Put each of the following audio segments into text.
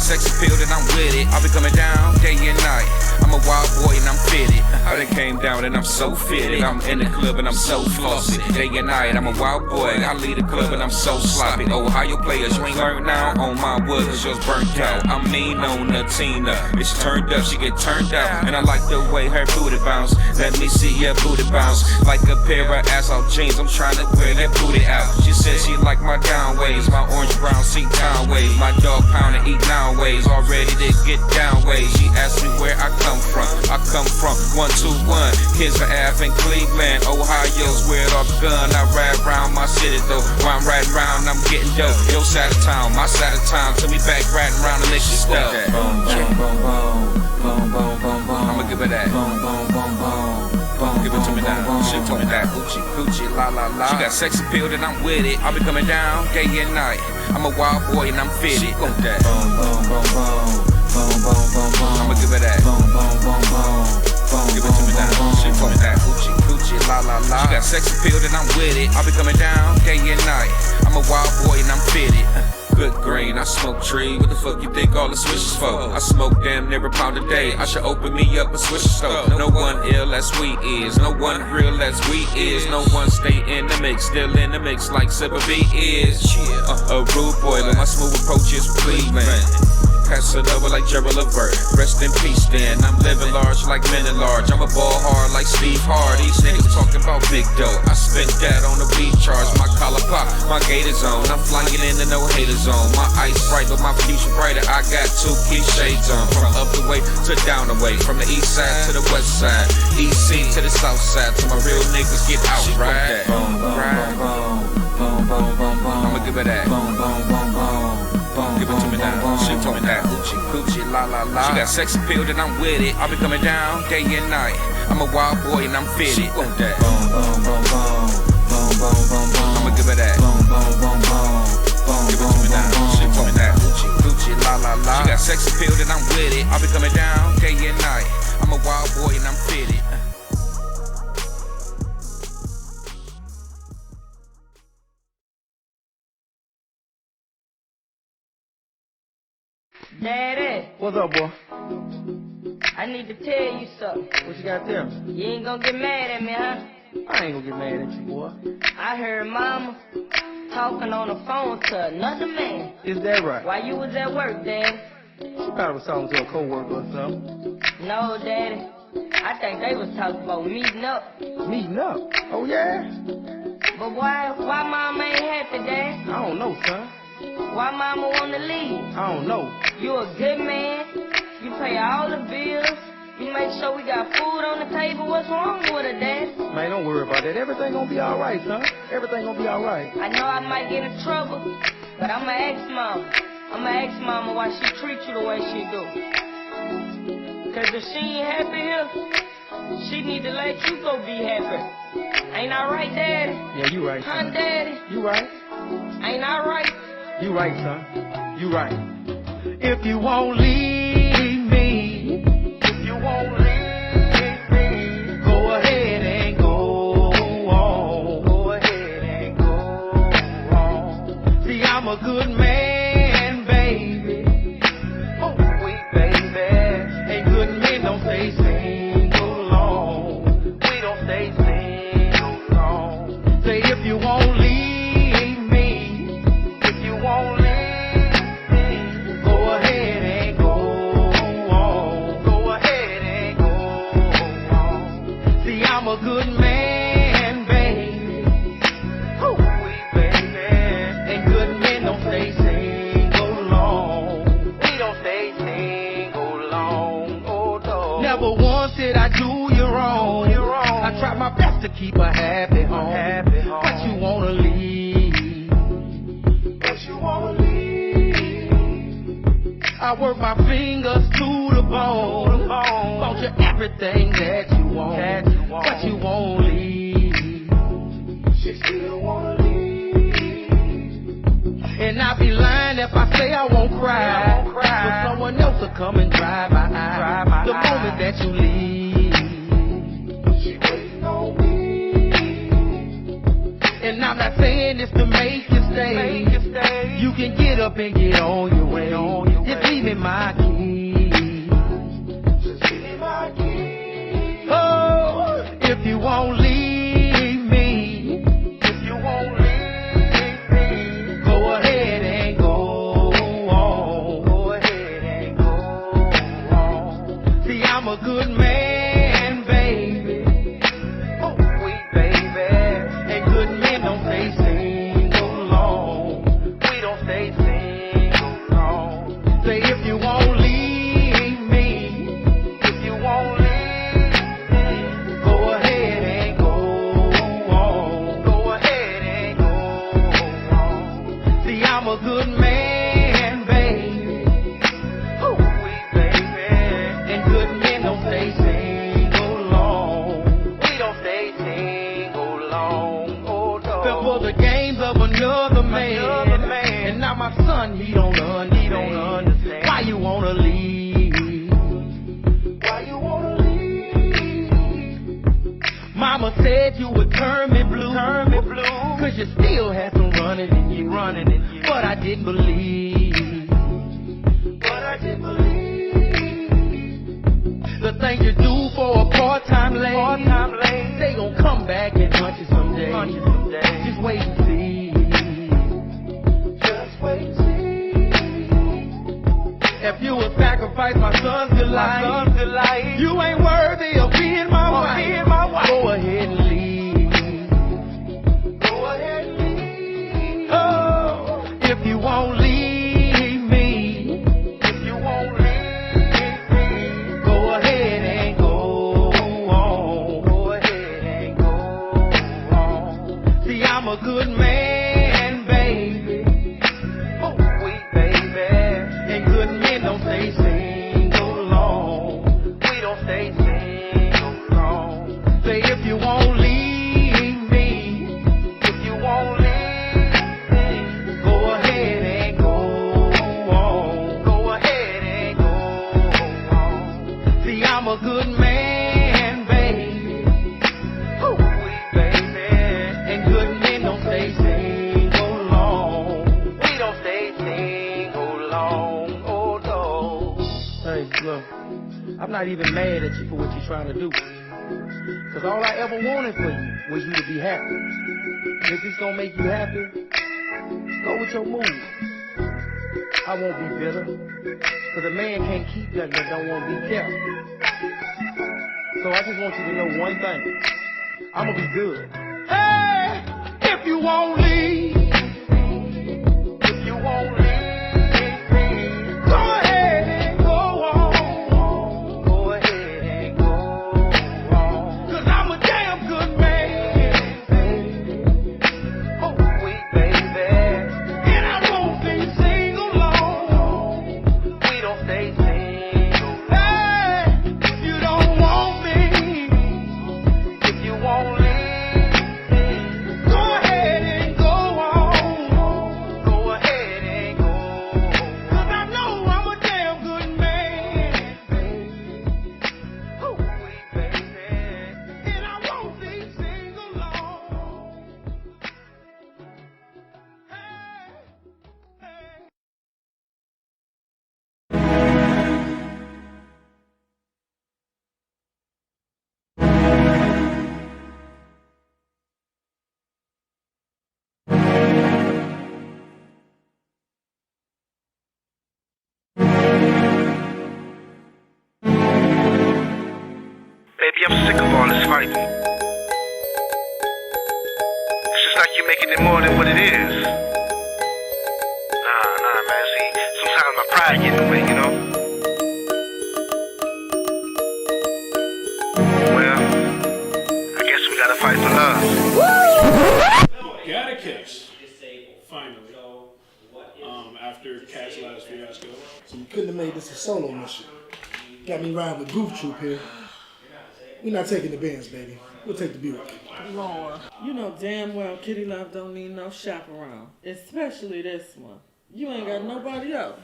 sex appeal and I'm with it. I'll be coming down day and night. I'm a wild boy and I'm fitted. I done came down and I'm so fitted. I'm in the club and I'm so flossy. Day and night, I'm a wild boy. I lead the club and I'm so sloppy. Ohio players, you ain't learned now. On my wood, cause yours burnt out. I'm mean on the Tina. It's turned up, she get turned out. And I like the way her booty bounce. Let me see your booty bounce. Like a pair of asshole jeans, I'm trying to wear that booty out. She said she like my down ways, my orange brown seat town ways. My dog pound and eat now ways. All ready to get down ways. She asked me where I come from. I come from 121 Kids for Ave in Cleveland, Ohio's where it all begun. I ride around my city though. While I'm riding around, I'm getting dope. Your side of town, my side of town, till we back riding around the lick stuff. Boom, boom, boom, boom, boom, boom, boom, boom. I'ma give her that. Boom, boom, boom, boom, boom. Give it to me now. She told me that. Coochie, coochie, la la la. She got sex appeal and I'm with it. I'll be coming down day and night. I'm a wild boy and I'm fitted. Boom, boom, boom, boom, boom. Boom, boom, boom, boom. I'ma give her that. Boom, boom, boom, boom. Boom, give it to me now. She told me that. Coochie, coochie, la la la. She got sex appeal and I'm with it. I'll be coming down day and night. I'm a wild boy and I'm fitted. Good grain, I smoke tree. What the fuck you think all the swishes for? I smoke damn near a pound a day. I should open me up a swisher store. No one ill as we is. No one real as we is. No one stay in the mix. Still in the mix like Sipper B is. A rude boy, but my smooth approach is from Cleveland. Pass it over like Gerald Levert. Rest in peace then. I'm living large like men at large. I'm a ball hard like Steve Hard. These niggas talking about big dough. I spent that on the weed charge. My collar pop, my gators on. I'm flying in the no hater zone. My ice bright, but my future brighter. I got 2 key shades on. From up the way to down the way. From the east side to the west side. EC to the south side. To my real niggas get out, right? Boom, boom, boom, boom, boom, boom, boom. I'ma give her that. Boom, boom, boom, boom. Give it to me now. She told me that. Coochie, coochie, la la la. She got sex appeal and I'm with it. I'll be coming down day and night. I'm a wild boy and I'm fitted. Boom, boom, boom, boom, boom. Boom, boom, boom, boom. I'ma give her that. Boom, boom, boom, boom. Boom, give it to me now. She told me that. Coochie, coochie, la la la. She got sex appeal and I'm with it. I'll be coming down day and night. I'm a wild boy and I'm fitted. Daddy, What's up, boy? I need to tell you something. What you got to tell me? You ain't gonna get mad at me, huh? I ain't gonna get mad at you, boy. I heard Mama talking on the phone to another man Is that right? while you was at work, Daddy. She probably was talking to a co-worker or something. No, Daddy. I think they was talking about meeting up. Meeting up? Oh, yeah? But why Mama ain't happy, Dad? I don't know, son. Why Mama wanna leave? I don't know. You a good man. You pay all the bills. You make sure we got food on the table. What's wrong with her, Dad? Man, don't worry about that. Everything gonna be all right, son. Everything gonna be all right. I know I might get in trouble, but I'ma ask Mama. I'ma ask Mama why she treats you the way she do. Cause if she ain't happy here, she need to let you go be happy. Ain't I right, Daddy? Yeah, you right, Huh, son. Daddy? You right. Ain't I right? You right, son. You right. If you won't leave me, if you won't leave me, go ahead and go on. Go ahead and go on. See, I'm a good man, baby. Oh, sweet baby. And good men don't stay single long. We don't stay single long. Say if you won't leave. Good man, baby. Oh, sweet baby. And good men don't stay single long. We don't stay single long. Oh, no. Never once did I do you wrong. I tried my best to keep her happy home. But you wanna leave. I work my fingers to the bone. Bought you everything that you want. But you won't leave. She still wanna leave. And I'd be lying if I say I won't cry. But someone else will come and dry my eye. The moment that you leave. She waiting on me. And I'm not saying this to make you stay. You can get up and get on your way. Just leave me my keys. Oh, if you won't leave me, go ahead and go on. See, I'm a good man, baby. Oh, sweet baby. And good men don't stay single long. We don't stay single long. Say if you won't leave me, go ahead and go on. See, I'm a good man, baby. Oh, sweet baby. And good men don't stay single long. We don't stay single long. Oh, no. Fell for the games of another man. And now my son, he don't understand. Why you wanna leave? Mama said you would turn me blue. Cause you still had some running in you. But I didn't believe. The thing you do for a part-time lady, they gon' come back and hunt you someday. Just wait and see. If you would sacrifice my son's good life, you ain't worthy of being my wife. Go ahead and leave. Oh, if you won't leave me, go ahead and go on. See, I'm a good man, baby. Oh, sweet baby. And good men don't stay single long. We don't stay single long. Say if you won't leave me, go ahead and go on. See, I'm a good man, baby. Oh, sweet baby. And good men don't stay single long. We don't stay single long. Oh, no. Hey, look, I'm not even mad at you for what you're trying to do. Cause all I ever wanted for you was you to be happy. If it's gonna make you happy, go with your mood. I won't be bitter. Cause a man can't keep nothing that don't want to be kept. So I just want you to know one thing. I'ma be good. Hey, if you won't leave, go ahead and go on. Cause I'm a damn good man. Oh, sweet baby. And I won't be single long. We don't stay single. Hey, if you don't want me, if you won't leave, go ahead and go on. Cause I know I'm a damn good man. Oh, sweet baby. And I won't be single long. Baby, I'm sick of all this fighting. It's just like you're making it more than what it is. Nah, man. See, sometimes my pride get in the way, you know? Well, I guess we gotta fight for love. Got a case, finally, after Cat's last fiasco. So you couldn't have made this a solo mission. Got me riding with Goof Troop here. We're not taking the Benz, baby. We'll take the Buick. Lord, you know damn well Kitty Love don't need no chaperone, especially this one. You ain't got nobody else.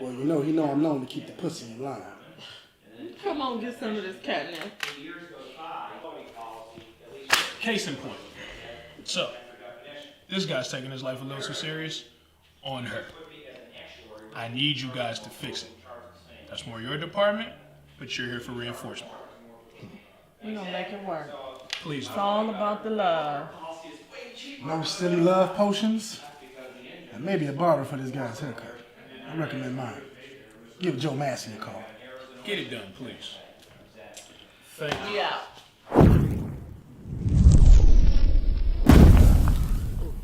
Well, you know, I'm known to keep the pussy in line. Come on, get some of this catnip. Case in point. So, This guy's taking his life a little too serious on her. I need you guys to fix it. That's more your department, but you're here for reinforcement. We're gonna make it work. Please. It's all about the love. No silly love potions, and maybe a barber for this guy's haircut. I recommend mine. Give Joe Massey a call. Get it done, please. Thank you. Yeah. Oh,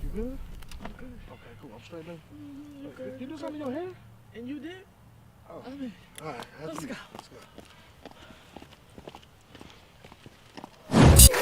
you good? Okay, cool. I'm straight, man. Okay. You do something in your hair? And you did? Oh. All right. Let's go.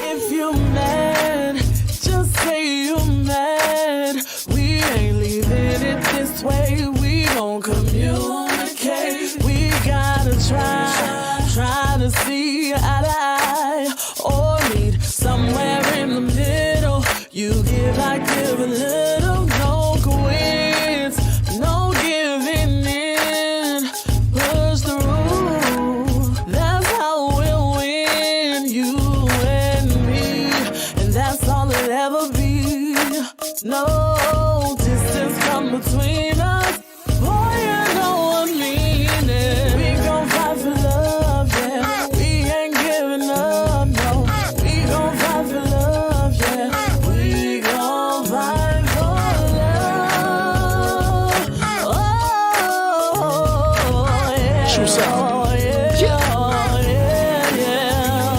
If you're mad, just say you're mad. We ain't leaving it this way. We gon' communicate. We gotta try to see eye to eye, or meet somewhere in the middle. You give, I give a little. No quits, no giving in. Push the rule. That's how we'll win. You and me, and that's all it'll ever be. No distance come between us. Boy, you know what I mean. We gon' fight for love, yeah. We ain't giving up, no. We gon' fight for love, yeah. We gon' fight for love. Oh, yeah. Shoes out.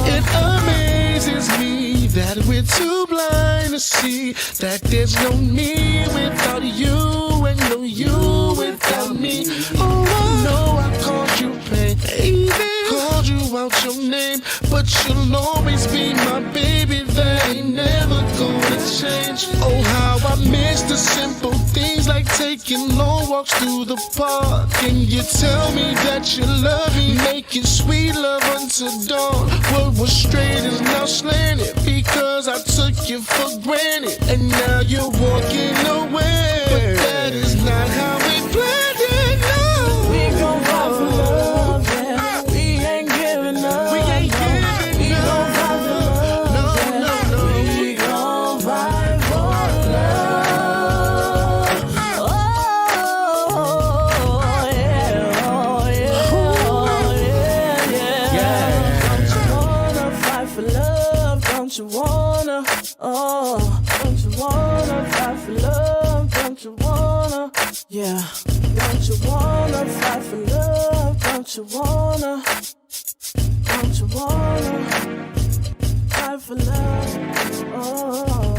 It amazes me that we're too blind to see that there's no me without you and no you without me. Oh, I know I called you pain, even called you out your name, but you'll always be my baby. That ain't never gonna change. Oh, how I miss the simple things like taking long walks through the park. Can you tell me that you love me? Making sweet love until dawn. What was straight is now slanted because I took you for granted, and now you're walking away. But that is not how we planned it. No, we gon' fight for love, yeah. We ain't giving up. We ain't giving up. We gon' fight for love, yeah. We gon' fight for love. Oh yeah, oh yeah, oh yeah, yeah. Don't you wanna fight for love? Don't you wanna? Oh, don't you wanna fight for love? Don't you wanna? Yeah. Don't you wanna fight for love? Don't you wanna? Don't you wanna fight for love? Oh.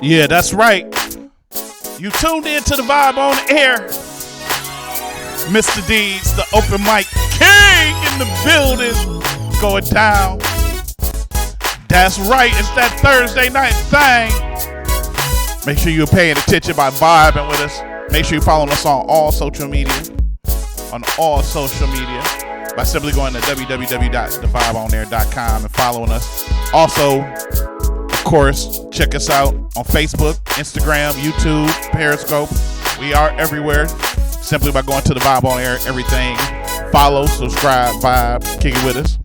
Yeah, that's right. You tuned in to the Vibe on the Air. Mr. Deeds, the open mic king in the building, going down. That's right, it's that Thursday night thing. Make sure you're paying attention by vibing with us. Make sure you're following us on all social media. By simply going to www.thevibeonair.com and following us. Also, of course, check us out on Facebook, Instagram, YouTube, Periscope. We are everywhere. Simply by going to the Vibe on Air, everything. Follow, subscribe, vibe, kick it with us.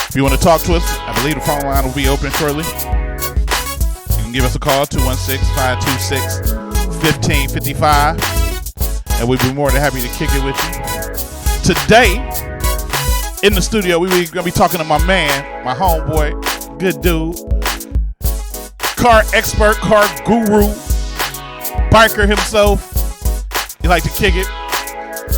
If you want to talk to us, I believe the phone line will be open shortly. You can give us a call, 216-526-1555. And we'd be more than happy to kick it with you. Today, in the studio, we're going to be talking to my man, my homeboy, good dude, car expert, car guru, biker himself. He like to kick it.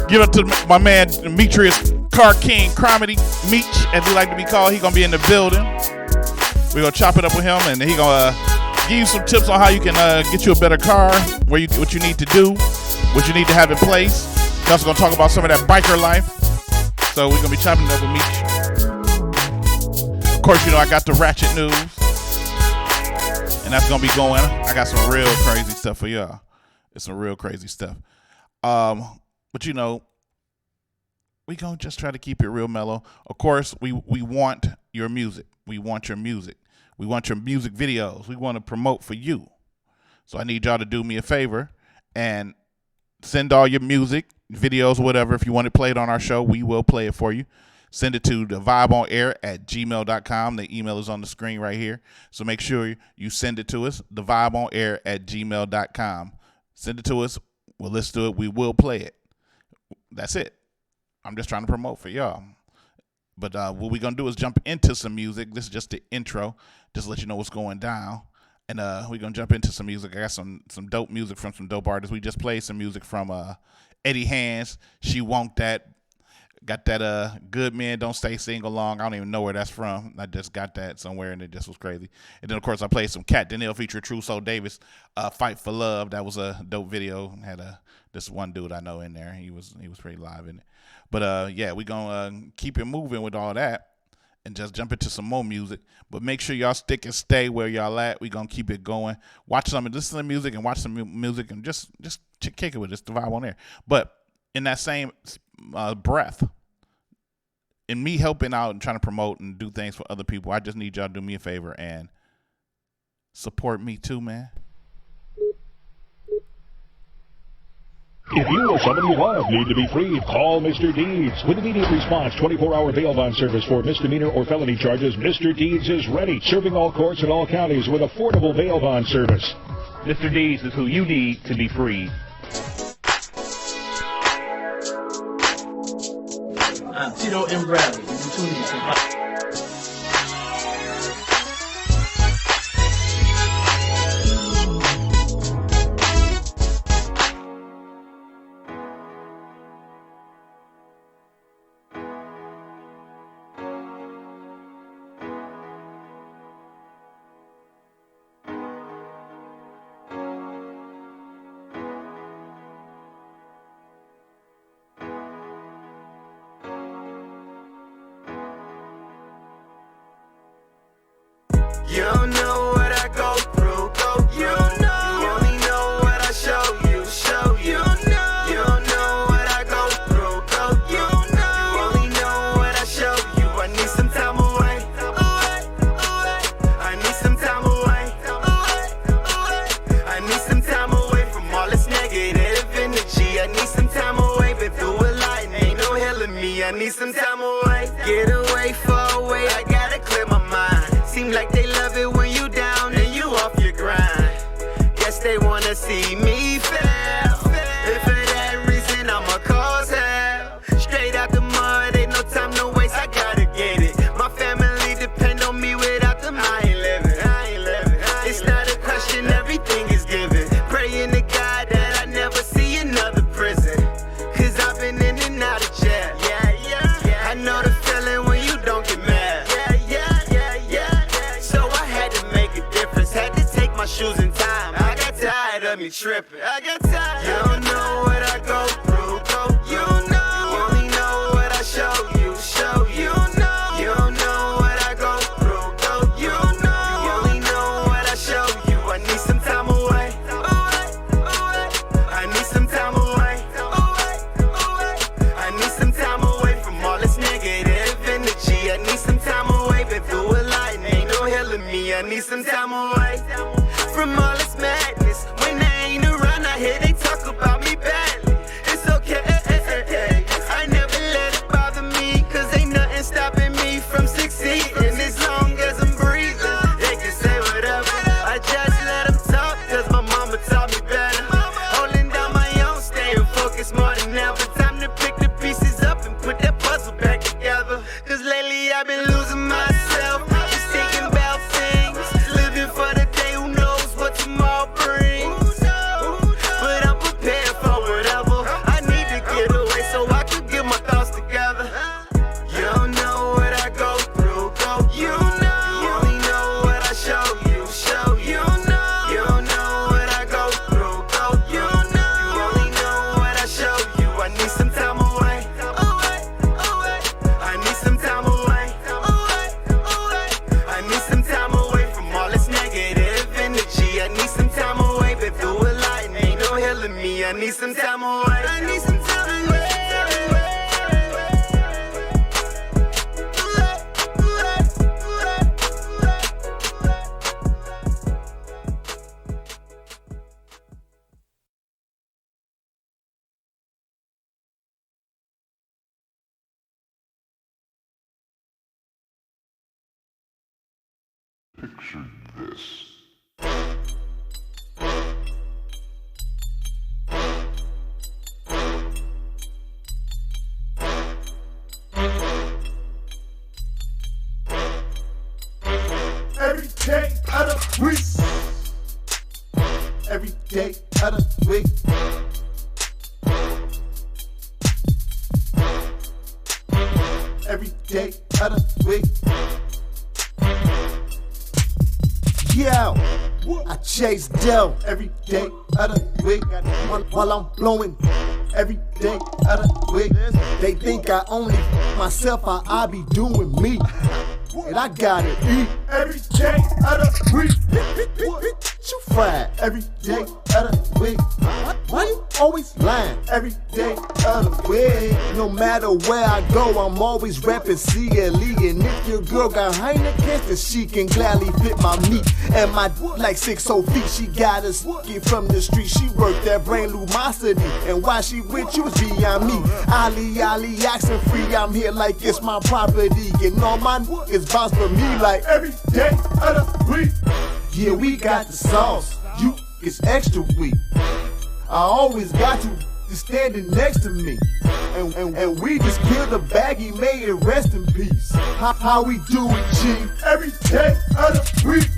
Give it to my man, DEMETRIUS CAR KING CROMITY, Meech, as he like to be called. He going to be in the building. We're going to chop it up with him, and he going to give you some tips on how you can get you a better car, what you need to do, what you need to have in place. We're also going to talk about some of that biker life. So we're going to be chopping it up with Meech. Of course, you know, I got the ratchet news. And that's going to be going. I got some real crazy stuff for y'all. It's some real crazy stuff. But, you know, we going to just try to keep it real mellow. Of course, we want your music. We want your music. We want your music videos. We want to promote for you. So I need y'all to do me a favor and send all your music, videos, whatever. If you want it played on our show, we will play it for you. Send it to thevibeonair@gmail.com. The email is on the screen right here. So make sure you send it to us, thevibeonair@gmail.com. Send it to us. We'll listen to it. We will play it. That's it. I'm just trying to promote for y'all. But what we're going to do is jump into some music. This is just the intro, just to let you know what's going down. And we're going to jump into some music. I got some dope music from some dope artists. We just played some music from Eddie Hands, She Want That. Got that Good Men Don't Stay Single Long. I don't even know where that's from. I just got that somewhere, and it just was crazy. And then, of course, I played some Cat Danielle featuring True Soul Davis, Fight for Love. That was a dope video. Had this one dude I know in there. He was pretty live in it. But, yeah, we're going to keep it moving with all that and just jump into some more music. But make sure y'all stick and stay where y'all at. We're going to keep it going. Watch some, listen to music and watch some music and just kick it with us, the Vibe on Air. But in that same breath, in me helping out and trying to promote and do things for other people, I just need y'all to do me a favor and support me too, man. If you or somebody you love need to be freed, call Mr. Deeds. With immediate response, 24-hour bail bond service for misdemeanor or felony charges, Mr. Deeds is ready, serving all courts in all counties with affordable bail bond service. Mr. Deeds is who you need to be freed. Tito and Bradley. You can tune in. You don't know what I go through, you don't know. You only know what I show you. You don't know. You don't know what I go through, you don't know. You only know what I show you. I need some time away. I need some time away. I need some time away from all this negative energy. I need some time away. Been through a lot and ain't no healing me. I need some time away. Get away, far away. I gotta clear my mind. Seem like they love it when you down and you off your grind. Guess they wanna see me fail. And for that reason I'ma cause hell. Straight out the mud, ain't no time to waste, I gotta get it. My family depend on me, without them I ain't living. It's not a question, everything is given. Praying to God that I never see another prison. Cause I've been in and out of jail. I know the feeling when you don't get mad. Shoes and ties. got me tripping. I got time. You don't know what I go through, You don't know. You only know what I show you. You don't know. You don't know what I go through, You don't know. You only know what I show you. I need some time away. I need some time away. I need some time away from all this negative energy. I need some time away. Been through a lot and ain't no healing me. I need some time away from all this madness. When they ain't around, I hear they talk about me badly. It's okay. I never let it bother me, cause ain't nothing stopping me from succeeding. As long as I'm breathing, they can say whatever. I just let them talk, cause my mama taught me better. Holding down my own, staying focused more than ever. Time to pick the pieces up and put that puzzle back together. Cause lately I've been losing myself, just thinking about things, living for the day, who knows what tomorrow brings. But I'm prepared for whatever. I need to get away so I can get my thoughts together. You don't know what I go through, You don't know. You only know what I show you. You don't know. You don't know what I go through, You don't know. You only know what I show you. I need some time away. I need some time away. I need some time away from all this negative energy. I need some time away. Been through a lot and ain't no healing me. I need some time away. I need some time away. Picture this. Every day of the week. Every day of the week. Every day of the week. Yo, I chase dough every day of the week while I'm blowing every day of the week. They think I only myself, I be doing me, and I gotta eat every day of the week. You fried every day of the week. Why you always lying every day of the week? No matter where I go, I'm always reppin' CLE. And if your girl got Heineken, then she can gladly flip my meat. And my like 6 feet, she got us get from the street. She worked that brain lumosity, and why she with you is beyond me. Ali, oxen free, I'm here like it's my property. And all my niggas bounce for me like every day of the week. Yeah, we got the sauce, you is extra weak. I always got you standing next to me, and we just killed a baggy, made it rest in peace. How we do it, G? Every day of the week.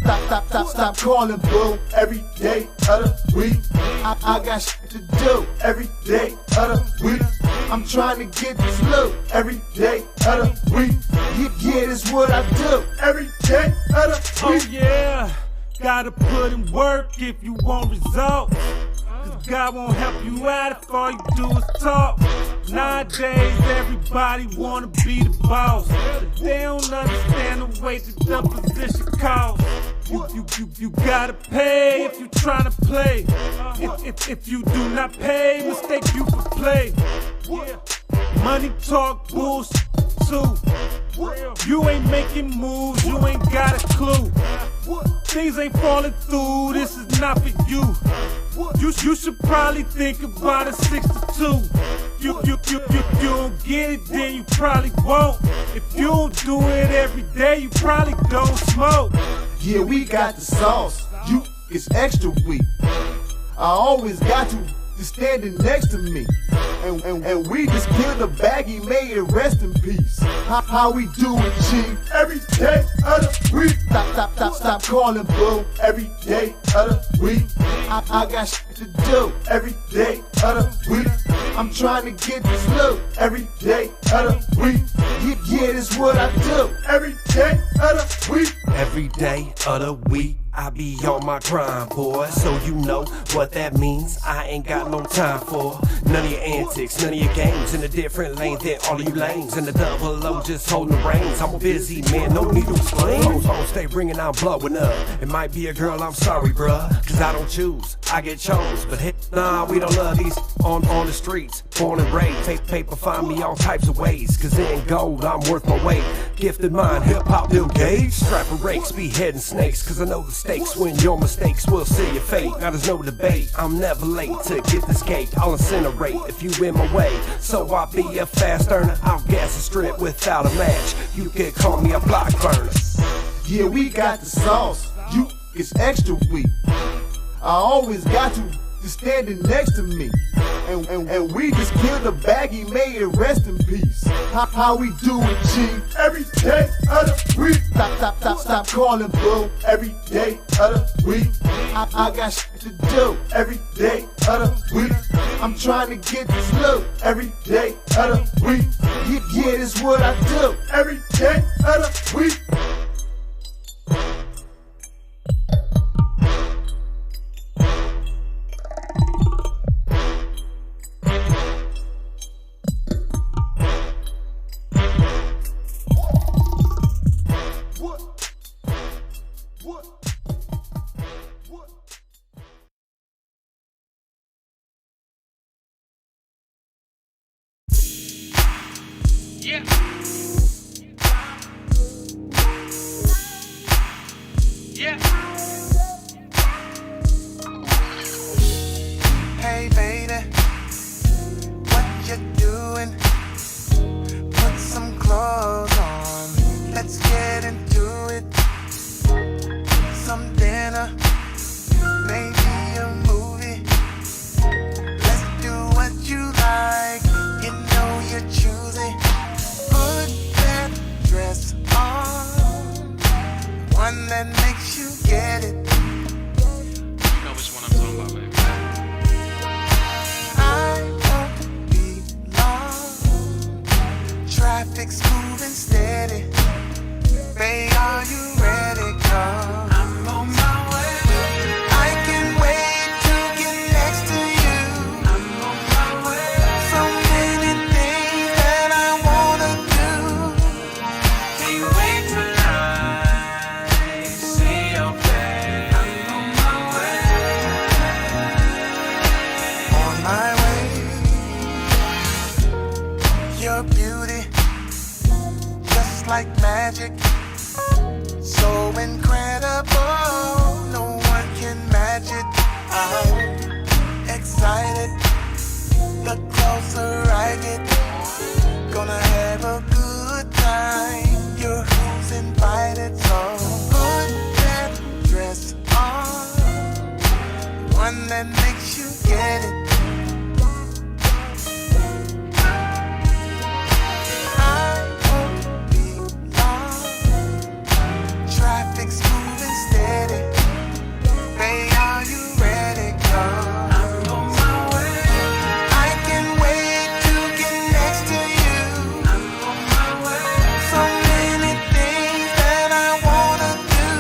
Stop calling, boo. Every day of the week. I got shit to do. Every day of the week. I'm trying to get this look. Every day of the week. Yeah, this what I do. Every day of the week. Oh yeah, gotta put in work if you want results. God won't help you out if all you do is talk. Nowadays, everybody wanna be the boss, but they don't understand the weight that the position costs. You gotta pay if you tryna play. If you do not pay, mistake you for play. Money talk bullshit too. You ain't making moves, you ain't got a clue. Things ain't falling through, this is not for you. You should probably think about a 6-2. You don't get it, then you probably won't. If you don't do it every day, you probably don't smoke. Yeah, we got the sauce, you is extra weak. I always got you standing next to me, and we just killed a baggy, made it rest in peace. How we do it, G? Every day of the week. Stop calling, boo. Every day of the week. I got shit to do. Every day of the week. I'm trying to get this look. Every day of the week. Yeah, this what I do. Every day of the week. Every day of the week. I be on my grind, boy, so you know what that means. I ain't got no time for none of your antics, none of your games. In a different lane than all of you lanes. In the double O, just holding the reins. I'm a busy man, no need to explain. Hoes stay ringing, I'm blowing up. It might be a girl, I'm sorry, bruh, cause I don't choose, I get chose. But nah, we don't love these on the streets. Born and raised, paper find me all types of ways. Cause in gold, I'm worth my weight. Gifted mind, hip-hop, Bill Gates. Strap of rakes, be heading snakes. Cause I know the stakes when your mistakes will seal your fate. Now there's no debate, I'm never late to get this cake. I'll incinerate if you in my way. So I'll be a fast earner, I'll gas a strip without a match. You could call me a block burner. Yeah, we got the sauce, you is extra weak. I always got you standing next to me. And we just killed a baggy, made it rest in peace. How we do it, G? Every day of the week. Stop calling, bro. Every day of the week. I got shit to do. Every day of the week. I'm trying to get this look. Every day of the week. Yeah, this what I do. Every day of the week. Yeah. Yeah. Hey baby, what you doing? Put some clothes on, let's get into it. Some dinner, maybe a movie. Let's do what you like, you know you're choosing. Put that dress on, one that makes you get it. You know which one I'm talking about, baby. I won't be long, traffic's moving steady. Babe, are you ready? Come. I'm on my way. I can't wait to get next to you. I'm on my way. So many things that I wanna do. Can't wait till I see your face. I'm on my way. On my way. Your beauty, just like magic. So incredible, no one can match it. I'm excited, the closer I get. Gonna have a good time, you're who's invited. So put that dress on, one that makes you get it. Traffic's moving steady. Babe, are you ready? Come. I'm on my way. I can't wait to get next to you. I'm on my way. So many things that I wanna do.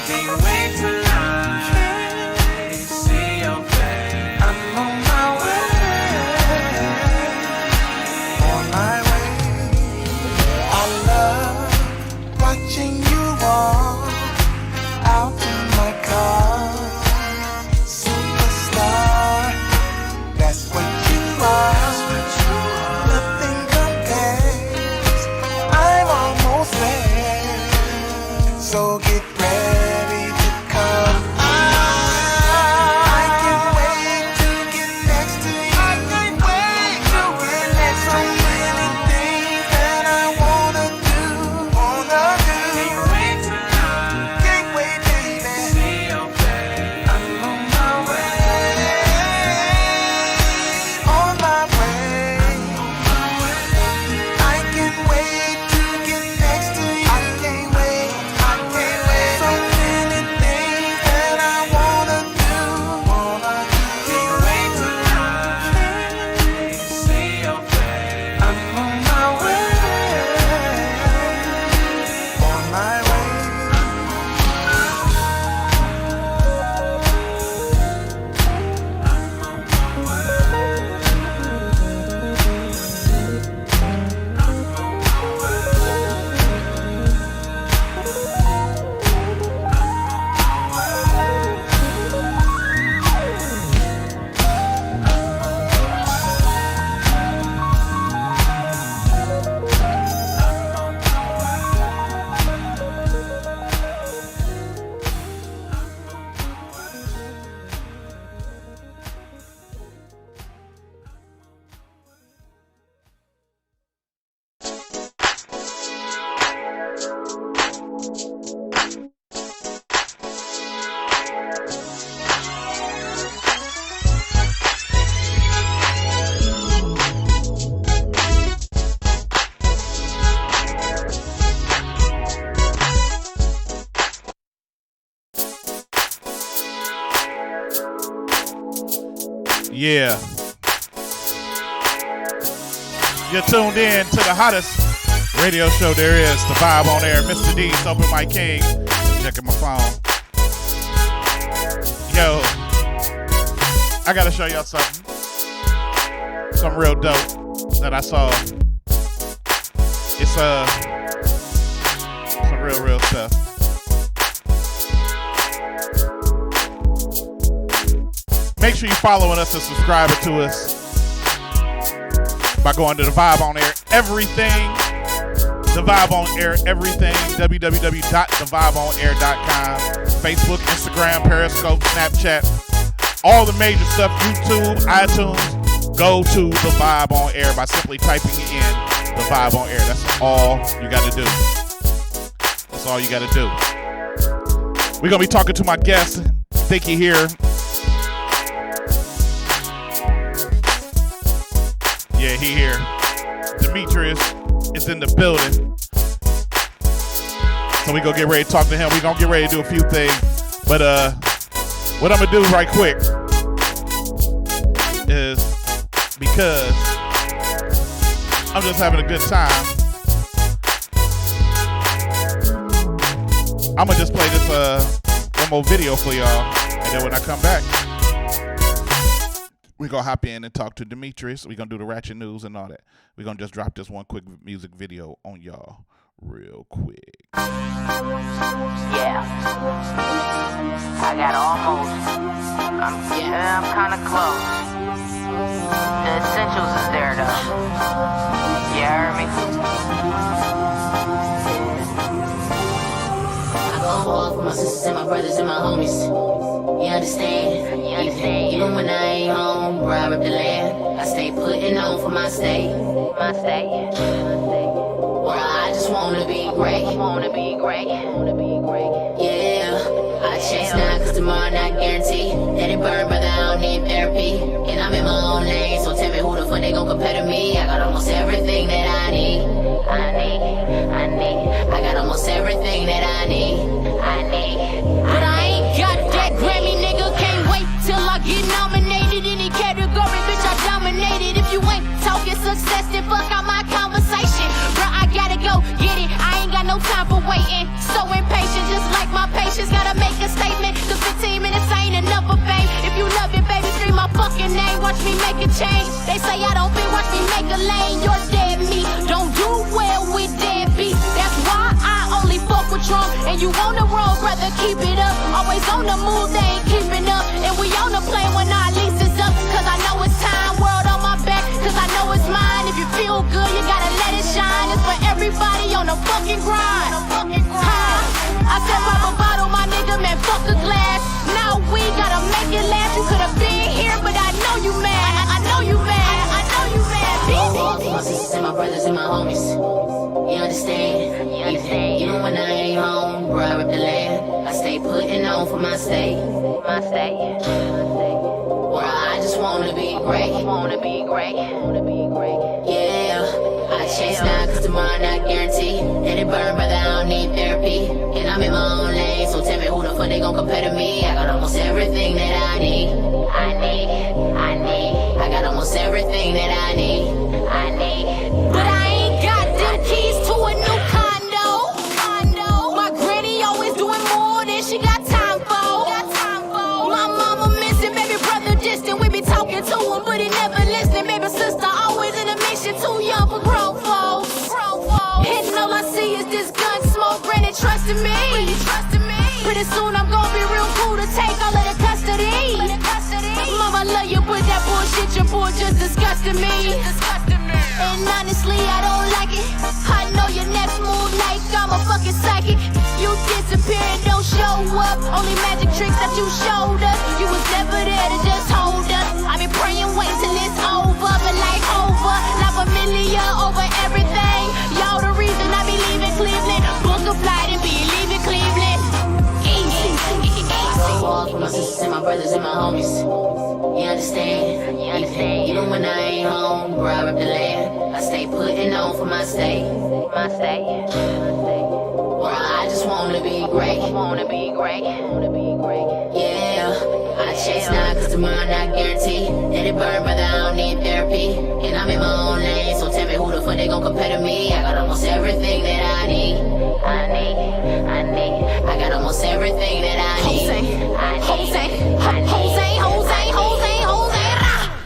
Can't wait till I see your face. I'm on my way. On my way. I love watching you walk out in my car. Superstar, that's what you are. Nothing compares, I'm almost there. So get ready to come. I can't wait to get next to you. I can't wait to get next to you. So many things that I wanna do. Can't wait till I can't wait, baby. See your face. I'm on my way. On my way. I can't wait to get next to you. I can't wait. I can't wait. So many things that I wanna do. Can't wait till I see your face. I'm on my way. On my way. Yeah. You're tuned in to the hottest radio show there is, The Vibe on Air. Mr. D's, Open Mike King. Checking my phone. Yo, I gotta show y'all something. Something real dope that I saw. It's some real stuff. Make sure you're following us and subscribing to us by going to The Vibe on Air Everything. The Vibe on Air Everything. www.thevibeonair.com. Facebook, Instagram, Periscope, Snapchat. All the major stuff. YouTube, iTunes. Go to The Vibe on Air by simply typing in The Vibe on Air. That's all you got to do. That's all you got to do. We're going to be talking to my guest. I think he here. Yeah, he here. Demetrius is in the building. So we gonna get ready to talk to him. We gonna get ready to do a few things. But what I'm gonna do right quick is, because I'm just having a good time, I'm gonna just play this one more video for y'all, and then when I come back, we're going to hop in and talk to Demetrius. We're going to do the ratchet news and all that. We're going to just drop this one quick music video on y'all real quick. Yeah. I got almost. I'm kind of close. The essentials is there, though. You heard me? I go hard for my sisters and my brothers and my homies. You understand? Even when I ain't home, bro, I rip the land. I stay putting on for my state. My state. Bro, I just wanna be great. Yeah, I chase now, cause tomorrow not guaranteed. Let it burn, brother, I don't need therapy. And I'm in my own lane, so tell me who the fuck they gon' compare to me. I got almost everything that I need. I got almost everything that I need. But I ain't got that Grammy, nigga. Can't wait till I get nominated. Any category, bitch, I dominated. If you ain't talking success, then fuck out my conversation. Bruh, I gotta go get it. I ain't got no time for waiting. So impatient, just like my patience. Gotta make a statement. The 15 minutes ain't enough for fame. If you love it, baby, scream my fucking name. Watch me make a change. They say I don't fit, watch me make a lane. You're dead meat. Don't do well with dead beats. That's why I only fuck with Trump. And you on the road, brother, keep it up. Always on the move, they ain't keeping up. And we on the plane when our lease is up. Cause I know it's time, world on my back. Cause I know it's mine. If you feel good, you gotta let it shine. It's for everybody on the fucking grind. I said pop a bottle, my nigga, man, fuck a glass. Now we gotta make it last. You could've been here, but I know you mad. I know you mad. I know you mad, bitch. My sisters and my brothers and my homies. You understand? Even when I ain't home, bro, I rip the land. I stay putting on for my state. Bro, I just wanna be great. Yeah, I chase now, cause tomorrow not guaranteed. Let it burn, brother, I don't need therapy. And I'm in my own lane, so tell me who the fuck they gon' compare to me. I got almost everything that I need. I got almost everything that I need. But I ain't got them keys to a new condo. My granny always doing more than she got time for. My mama missing, baby brother distant. We be talking to him, but he never listening. Baby sister always in a mission, too young for grown folks. And all I see is this gun smoke. Granny trusting me. Pretty soon I'm gonna be real cool to take all of the custody. Mama love you, but that bullshit your boy just disgusting me. And honestly, I don't like it. I know your next move like I'm a fucking psychic. You disappear and don't show up. Only magic tricks that you showed us. You was never there to just hold us. I been praying, wait till it's over. But like over, not familiar over everything. Y'all the reason I be leaving Cleveland. Book a flight and be leaving Cleveland. Easy. I go hard for my sisters and my brothers and my homies. You understand? Even when I ain't home, bro, I rip the land. I stay putting on for my state. Bro, I just just wanna be great. Wanna be great. Yeah, I chase now cause tomorrow not guaranteed. Let it burn, brother, I don't need therapy. And I'm in my own lane, so tell me who the fuck they gon' compare to me. I got almost everything that I need. I got almost everything that I need.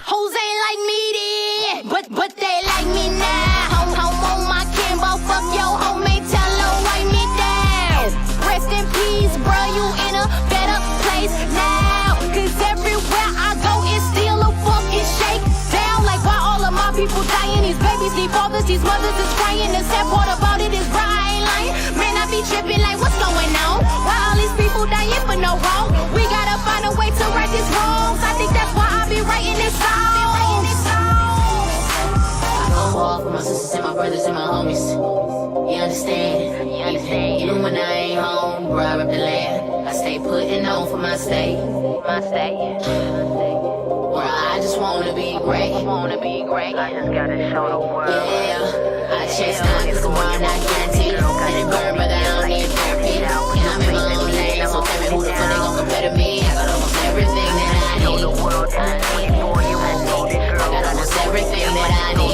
Jose like me then, but they like me now. Home on my Kimbo, fuck your homie, tell her wipe me down. Rest in peace, bro, you in a better place now. Cause everywhere I go, it's still a fucking shakedown. Like why all of my people dying? These babies need fathers, these mothers is crying. The sad part about it is bro, I ain't lying. Man, I be tripping like what's going on? Why all these people dying for no wrong? We gotta find a way to right these wrongs. I think that's why I be writing this song. I go hard for my sisters and my brothers and my homies. You understand? Even when I ain't home, bro, I rep the land. I stay putting on for my state. Bro, I just wanna be great. I just gotta show the world. Yeah, I chase now cause tomorrow not guaranteed. Let it burn, brother, I don't need therapy. And I'm in my own lane, so tell me who the fuck they gon' compare to me. I got almost everything that I need. I got almost everything that I need.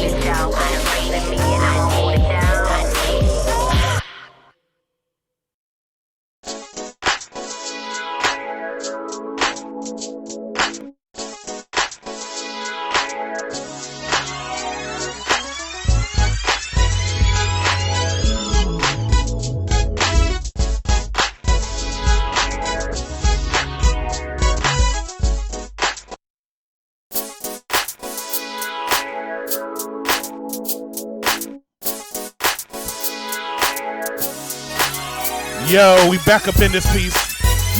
Yo, we back up in this piece.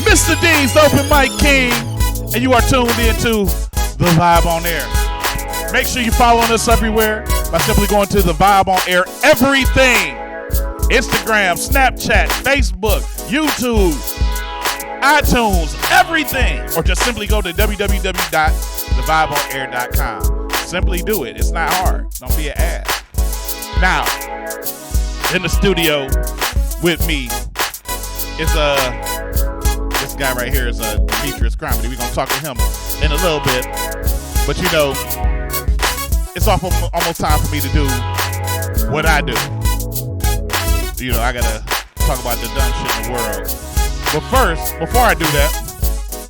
Mr. D's Open Mic King, and you are tuned into The Vibe on Air. Make sure you follow us everywhere by simply going to The Vibe on Air Everything. Instagram, Snapchat, Facebook, YouTube, iTunes, everything. Or just simply go to www.thevibeonair.com. Simply do it. It's not hard. Don't be an ass. Now, in the studio with me is this guy right here is DEMETRIUS CAR. We're gonna talk to him in a little bit, but you know, it's almost time for me to do what I do. You know, I gotta talk about the dumb shit in the world. But first, before I do that,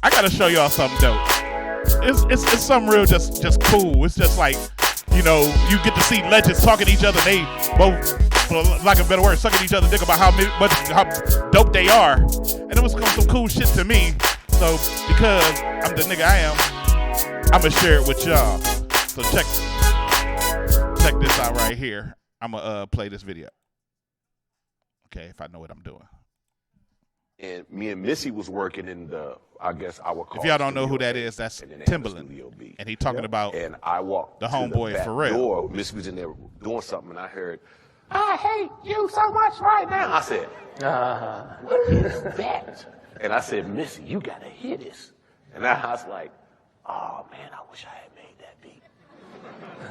I gotta show y'all something dope. It's something real, just cool. It's just like, you know, you get to see legends talking to each other. They both, for lack of a better word, sucking each other dick about how dope they are. And it was some cool shit to me. So because I'm the nigga I am, I'm gonna share it with y'all. So check this out right here. I'm gonna play this video. Okay, if I know what I'm doing. And me and Missy was working in the, I guess I would call. If y'all don't know who that is, that's Timbaland. And he talking about and I walked the homeboy for real. Door. Missy was in there doing something, and I heard, "I hate you so much right now." I said, "What is that?" And I said, "Missy, you gotta hear this." And I was like, "Oh man, I wish I had made that beat."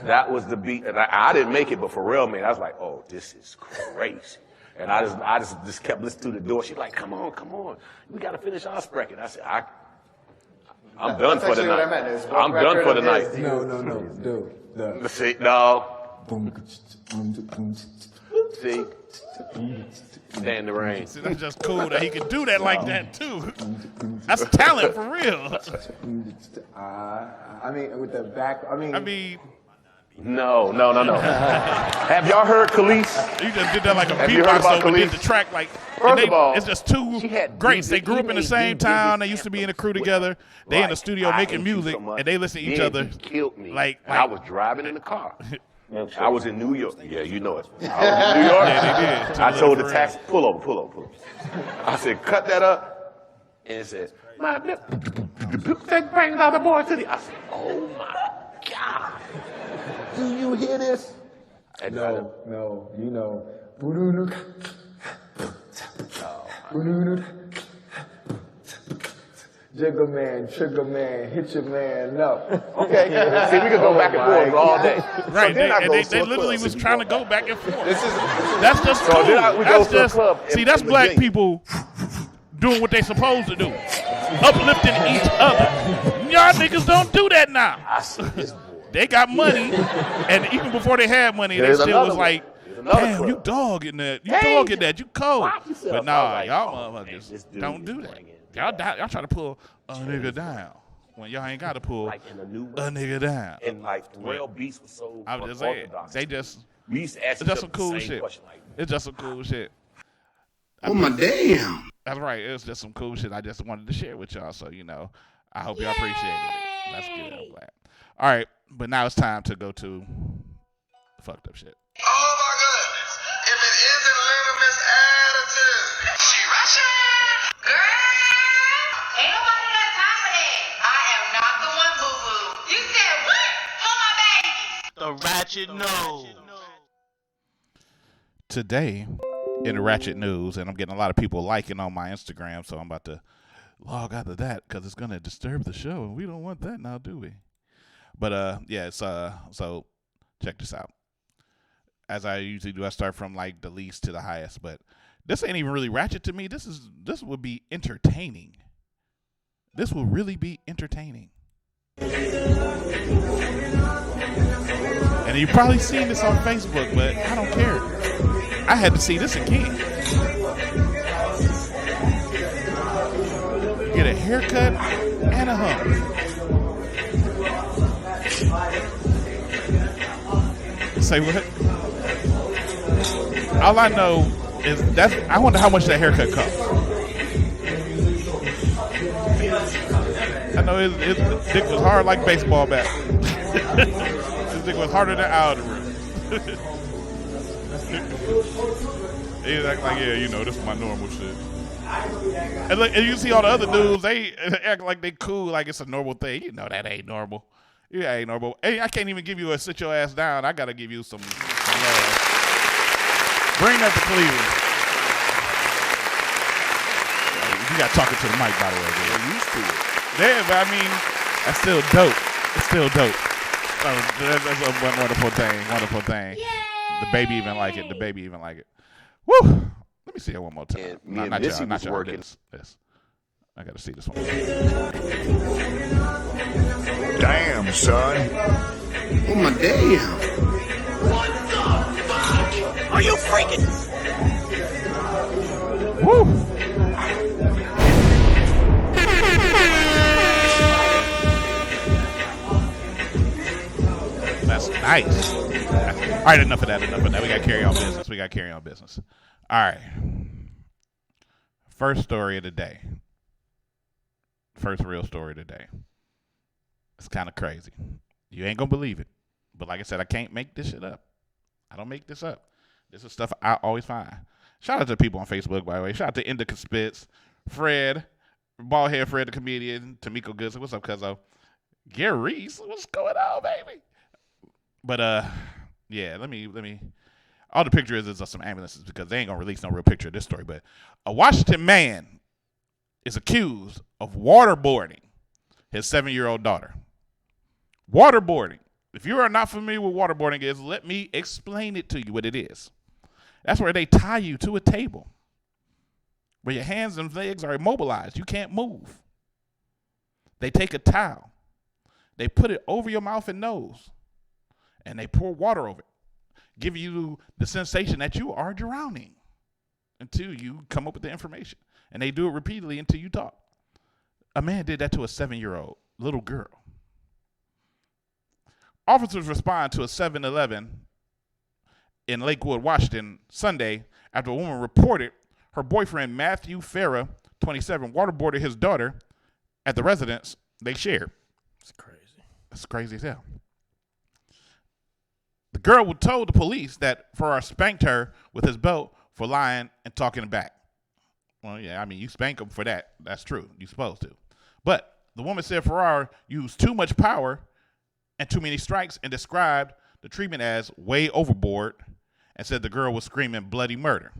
That was the beat, and I didn't make it, but for real, man, I was like, "Oh, this is crazy." And I just kept listening to the door. She's like, "Come on, we gotta finish our record." I said, I'm done for the night. I'm done for the night. No, dude. See, no. See, stay in the rain. See, that's just cool that he can do that like that too. That's talent for real. I mean, with the back, I mean. No. Have y'all heard Khalees? You just did that like a beatbox, so we did the track like. First of all, it's just two greats. They grew up in the same town. They used to be in a crew together. They in the studio making music, and they listen to each other. Killed me. Like I was driving in the car. I was in New York. Yeah, you know it. I was in New York. Yeah, they did. I told the taxi, pull over. I said, cut that up. And it says, "My take brings all the boys to the." I said, "Oh my God. Do you hear this?" And No, you know. Jigger man, trigger man, hit your man up. Okay. See, we could go back and forth all day. Right, So then I go they to a literally club. was trying to go back and forth. This is That's just so cool. then we go That's to a just club see. in That's black Virginia. people doing what they supposed to do, uplifting each other. Y'all niggas don't do that now. I see this boy. They got money, and even before they had money, There's they still another was one. like, There's another "Damn, club. you dogging that? You Hey, dogging that? You cold?" watch yourself. But I nah, was like, y'all oh, man, motherfuckers this dude don't is do that. bringing Y'all try to pull a nigga down when y'all ain't got to pull like in a new a nigga down. And like Rail Beats was so I'm just saying, unorthodox. they just We used to ask it's each just other some the cool same shit. question, like, It's just some cool shit. Oh my damn. That's right. It's just some cool shit I just wanted to share with y'all. So, I hope y'all appreciated it. That's good. I'm glad. All right. But now it's time to go to fucked up shit. Oh my goodness. If it isn't Little Miss Attitude. She Russian. Girl. Ain't nobody got time for that. I am not the one, boo-boo. You said what? Hold my baby. The ratchet nose. Today, in the Ratchet News, and I'm getting a lot of people liking on my Instagram, so I'm about to log out of that because it's going to disturb the show, and we don't want that now, do we? But, yeah, it's, so check this out. As I usually do, I start from, like, the least to the highest, but this ain't even really ratchet to me. This would be entertaining. This will really be entertaining. And you've probably seen this on Facebook, but I don't care. I had to see this again. Get a haircut and a hump. Say what? All I know is I wonder how much that haircut costs. I know his dick was hard like baseball bat. His dick was harder than algebra. He act like, yeah, this is my normal shit. And you see all the other dudes, they act like they cool, like it's a normal thing. You know that ain't normal. Yeah, ain't normal. Hey, I can't even give you a sit your ass down. I gotta give you some love. Bring that to Cleveland. You got talking to the mic, by the way. Dude. I'm used to it. Yeah, but I mean, that's still dope. It's still dope. So that's a wonderful thing. Wonderful thing. Yay! The baby even like it. Woo! Let me see it one more time. Me and Missy was working. This. I gotta see this one. Damn, son. Oh my damn. What the fuck? Are you freaking? Woo! That's nice. All right, enough of that. We got to carry on business. All right. First story of the day. First real story of the day. It's kind of crazy. You ain't going to believe it. But like I said, I can't make this shit up. I don't make this up. This is stuff I always find. Shout out to people on Facebook, by the way. Shout out to Indica Spitz, Fred, Baldhead Fred, the comedian, Tamiko Goodson. What's up, cuzzo? Gary Reese, what's going on, baby? But yeah, let me. All the picture is of some ambulances because they ain't gonna release no real picture of this story. But a Washington man is accused of waterboarding his 7-year-old daughter. Waterboarding. If you are not familiar with waterboarding is, let me explain it to you what it is. That's where they tie you to a table where your hands and legs are immobilized. You can't move. They take a towel. They put it over your mouth and nose. And they pour water over it, give you the sensation that you are drowning until you come up with the information. And they do it repeatedly until you talk. A man did that to a 7-year-old little girl. Officers respond to a 7-Eleven in Lakewood, Washington, Sunday after a woman reported her boyfriend, Matthew Farah, 27, waterboarded his daughter at the residence they shared. It's crazy. It's crazy as hell. The girl told the police that Farrar spanked her with his belt for lying and talking back. Well, yeah, I mean, you spank him for that. That's true. You're supposed to. But the woman said Farrar used too much power and too many strikes and described the treatment as way overboard and said the girl was screaming bloody murder.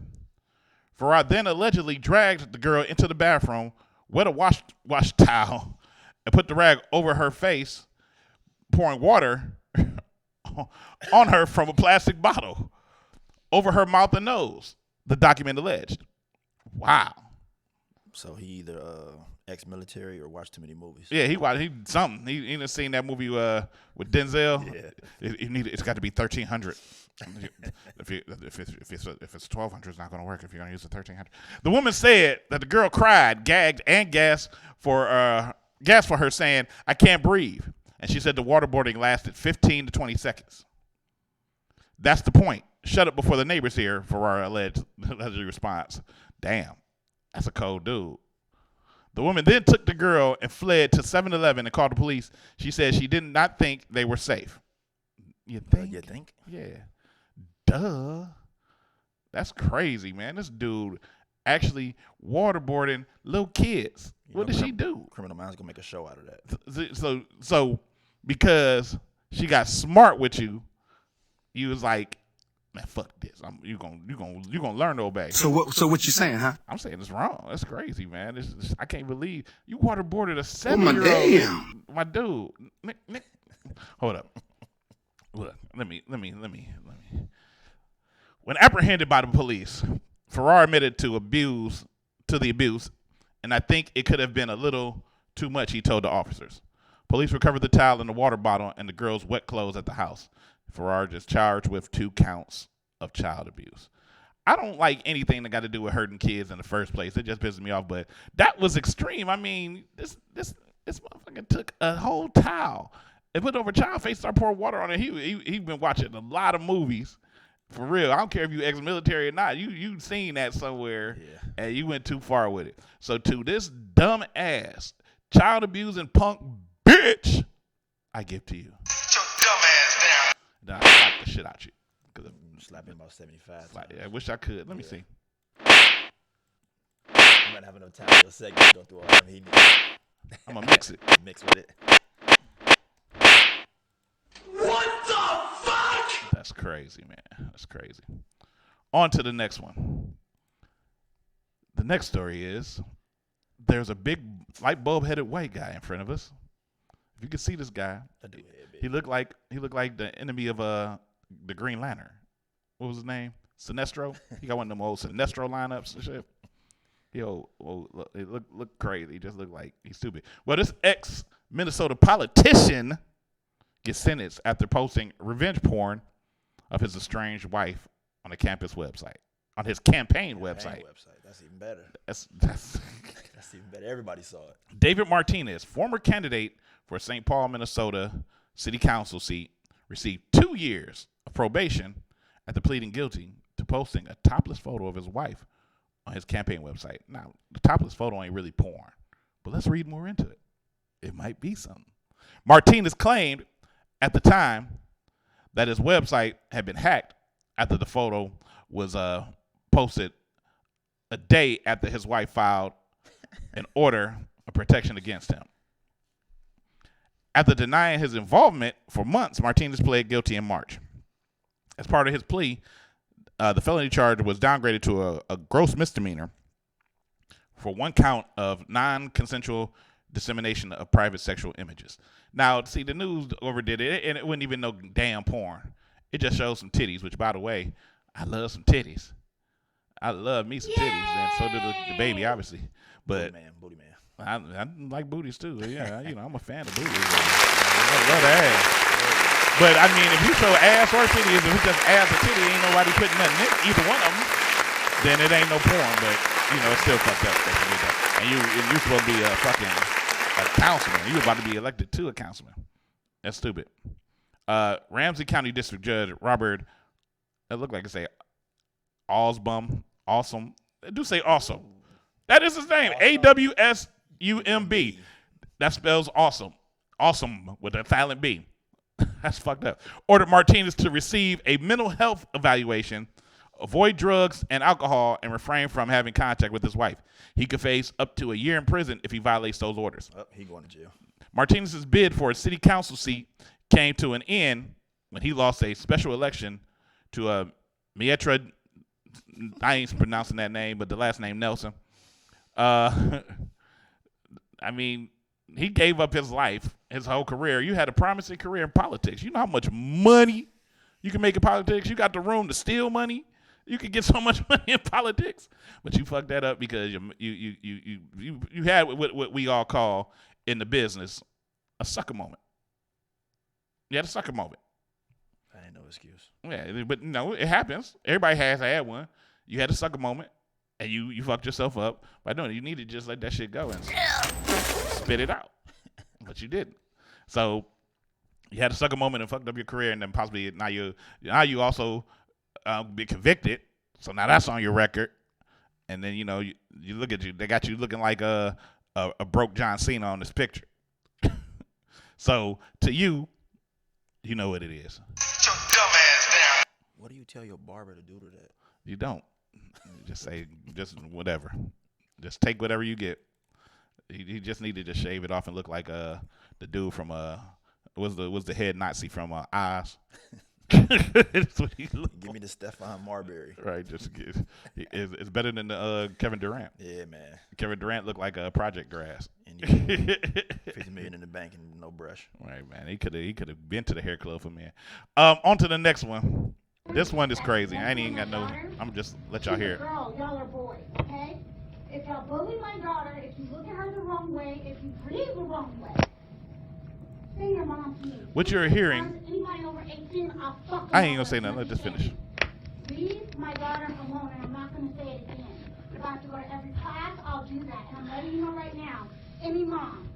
Farrar then allegedly dragged the girl into the bathroom wet a wash towel, and put the rag over her face, pouring water on her from a plastic bottle over her mouth and nose, the document alleged. Wow. So he either ex-military or watched too many movies. Yeah, he something. He done seen that movie with Denzel. Yeah. It's got to be 1300. if it's 1200, it's not going to work if you're going to use the 1300. The woman said that the girl cried, gagged, and gasped for her, saying, "I can't breathe." And she said the waterboarding lasted 15 to 20 seconds. That's the point. Shut up before the neighbors hear, Ferrara allegedly response. Damn, that's a cold dude. The woman then took the girl and fled to 7-Eleven and called the police. She said she did not think they were safe. You think? You think? Yeah. Duh. That's crazy, man. This dude actually waterboarding little kids. What did she do? Criminal Minds gonna make a show out of that. So because she got smart with you, you was like, man, fuck this. You gonna learn to obey. So what you saying, huh? I'm saying it's wrong. That's crazy, man. I can't believe you waterboarded a 7-year-old. Oh, my damn. My dude. Nick. Hold up. Look, let me. When apprehended by the police, Ferrara admitted to the abuse, and I think it could have been a little too much, he told the officers. Police recovered the towel and the water bottle and the girl's wet clothes at the house. Ferrara is charged with 2 counts of child abuse. I don't like anything that got to do with hurting kids in the first place. It just pisses me off, but that was extreme. I mean, this motherfucker took a whole towel and put it over a child's face, started pouring water on it. He been watching a lot of movies. For real. I don't care if you ex-military or not. You seen that somewhere, and you went too far with it. So to this dumb ass, child abusing punk bitch, I give to you. Get your dumb ass down. Nah, I slap the shit out you. Slap him about 75. I wish I could. Let me see. You might have enough time in your segment to go through all them he needs. I'm gonna mix it. Mix with it. What the fuck? That's crazy, man. That's crazy. On to the next one. The next story is there's a big light bulb headed white guy in front of us. If you can see this guy, he looked like the enemy of the Green Lantern. What was his name? Sinestro. He got one of them old Sinestro lineups and shit. Yo, it look crazy. He just looked like he's stupid. Well, this ex-Minnesota politician gets sentenced after posting revenge porn of his estranged wife on a campus website, on his campaign website. That's even better. That's even better. Everybody saw it. David Martinez, former candidate for St. Paul, Minnesota City Council seat, received 2 years of probation after pleading guilty to posting a topless photo of his wife on his campaign website. Now, the topless photo ain't really porn, but let's read more into it. It might be something. Martinez claimed at the time that his website had been hacked after the photo was posted a day after his wife filed an order of protection against him. After denying his involvement for months, Martinez pled guilty in March. As part of his plea, the felony charge was downgraded to a gross misdemeanor for 1 count of non-consensual dissemination of private sexual images. Now, see, the news overdid it, and it wasn't even no damn porn. It just shows some titties, which, by the way, I love some titties. I love me some titties, and so did the baby, obviously. But Booty man. I like booties too. Yeah, I'm a fan of booties. I love the ass. But I mean, if you show ass or titties, if it's just ass or titty, ain't nobody putting nothing in either one of them, then it ain't no porn. But it's still fucked up that you do that. And you're supposed to be a councilman. You about to be elected to a councilman. That's stupid. Ramsey County District Judge Robert, it looked like it say Awesome. It do say awesome. That is his name. AWSUMB. That spells awesome. Awesome with a silent B. That's fucked up. Ordered Martinez to receive a mental health evaluation, avoid drugs and alcohol, and refrain from having contact with his wife. He could face up to a year in prison if he violates those orders. Oh, he going to jail. Martinez's bid for a city council seat came to an end when he lost a special election to Mietra. I ain't pronouncing that name, but the last name Nelson. I mean, he gave up his life, his whole career. You had a promising career in politics. You know how much money you can make in politics? You got the room to steal money. You can get so much money in politics, but you fucked that up because you had what we all call in the business a sucker moment. You had a sucker moment. I ain't no excuse. Yeah, but no, it happens. Everybody has had one. You had a sucker moment, and you fucked yourself up by doing it. You need to just let that shit go and spit it out, but you didn't. So you had a sucker moment and fucked up your career, and then possibly now you also be convicted. So now that's on your record, and then you look at you. They got you looking like a broke John Cena on this picture. So to you, you know what it is. What do you tell your barber to do to that? You don't. You just say just whatever. Just take whatever you get. You just need to just shave it off and look like the dude from was the head Nazi from Oz. That's what he looked Give me the Stefan Marbury. Right, it's better than the Kevin Durant. Yeah, man. Kevin Durant looked like a Project Grass. And you $50 million in the bank and no brush. Right, man. He could have been to the hair club for men. On to the next one. This one is crazy. I ain't even got no. I'm just let y'all hear it. Girl, y'all are boys, okay? If y'all bully my daughter, if you look at her the wrong way, if you breathe the wrong way, say your mom to me. What you're hearing. Anybody over 18, I'll fuck I ain't gonna say nothing. Let's just finish. Leave my daughter alone, and I'm not gonna say it again. If I have to go to every class, I'll do that. And I'm letting you know right now, any mom,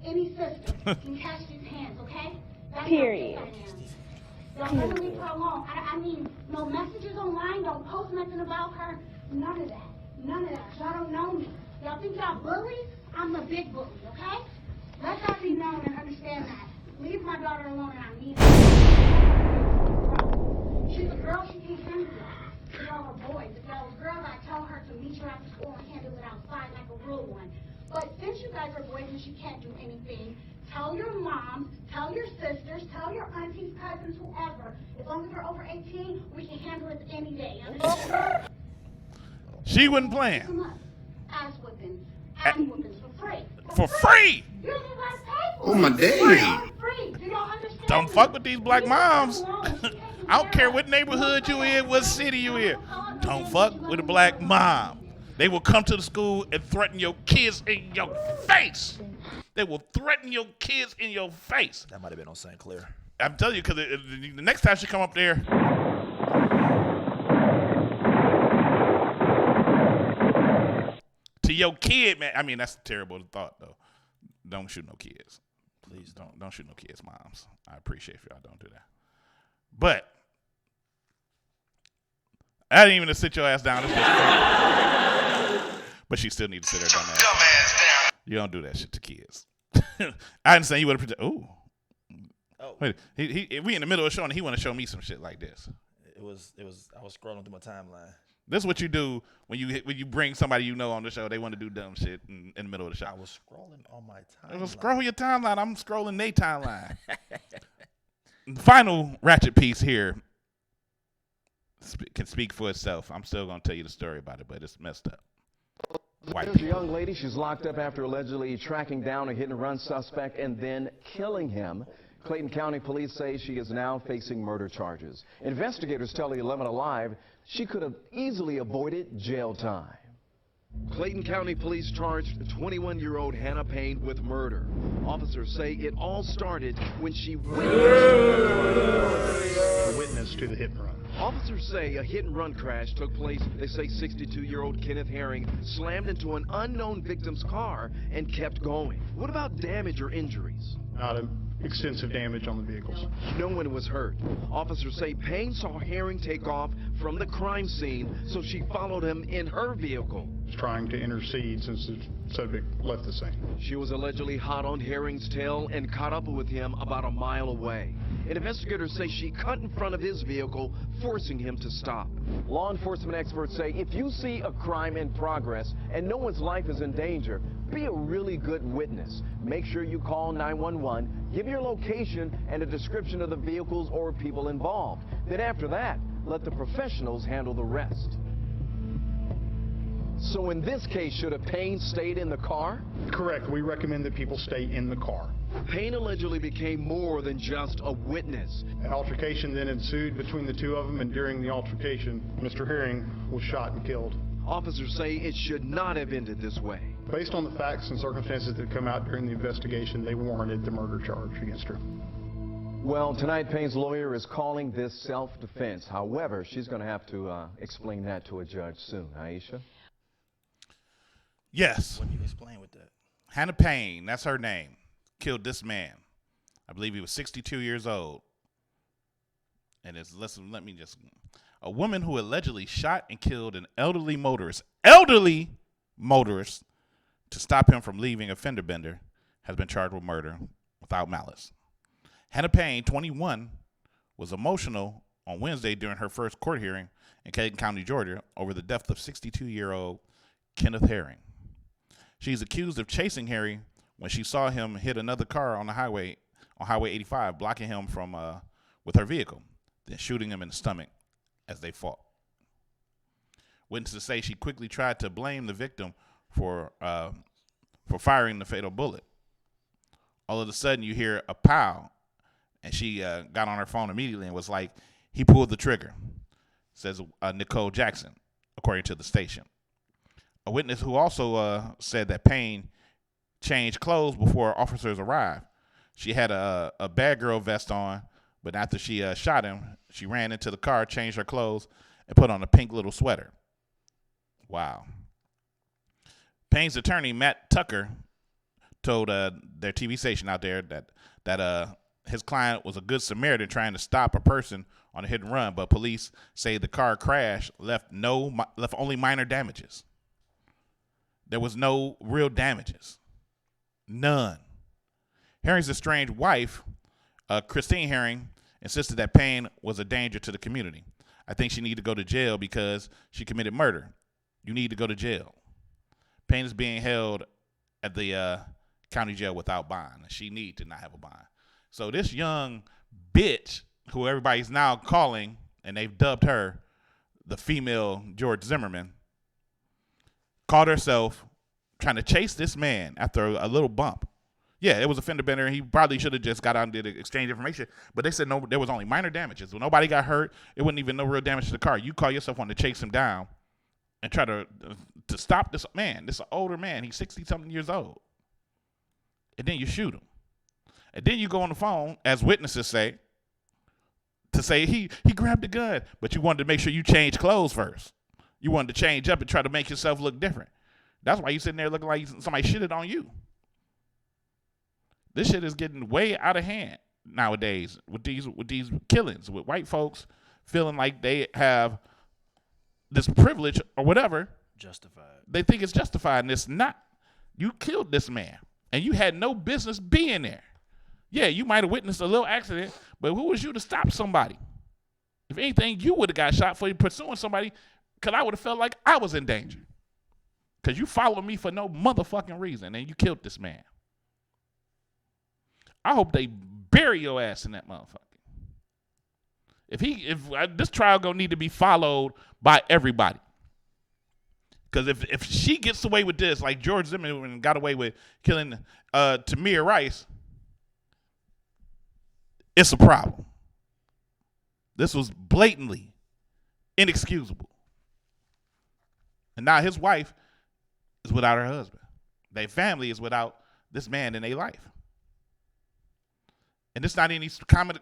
any sister can catch these hands, okay? That's Period. Y'all better leave her alone. I mean, no messages online, don't post nothing about her. None of that. None of that. Y'all don't know me. Y'all think y'all bullies? I'm the big bully, okay? Let that be known and understand that. Leave my daughter alone and I mean her. She's a girl, she can't handle it. If y'all were boys, if y'all was girls, I'd tell her to meet you after school and handle it outside like a real one. But since you guys are boys and she can't do anything, tell your moms, tell your sisters, tell your aunties, cousins, whoever. As long as we're over 18, we can handle it any day. Understand? She wasn't playing. Ass whippings. Ass whippings for free. For free? You're the last paid for. Oh, my daddy. Free. Do y'all understand? Don't fuck with these black moms. I don't care what neighborhood you in, what city you in. Don't fuck with a black mom. They will come to the school and threaten your kids in your face. They will threaten your kids in your face. That might have been on St. Clair. I'm telling you, because the next time she come up there. To your kid, man. I mean, that's a terrible thought, though. Don't shoot no kids. Please don't shoot no kids, moms. I appreciate if y'all don't do that. But I didn't even to sit your ass down. But she still needs to sit her dumb ass down. You don't do that shit to kids. I didn't say you would have. Oh. Wait, we in the middle of the show and he want to show me some shit like this. It was. I was scrolling through my timeline. This is what you do when you bring somebody you know on the show. They want to do dumb shit in the middle of the show. I was scrolling on my timeline. Well, scroll your timeline. I'm scrolling their timeline. Final ratchet piece here can speak for itself. I'm still going to tell you the story about it, but it's messed up. There's a young lady. She's locked up after allegedly tracking down a hit-and-run suspect and then killing him. Clayton County Police say she is now facing murder charges. Investigators tell the 11 Alive she could have easily avoided jail time. Clayton County Police charged 21-year-old Hannah Payne with murder. Officers say it all started when she witnessed to the hit and run. Officers say a hit-and-run crash took place. They say 62-year-old Kenneth Herring slammed into an unknown victim's car and kept going. What about damage or injuries? Not extensive damage on the vehicles. No one was hurt. Officers say Payne saw Herring take off from the crime scene, so she followed him in her vehicle. Trying to intercede since the subject left the scene. She was allegedly hot on Herring's tail and caught up with him about a mile away. And investigators say she cut in front of his vehicle, forcing him to stop. Law enforcement experts say if you see a crime in progress and no one's life is in danger, be a really good witness. Make sure you call 911, give your location and a description of the vehicles or people involved. Then after that, let the professionals handle the rest. So in this case, should have Payne stayed in the car? Correct. We recommend that people stay in the car. Payne allegedly became more than just a witness. An altercation then ensued between the two of them, and during the altercation, Mr. Herring was shot and killed. Officers say it should not have ended this way. Based on the facts and circumstances that come out during the investigation, they warranted the murder charge against her. Well, tonight Payne's lawyer is calling this self-defense. However, she's going to have to explain that to a judge soon. Aisha? Yes. What do you explain with that? Hannah Payne, that's her name, killed this man. I believe he was 62 years old. And it's, let me just, a woman who allegedly shot and killed an elderly motorist to stop him from leaving a fender bender has been charged with murder without malice. Hannah Payne, 21, was emotional on Wednesday during her first court hearing in Clayton County, Georgia, over the death of 62-year-old Kenneth Herring. She's accused of chasing Herring when she saw him hit another car on Highway 85, blocking him from with her vehicle, then shooting him in the stomach as they fought. Witnesses say she quickly tried to blame the victim for firing the fatal bullet. All of a sudden, you hear a pow, and she got on her phone immediately and was like, "He pulled the trigger," says Nicole Jackson, according to the station. A witness who also said that Payne changed clothes before officers arrived. She had a bad girl vest on, but after she shot him, she ran into the car, changed her clothes, and put on a pink little sweater. Wow. Payne's attorney, Matt Tucker, told their TV station out there that his client was a good Samaritan trying to stop a person on a hit and run, but police say the car crash left only minor damages. There was no real damages. None. Herring's estranged wife, Christine Herring, insisted that Payne was a danger to the community. "I think she needed to go to jail because she committed murder. You need to go to jail." Payne is being held at the county jail without bond. She need to not have a bond. So this young bitch, who everybody's now calling, and they've dubbed her the female George Zimmerman, caught herself trying to chase this man after a little bump. Yeah, it was a fender bender, and he probably should have just got out and did exchange information. But they said no, there was only minor damages. When nobody got hurt, it wasn't even no real damage to the car. You call yourself on to chase him down and try to stop this man. This is an older man. He's 60-something years old. And then you shoot him. And then you go on the phone, as witnesses say, to say he grabbed the gun. But you wanted to make sure you change clothes first. You wanted to change up and try to make yourself look different. That's why you sitting there looking like somebody shitted on you. This shit is getting way out of hand nowadays with these killings, with white folks feeling like they have this privilege or whatever. Justified. They think it's justified, and it's not. You killed this man, and you had no business being there. Yeah, you might have witnessed a little accident, but who was you to stop somebody? If anything, you would have got shot for pursuing somebody, because I would have felt like I was in danger. Because you followed me for no motherfucking reason, and you killed this man. I hope they bury your ass in that motherfucker. If this trial gonna need to be followed by everybody. Because if she gets away with this, like George Zimmerman got away with killing Tamir Rice, it's a problem. This was blatantly inexcusable. And now his wife is without her husband. Their family is without this man in their life. And it's not any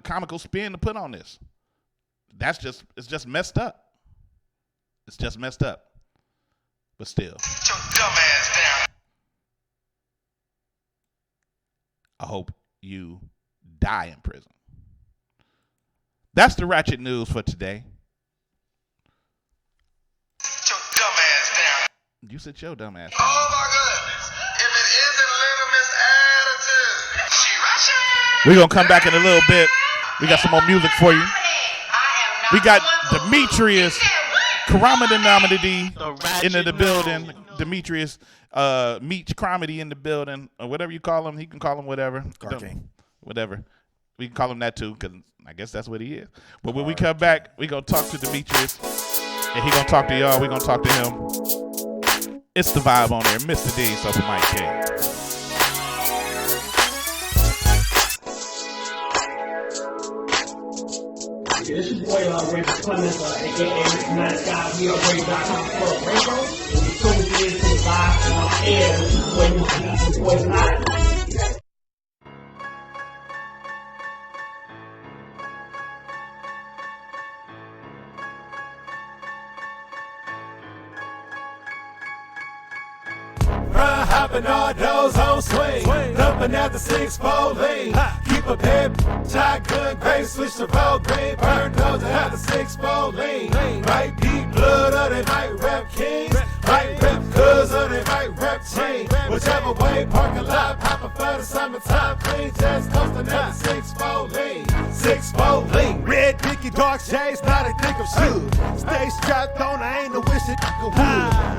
comical spin to put on this. It's just messed up. It's just messed up. But still. Get your dumb ass down. I hope you die in prison. That's the ratchet news for today. Sit your dumb ass down. You sit your dumb ass down. Oh my goodness. If it isn't Little Miss Attitude. She ratchet. We're going to come back in a little bit. We got some more music for you. We got Demetrius CARKING in the building. Demetrius CARKING in the building, or whatever you call him. He can call him whatever. Whatever. We can call him that too, because I guess that's what he is. But when we come back, we're going to talk to Demetrius, and he's going to talk to y'all. We're going to talk to him. It's the vibe on there. Mr. D's up Mike K. This is your boy Raymond Clemens, aka Nice Guy. We are Ray.com for Rainbow. And we tuned in to the live on air. This is where you see your boy live. Hopping all doors on swing, dumping at the 6-4 lane. Keep a pep, shotgun, gray, switch to road green, burn those at the 6-4 lane. Might be blood or they might rep kings, might rep cuz or they might rep chain. Whichever way, parking lot popping for the summertime clean, just coasting at the 6-4 lane. 6-4 lane. Red dicky, dark shades, now they think I'm should. Stay strapped on, I ain't no wish it would.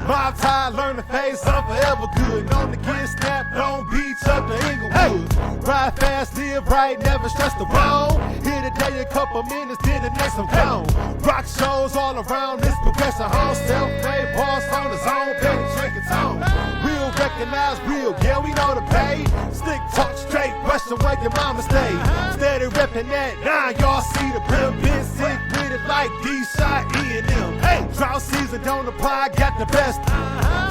My tie, learn to face, I'm forever good. Known to get snapped on beach up to Inglewood. Ride fast, live right, never stress the road. Here today, a couple minutes, then the next I'm gone. Rock shows all around this progressive home. Self-made boss on his own, petty drinking tone. Real recognize real, yeah, we know the pay. Stick talk straight, question where your mama stay. Steady reppin' that 9, y'all see the brim. Been sick with it like D-Shot, E&M. Hey, drought season don't apply, got the best.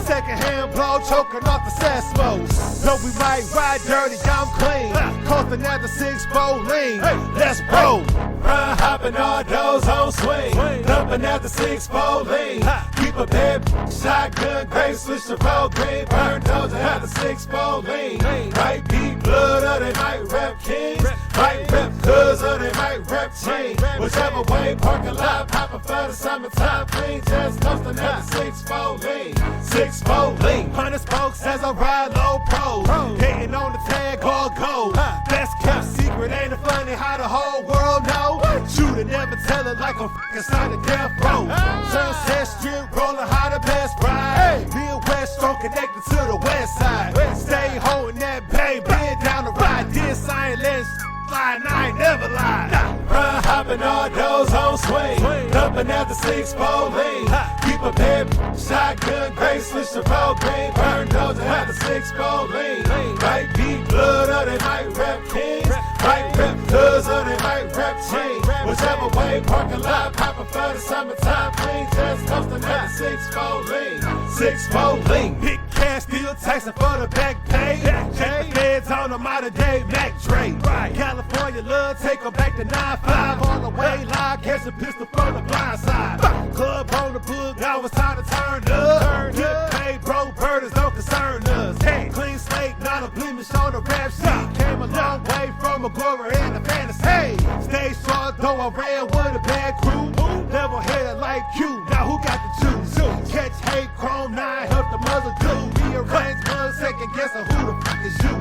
Second hand blow, choking off the Sasmos. So we might ride dirty, I'm clean. Coasting at the 6-4 lane. Let's roll. Run hopping all doors on swing. Dumping at the 6-4 lane. Keep a pep, shotgun, gray, switch to road green. Burn those at the 6-4 lane. Might be blood or they might rep kings. Might rep cuz or they might rep chain. Whichever way, parking lot popping for the summertime clean. Just coasting at the 6-4 lane. 6-4 lane. 100 spokes as I ride low pro. Hitting on the tag all gold. Best kept secret, ain't it funny how the whole world know? Shoot and never tell it like I'm fucking signed a death row. Sunset Strip rolling how the best ride. Midwest strong connected to the west side. Stay holding that bay, been down the ride. This I ain't letting slide, and I ain't never lied. Run hopping all doors on swing. Dumping at the 6-4 lane. Keep a pep, shotgun, gray, switch to road green. Burn those at the 6-4 lane. Might be blood or they might rep kings. Might rep cuz or they might rep chain. Whichever way, parking lot popping for the summertime clean. Just coasting at the 6-4 lane. 6-4 lane. Big cash, still taxing for the back pay. Check the feds on the modern day Mac Dre. California love, take her back to 9-5. On the way live, catch a pistol from the blind side. Club on the book, now it's time to turn up. Get paid, bro, burdens don't concern us. Clean slate, not a blemish on the rap sheet. Came a long way from a glory and a fantasy. Stay strong, though I ran with a bad crew. Level headed like you, now who got the juice? Catch hate, chrome 9, help the mother do. Rearrange 1 second, guessing who the fuck is you?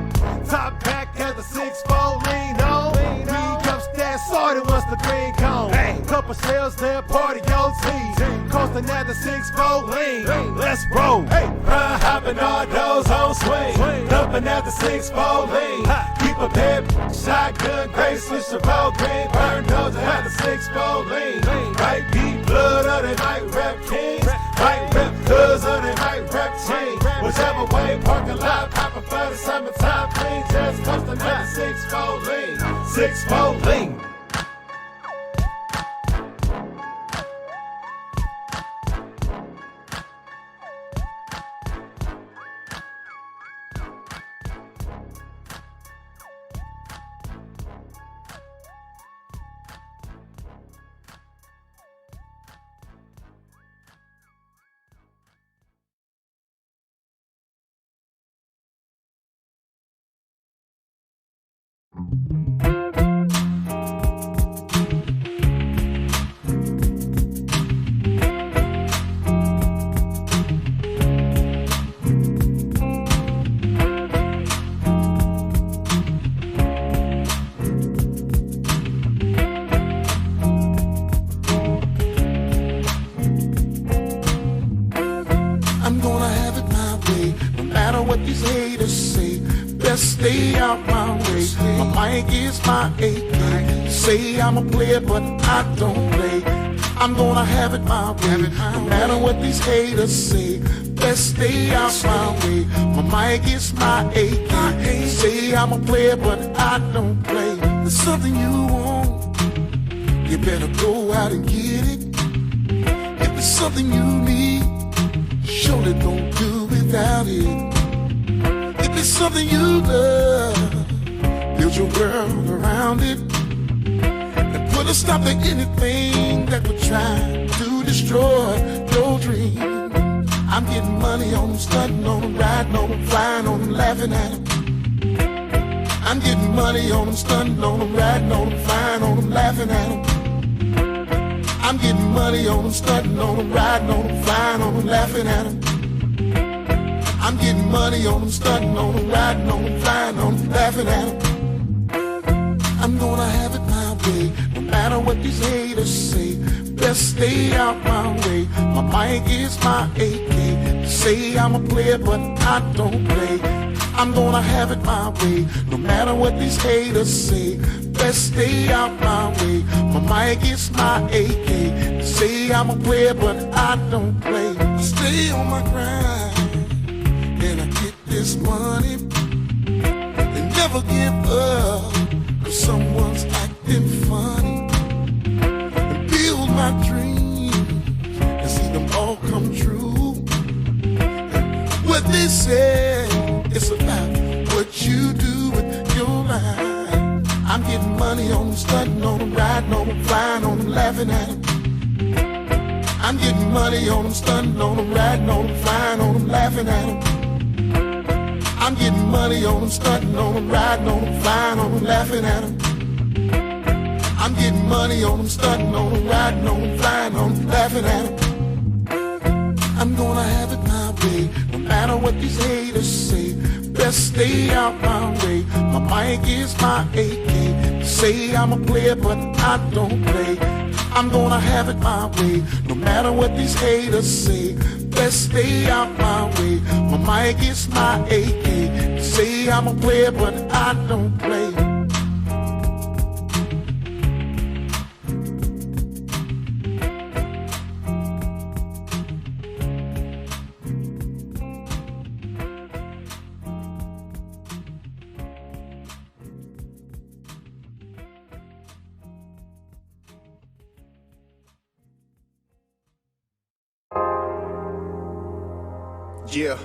Top back at the 6-4 lean on. Re-up stat sorted once the green cone. Couple shells there, party OT. Coasting at the 6-4 lane. Let's roll. Run hopping all doors on swing. Dumping at the 6-4 lane. Keep a pep, shotgun, gray, switch to road green. Burn those at the 6-4 lane. Might be blood or they might rep kings. Might rep cuz or they might rep chain. Whichever way, parking lot popping for the summertime clean. Just coasting at the 6-4 lane. 6-4 lane. I'm gonna have it my way, no matter what these haters say. Best stay out my way. My mic is my AK. Say I'm a player, but I don't play. I'm gonna have it my way, no matter what these haters say. best stay out my way. My mic is my AK. Say I'm a player, but I don't play. There's something you want, you better go out and get it. If it's something you need, surely don't do without it. If it's something you love, build your world around it. And put a stop to anything that would try to destroy your dream. I'm getting money on them, stunting on them, riding on them, flying on them, laughing at them. I'm getting money on them, stunting on them, riding on them, flying on them, laughing at them. I'm getting money on them, stunting on them, riding on them, flying on them, laughing at them. I'm getting money on them, stunting on them, riding on them, flying on them, laughing at them. I'm gonna have it my way, no matter what these haters say. Best stay out my way. My mic is my AK. Say I'm a player, but I don't play. I'm gonna have it my way, no matter what these haters say. Best stay out my way. My mic is my AK. Say I'm a player, but I don't play. I stay on my grind, and I get this money, and never give up, 'cause someone's acting funny. And build my dreams, and see them all come true. And what they say, it's about what you do with your life. I'm getting money on them, stunting on them, riding on them, flying on them, laughing at them. I'm getting money on them, stunting on them, riding on them, flying on them, laughing at them. I'm getting money on them, stunting on them, riding on them, flying on them, laughing at them. I'm getting money on them, stunting on them, riding on them, flying on them, laughing at them. I'm gonna have it my way, no matter what these haters say. Best stay out my way. My mic is my AK. Say I'm a player, but I don't play. I'm gonna have it my way, no matter what these haters say. Best stay out my way. My mic is my AK. Say I'm a player, but I don't play. Yeah.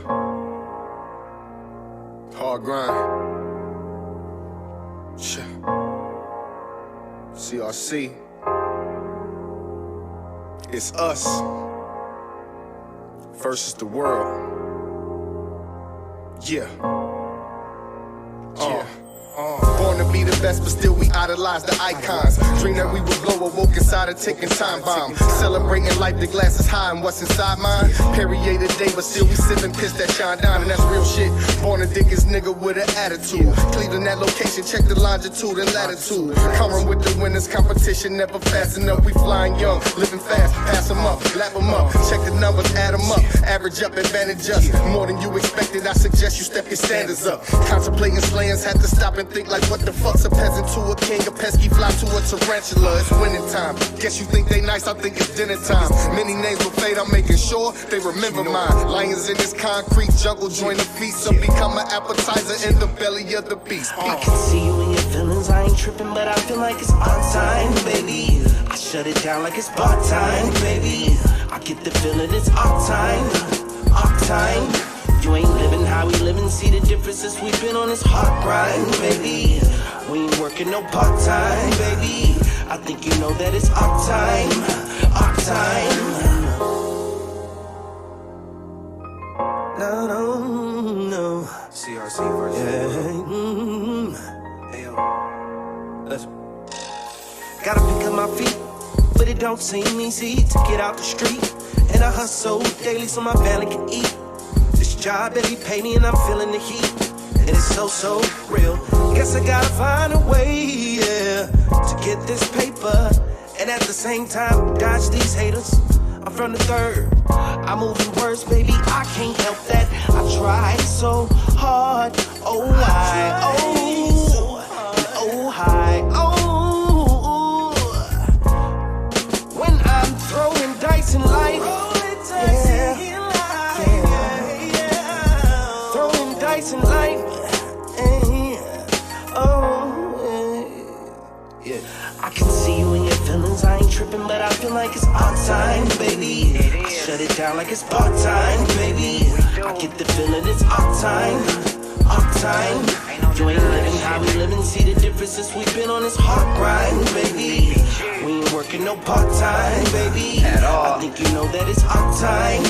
Hard grind. CRC. It's us versus the world. Yeah. Born to be the best, but still we idolize the icons. Dream that we would blow, awoke inside a ticking time bomb. Celebrating life, the glass is high, and what's inside mine? Perrier today, but still we sipping piss that shine down, and that's real shit. Born to dig this nigga with an attitude. Cleveland, that location, check the longitude and latitude. Coming with the winners, competition never fast enough. We flying young, living fast, pass them up, lap them up. Check the numbers, add them up, average up, advantage us. More than you expected, I suggest you step your standards up. Contemplating slayings, had to stop and think like, what the fuck's a peasant to a king, a pesky fly to a tarantula? It's winning time. Guess you think they nice, I think it's dinner time. Many names will fade, I'm making sure they remember mine. Lions in this concrete jungle, join the feast, so become an appetizer in the belly of the beast. I can see you in your feelings, I ain't tripping, but I feel like it's our time, baby. I shut it down like it's bar time, baby. I get the feeling it's our time, our time. You ain't living how we living, see the differences we've been on this hard grind, baby. We ain't working no part-time, baby. I think you know that it's our time, our time. No. CRC version. Yeah. Let's. Gotta pick up my feet, but it don't seem easy to get out the street. And I hustle daily so my family can eat. Job that he pay me and I'm feeling the heat, and it's so real. Guess I gotta find a way, yeah, to get this paper, and at the same time dodge these haters. I'm from the 3rd, I move in words, baby, I can't help that. I tried so hard, oh I, oh high, oh. When I'm throwing dice in life, yeah. Yeah. I can see you in your feelings, I ain't tripping, but I feel like it's our time, baby. I shut it down like it's part-time, baby. I get the feeling it's our time, our time. You ain't living how we living, see the difference since we been on this hard grind, baby. We ain't working no part-time, baby. At all. I think you know that it's our time,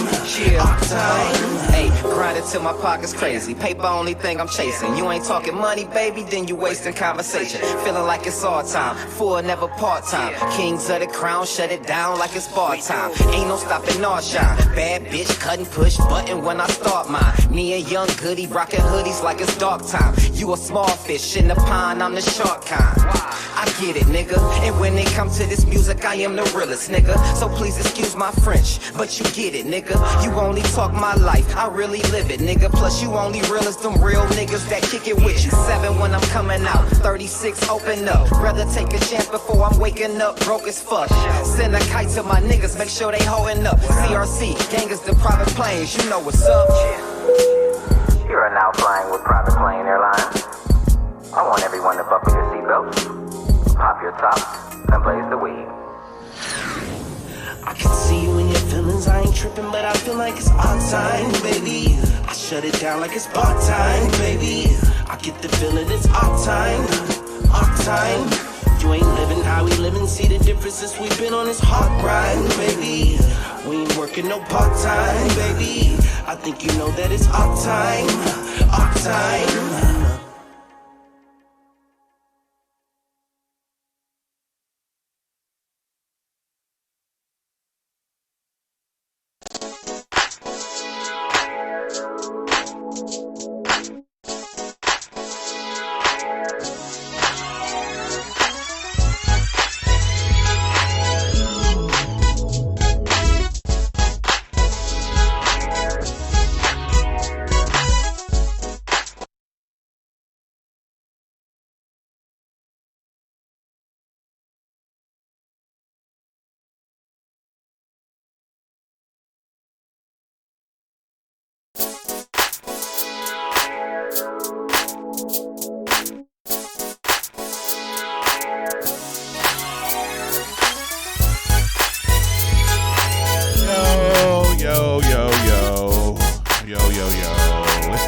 our time. Hey, grinding till my pocket's crazy. Paper only thing I'm chasing. You ain't talking money, baby, then you wasting conversation. Feeling like it's all time, full never part-time. Kings of the crown, shut it down like it's bar time. Ain't no stopping our shine. Bad bitch, cut and push button when I start mine. Me a young goodie, rocking hoodies like it's dark time. You a small fish in the pond, I'm the shark kind. I get it, nigga. And when it comes to this music, I am the realest, nigga. So please excuse my French, but you get it, nigga. You only talk my life, I really live it, nigga. Plus you only real as them real niggas that kick it with you. 7 when I'm coming out, 36 open up. Rather take a chance before I'm waking up broke as fuck. Send a kite to my niggas, make sure they holding up. CRC, gangers the private planes, you know what's up. You are now flying with Private Plane Airlines. I want everyone to buckle your seatbelts, pop your top, and blaze the weed. I can see you in your feelings, I ain't tripping, but I feel like it's our time, baby. I shut it down like it's part-time, baby. I get the feeling it's our time, our time. You ain't living how we living, see the difference since we been on this hard grind, baby. We ain't working no part-time, baby. I think you know that it's our time, our time.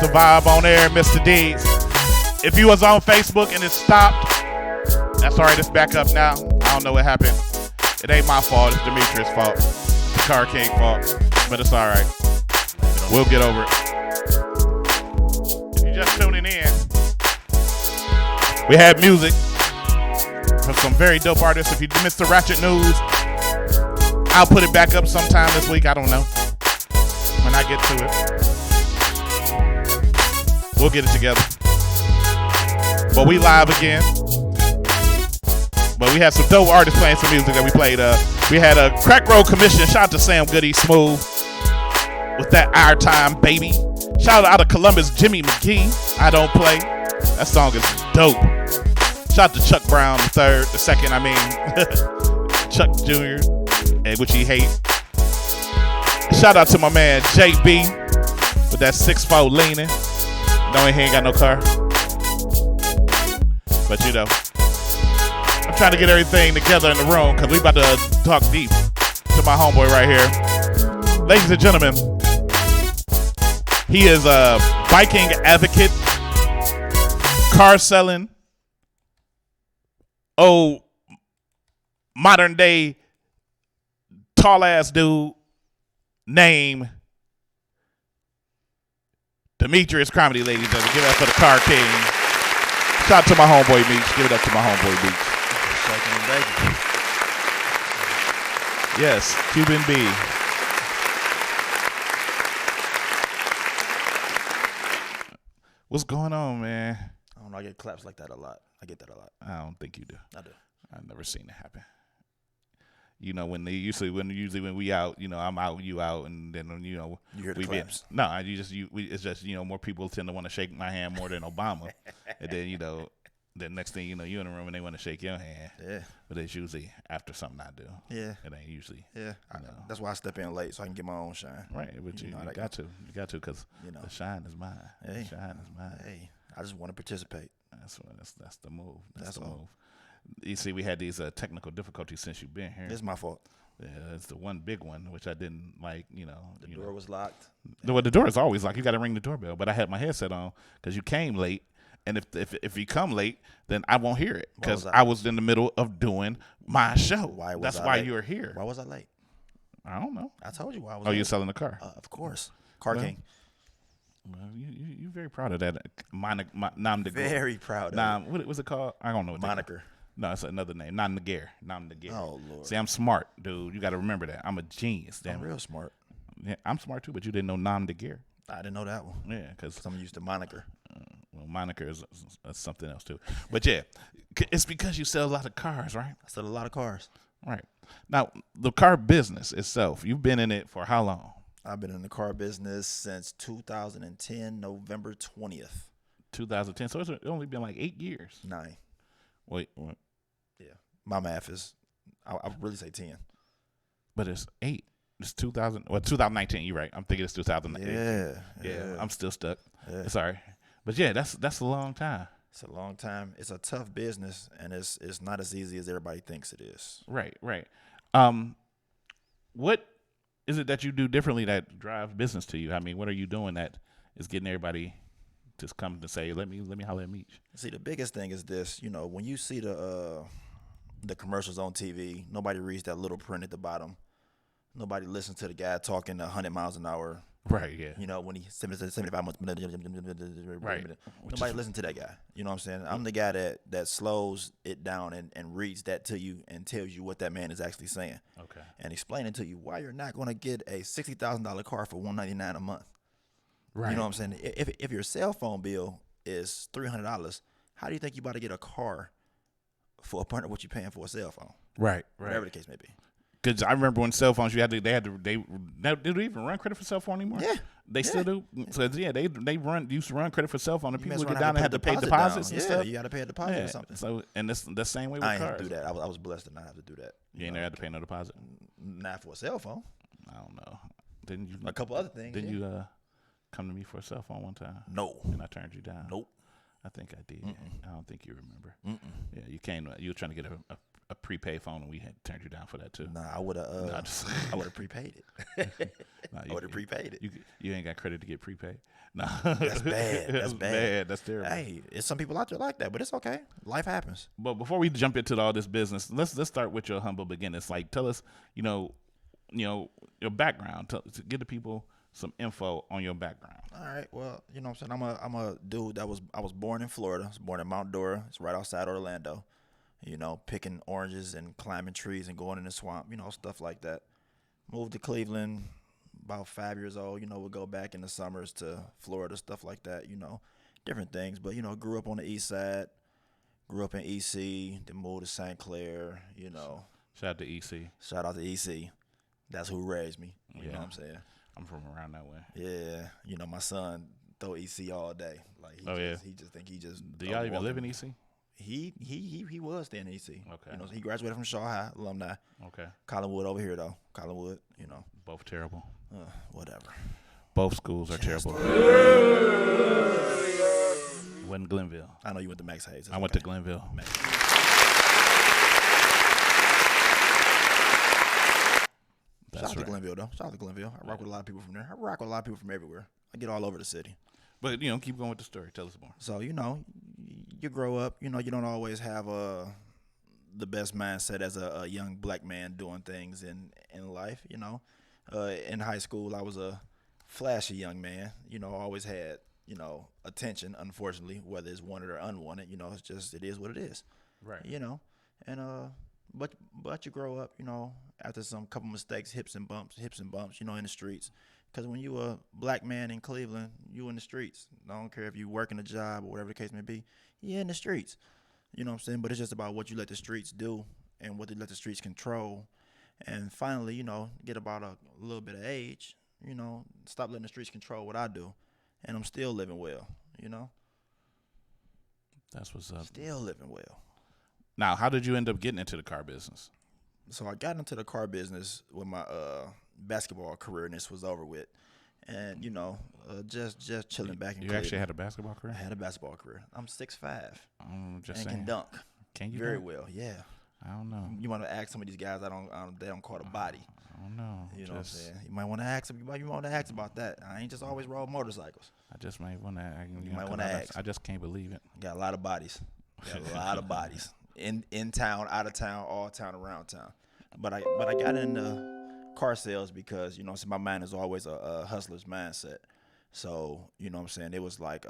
The vibe on air, Mr. Deeds. If you was on Facebook and it stopped, that's alright, it's back up now. I don't know what happened. It ain't my fault, it's Demetrius' fault. It's the Car King fault. But it's alright. We'll get over it. If you're just tuning in, we had music from some very dope artists. If you missed the Ratchet News, I'll put it back up sometime this week. I don't know. When I get to it. We'll get it together. But we live again. But we had some dope artists playing some music that we played. We had a Crack Road Commission. Shout out to Sam Goody Smooth with that Our Time Baby. Shout out to Columbus Jimmy McGee. I Don't Play. That song is dope. Shout out to Chuck Brown the second. Chuck Jr. Which he hate. Shout out to my man JB with that 6'4" leaning. Knowing he ain't got no car. But you know, I'm trying to get everything together in the room because we about to talk deep to my homeboy right here. Ladies and gentlemen, he is a biking advocate, car selling, modern day tall ass dude named Demetrius Comedy, ladies and gentlemen. Give it up for the Car King. Shout out to my homeboy Meech. Give it up to my homeboy Meech. Yes, Cuban B. What's going on, man? I don't know. I get claps like that a lot. I get that a lot. I don't think you do. I do. I've never seen it happen. You know, usually when we out, you know, I'm out, you out, and then you know you hear the we claps. It's just more people tend to want to shake my hand more than Obama, and then you know The next thing you know, you're in the room and they want to shake your hand. Yeah. But it's usually after something I do. Yeah. It ain't usually. Yeah. That's why I step in late so I can get my own shine. Right. But you got to. You got to because the shine is mine. Hey. The shine is mine. Hey. I just want to participate. That's the move. That's the all. move. You see, we had these technical difficulties since you've been here. It's my fault. Yeah, it's the one big one, which I didn't like, The door was locked. The door is always locked. You got to ring the doorbell. But I had my headset on because you came late. And if you come late, then I won't hear it because I was in the middle of doing my show. That's why you're here. Why was I late? I don't know. I told you why I was late. late. You're selling the car? Of course. Car King. Well, you're very proud of that. Nom de guerre. Very proud of it. What was it called? I don't know what Moniker. No, it's another name. Nom de guerre. Oh, Lord. See, I'm smart, dude. You got to remember that. I'm a genius. Damn I'm real smart. Yeah, I'm smart, too, but you didn't know nom de guerre. I didn't know that one. Yeah, because I'm used to moniker. Well, moniker is something else, too. But, yeah, it's because you sell a lot of cars, right? I sell a lot of cars. Right. Now, the car business itself, you've been in it for how long? I've been in the car business since 2010, November 20th. 2010. So it's only been like 8 years. 9. Wait. What? Yeah. My math is, I would really say 10. But it's 8. It's 2019. You're right. I'm thinking it's 2008. Yeah. I'm still stuck. Yeah. Sorry. But yeah, that's a long time. It's a long time. It's a tough business, and it's not as easy as everybody thinks it is. Right. What is it that you do differently that drives business to you? I mean, what are you doing that is getting everybody to come to say, let me holler at Meech? See, the biggest thing is this. When you see the commercials on TV, nobody reads that little print at the bottom. Nobody listens to the guy talking 100 miles an hour. Right, yeah. When he's 75 months. Right. Nobody listens to that guy. You know what I'm saying? I'm the guy that slows it down and reads that to you and tells you what that man is actually saying. Okay. And explaining to you why you're not going to get a $60,000 car for $199 a month. Right. You know what I'm saying? If your cell phone bill is $300, how do you think you about to get a car for a part of what you're paying for a cell phone? Right. Whatever the case may be. Because I remember when cell phones, they did they even run credit for cell phone anymore? Yeah. They still do. So yeah, they used to run credit for cell phone, and people would get down down and have to pay deposits and stuff. You got to pay a deposit or something. So and that's the same way with I cars. ain't have to do that. I was blessed to not have to do that. You ain't never had to pay no deposit. Not for a cell phone. I don't know. Didn't you? A couple other things. Didn't you come to me for a cell phone one time? No. And I turned you down. Nope. I think I did. I don't think you remember. Mm-mm. Yeah, you came. You were trying to get a prepaid phone, and we had turned you down for that too. Nah, I would have. I would have prepaid it. I would have prepaid it. You ain't got credit to get prepaid. No, that's bad. That's bad. That's terrible. Hey, it's some people out there like that, but it's okay. Life happens. But before we jump into all this business, let's start with your humble beginnings. Like, tell us, your background. To give the people some info on your background. All right. Well, you know what I'm saying? I'm a dude I was born in Florida. I was born in Mount Dora. It's right outside Orlando. Picking oranges and climbing trees and going in the swamp, stuff like that. Moved to Cleveland about 5 years old. We'd go back in the summers to Florida, stuff like that, different things. But, grew up on the east side, grew up in EC, then moved to St. Clair, Shout out to EC. Shout out to EC. That's who raised me. You know what I'm saying? I'm from around that way. Yeah. My son throw EC all day. Like he just think he just. Do y'all even live in EC? He was staying in EC. Okay. He graduated from Shaw High, alumni. Okay. Collinwood over here though. Collinwood, Both terrible. Whatever. Both schools are terrible. Went Glenville. I know you went to Max Hayes. I went to Glenville. Shout out to Glenville though. Shout out to Glenville. I rock with a lot of people from there. I rock with a lot of people from everywhere. I get all over the city. But keep going with the story. Tell us more. So you grow up. You don't always have the best mindset as a young black man doing things in life. In high school, I was a flashy young man. Always had attention. Unfortunately, whether it's wanted or unwanted, it is what it is. Right. And but you grow up. After some couple mistakes, hips and bumps. In the streets. Because when you a black man in Cleveland, you in the streets. I don't care if you working a job or whatever the case may be. You're in the streets. You know what I'm saying? But it's just about what you let the streets do and what you let the streets control. And finally, get about a little bit of age, stop letting the streets control what I do. And I'm still living well, That's what's up. Still living well. Now, how did you end up getting into the car business? So I got into the car business when my basketball career and this was over with. And, just chilling back in You Cleveland. actually had a basketball career? I had a basketball career. I'm 6'5". Just and saying. can dunk. Can you Very dunk? well, yeah. I don't know. You want to ask some of these guys, they don't call the body. I don't know. You know what I'm saying? You might want to ask them. You want to ask about that. I ain't just always rode motorcycles. I just might want to. You might want to ask. I just can't believe it. Got a lot of bodies. Got a lot of bodies. In town, out of town, all town, around town. But I got into car sales because, my mind is always a hustler's mindset. So, you know what I'm saying? It was like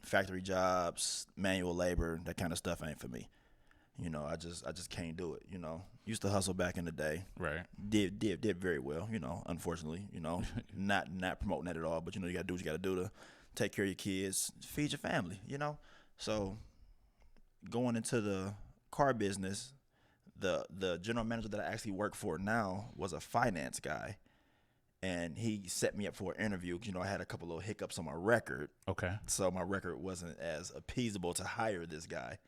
factory jobs, manual labor, that kind of stuff ain't for me. I just can't do it, Used to hustle back in the day. Right. Did very well, unfortunately, not promoting that at all, but you gotta do what you gotta do to take care of your kids, feed your family, So going into the car business, the general manager that I actually work for now was a finance guy. And he set me up for an interview because, I had a couple little hiccups on my record. Okay. So my record wasn't as appeasable to hire this guy.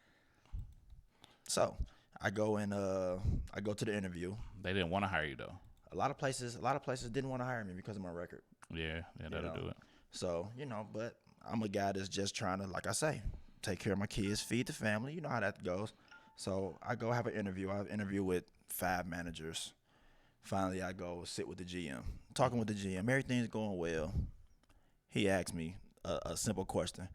So I go to the interview. They didn't want to hire you though. A lot of places didn't want to hire me because of my record. Yeah, that'll do it. So, but I'm a guy that's just trying to, like I say, take care of my kids, feed the family. You know how that goes. So I go have an interview. I have an interview with 5 managers. Finally, I go sit with the GM. Talking with the GM, everything's going well. He asked me a simple question,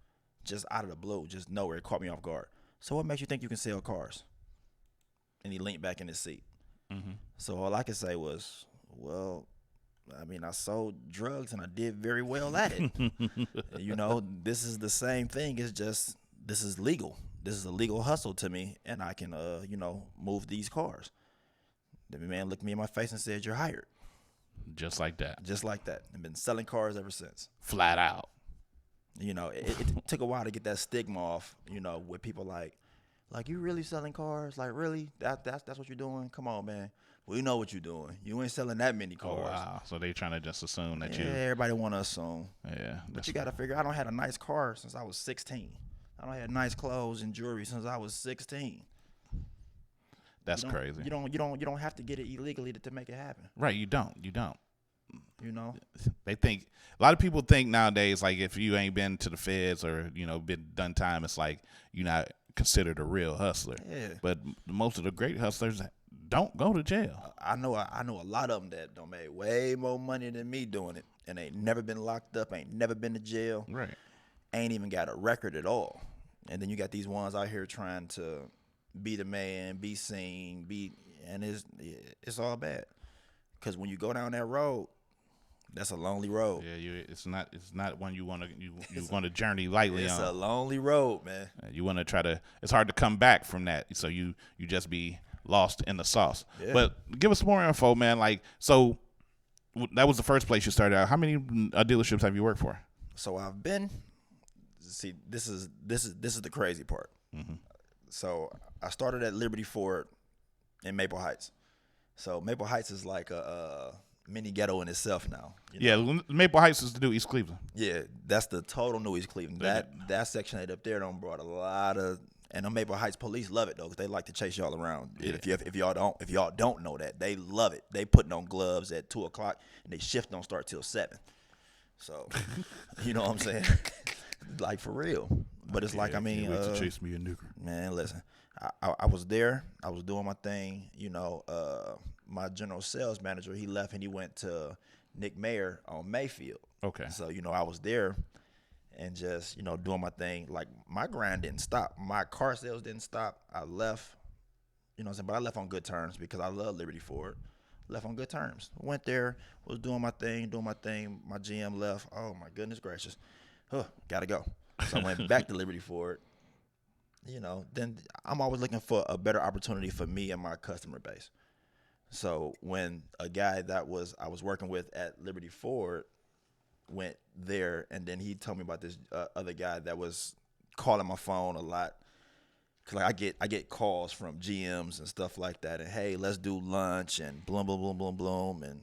just out of the blue, just nowhere. It caught me off guard. So what makes you think you can sell cars? And he leaned back in his seat. Mm-hmm. So all I could say was, well, I sold drugs and I did very well at it. This is the same thing. It's just, this is legal. This is a legal hustle to me, and I can, move these cars. The man looked me in my face and said, "You're hired." Just like that. Just like that. I've been selling cars ever since. Flat out. It took a while to get that stigma off, with people like you really selling cars? Like, really? That's what you're doing? Come on, man. We know what you're doing. You ain't selling that many cars. Oh, wow. So they trying to just assume that Yeah, everybody want to assume. Yeah. But you got to figure, I don't had a nice car since I was 16. I don't had nice clothes and jewelry since I was 16. That's crazy. You don't have to get it illegally to make it happen. Right, you don't. They think, a lot of people think nowadays, like, if you ain't been to the feds or, been done time, it's like you're not considered a real hustler. Yeah. But most of the great hustlers don't go to jail. I know a lot of them that don't make way more money than me doing it, and ain't never been locked up, ain't never been to jail. Right. Ain't even got a record at all. And then you got these ones out here trying to be the man, be seen, and it's all bad. Because when you go down that road, that's a lonely road. Yeah, it's not one you want to journey lightly on. It's a lonely road, man. You want to try to. It's hard to come back from that. So you just be lost in the sauce. Yeah. But give us more info, man. Like, so that was the first place you started out. How many dealerships have you worked for? So I've been. See, this is the crazy part. Mm-hmm. So I started at Liberty Ford in Maple Heights. So Maple Heights is like a mini ghetto in itself now. Yeah, Maple Heights is the new East Cleveland. Yeah, that's the total new East Cleveland. That section right up there brought a lot of, and the Maple Heights police love it though, because they like to chase y'all around. Yeah. If y'all don't know that, they love it. They putting on gloves at 2:00 and they shift don't start till 7. So, you know what I'm saying? Like, for real. But it's like, wait to chase me a nigger. Man, listen, I was there. I was doing my thing. My general sales manager, he left and he went to Nick Mayer on Mayfield. Okay. So, I was there and just, doing my thing. Like, my grind didn't stop. My car sales didn't stop. I left, but I left on good terms because I love Liberty Ford. Left on good terms. Went there, was doing my thing. My GM left. Oh, my goodness gracious. Gotta go. So I went back to Liberty Ford. Then I'm always looking for a better opportunity for me and my customer base. So when a guy that I was working with at Liberty Ford went there, and then he told me about this other guy that was calling my phone a lot. Cause like I get calls from GMs and stuff like that, and hey, let's do lunch and bloom, bloom, bloom, bloom, bloom, and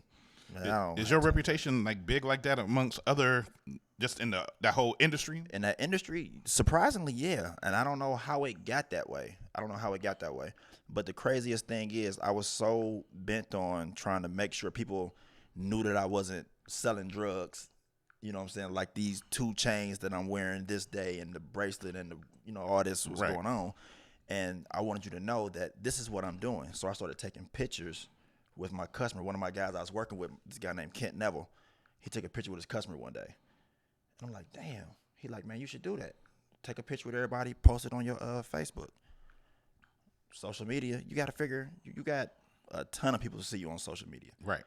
Is your reputation like big like that amongst other, just in that whole industry? In that industry, surprisingly, yeah. And I don't know how it got that way. But the craziest thing is I was so bent on trying to make sure people knew that I wasn't selling drugs. You know what I'm saying? Like these 2 chains that I'm wearing this day and the bracelet and all this was going on. And I wanted you to know that this is what I'm doing. So I started taking pictures with my customer. One of my guys I was working with, this guy named Kent Neville, he took a picture with his customer one day. And I'm like, damn. He like, man, you should do that. Take a picture with everybody, post it on your Facebook. Social media, you got to figure, you got a ton of people to see you on social media. Right.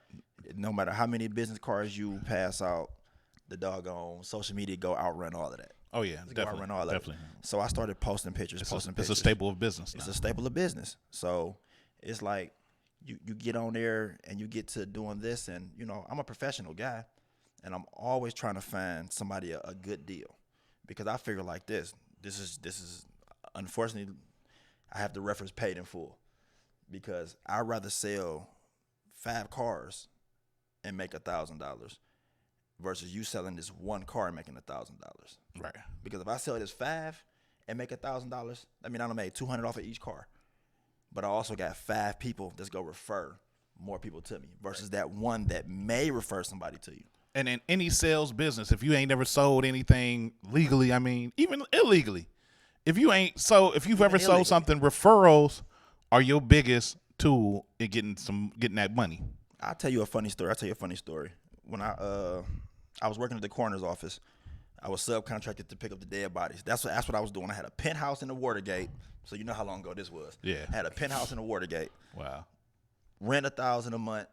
No matter how many business cards you pass out, the doggone social media go outrun all of that. Oh, yeah, definitely. Outrun all of it. So I started posting pictures, It's a staple of business now. It's a staple of business. So it's like you get on there and you get to doing this, and, I'm a professional guy, and I'm always trying to find somebody a good deal, because I figure like this is unfortunately, I have the reference paid in full, because I'd rather sell 5 cars and make $1,000 versus you selling this 1 car and making $1,000. Right. Because if I sell this 5 and make $1,000, I mean, I done made $200 off of each car. But I also got 5 people that's gonna refer more people to me versus that one that may refer somebody to you. And in any sales business, if you ain't never sold anything legally, I mean, even illegally, if you've ever sold something, referrals are your biggest tool in getting that money. I'll tell you a funny story. When I was working at the coroner's office, I was subcontracted to pick up the dead bodies. That's what I was doing. I had a penthouse in the Watergate, so you know how long ago this was. Yeah. I had a penthouse in the Watergate. Wow. Rent $1,000 a month.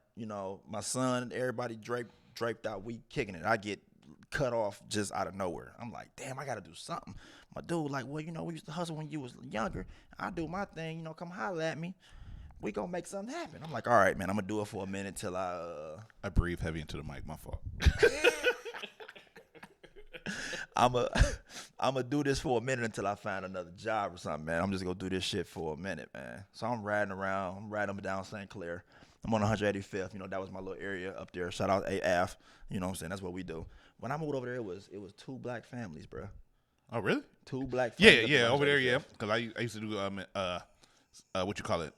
My son, everybody draped out. We kicking it. I get cut off just out of nowhere. I'm like, damn, I got to do something. My dude like, well, we used to hustle when you was younger. I do my thing. Come holler at me. We gonna make something happen. I'm like, all right, man, I'm gonna do it for a minute till I breathe heavy into the mic. My fault. I'm gonna do this for a minute until I find another job or something, man. I'm just gonna do this shit for a minute, man. So I'm riding around. I'm riding up and down St. Clair. I'm on 185th. That was my little area up there. Shout out AF. You know what I'm saying? That's what we do. When I moved over there, it was 2 black families, bro. Oh, really? 2 black families. Yeah, over there, yeah. Because I used to do what you call it,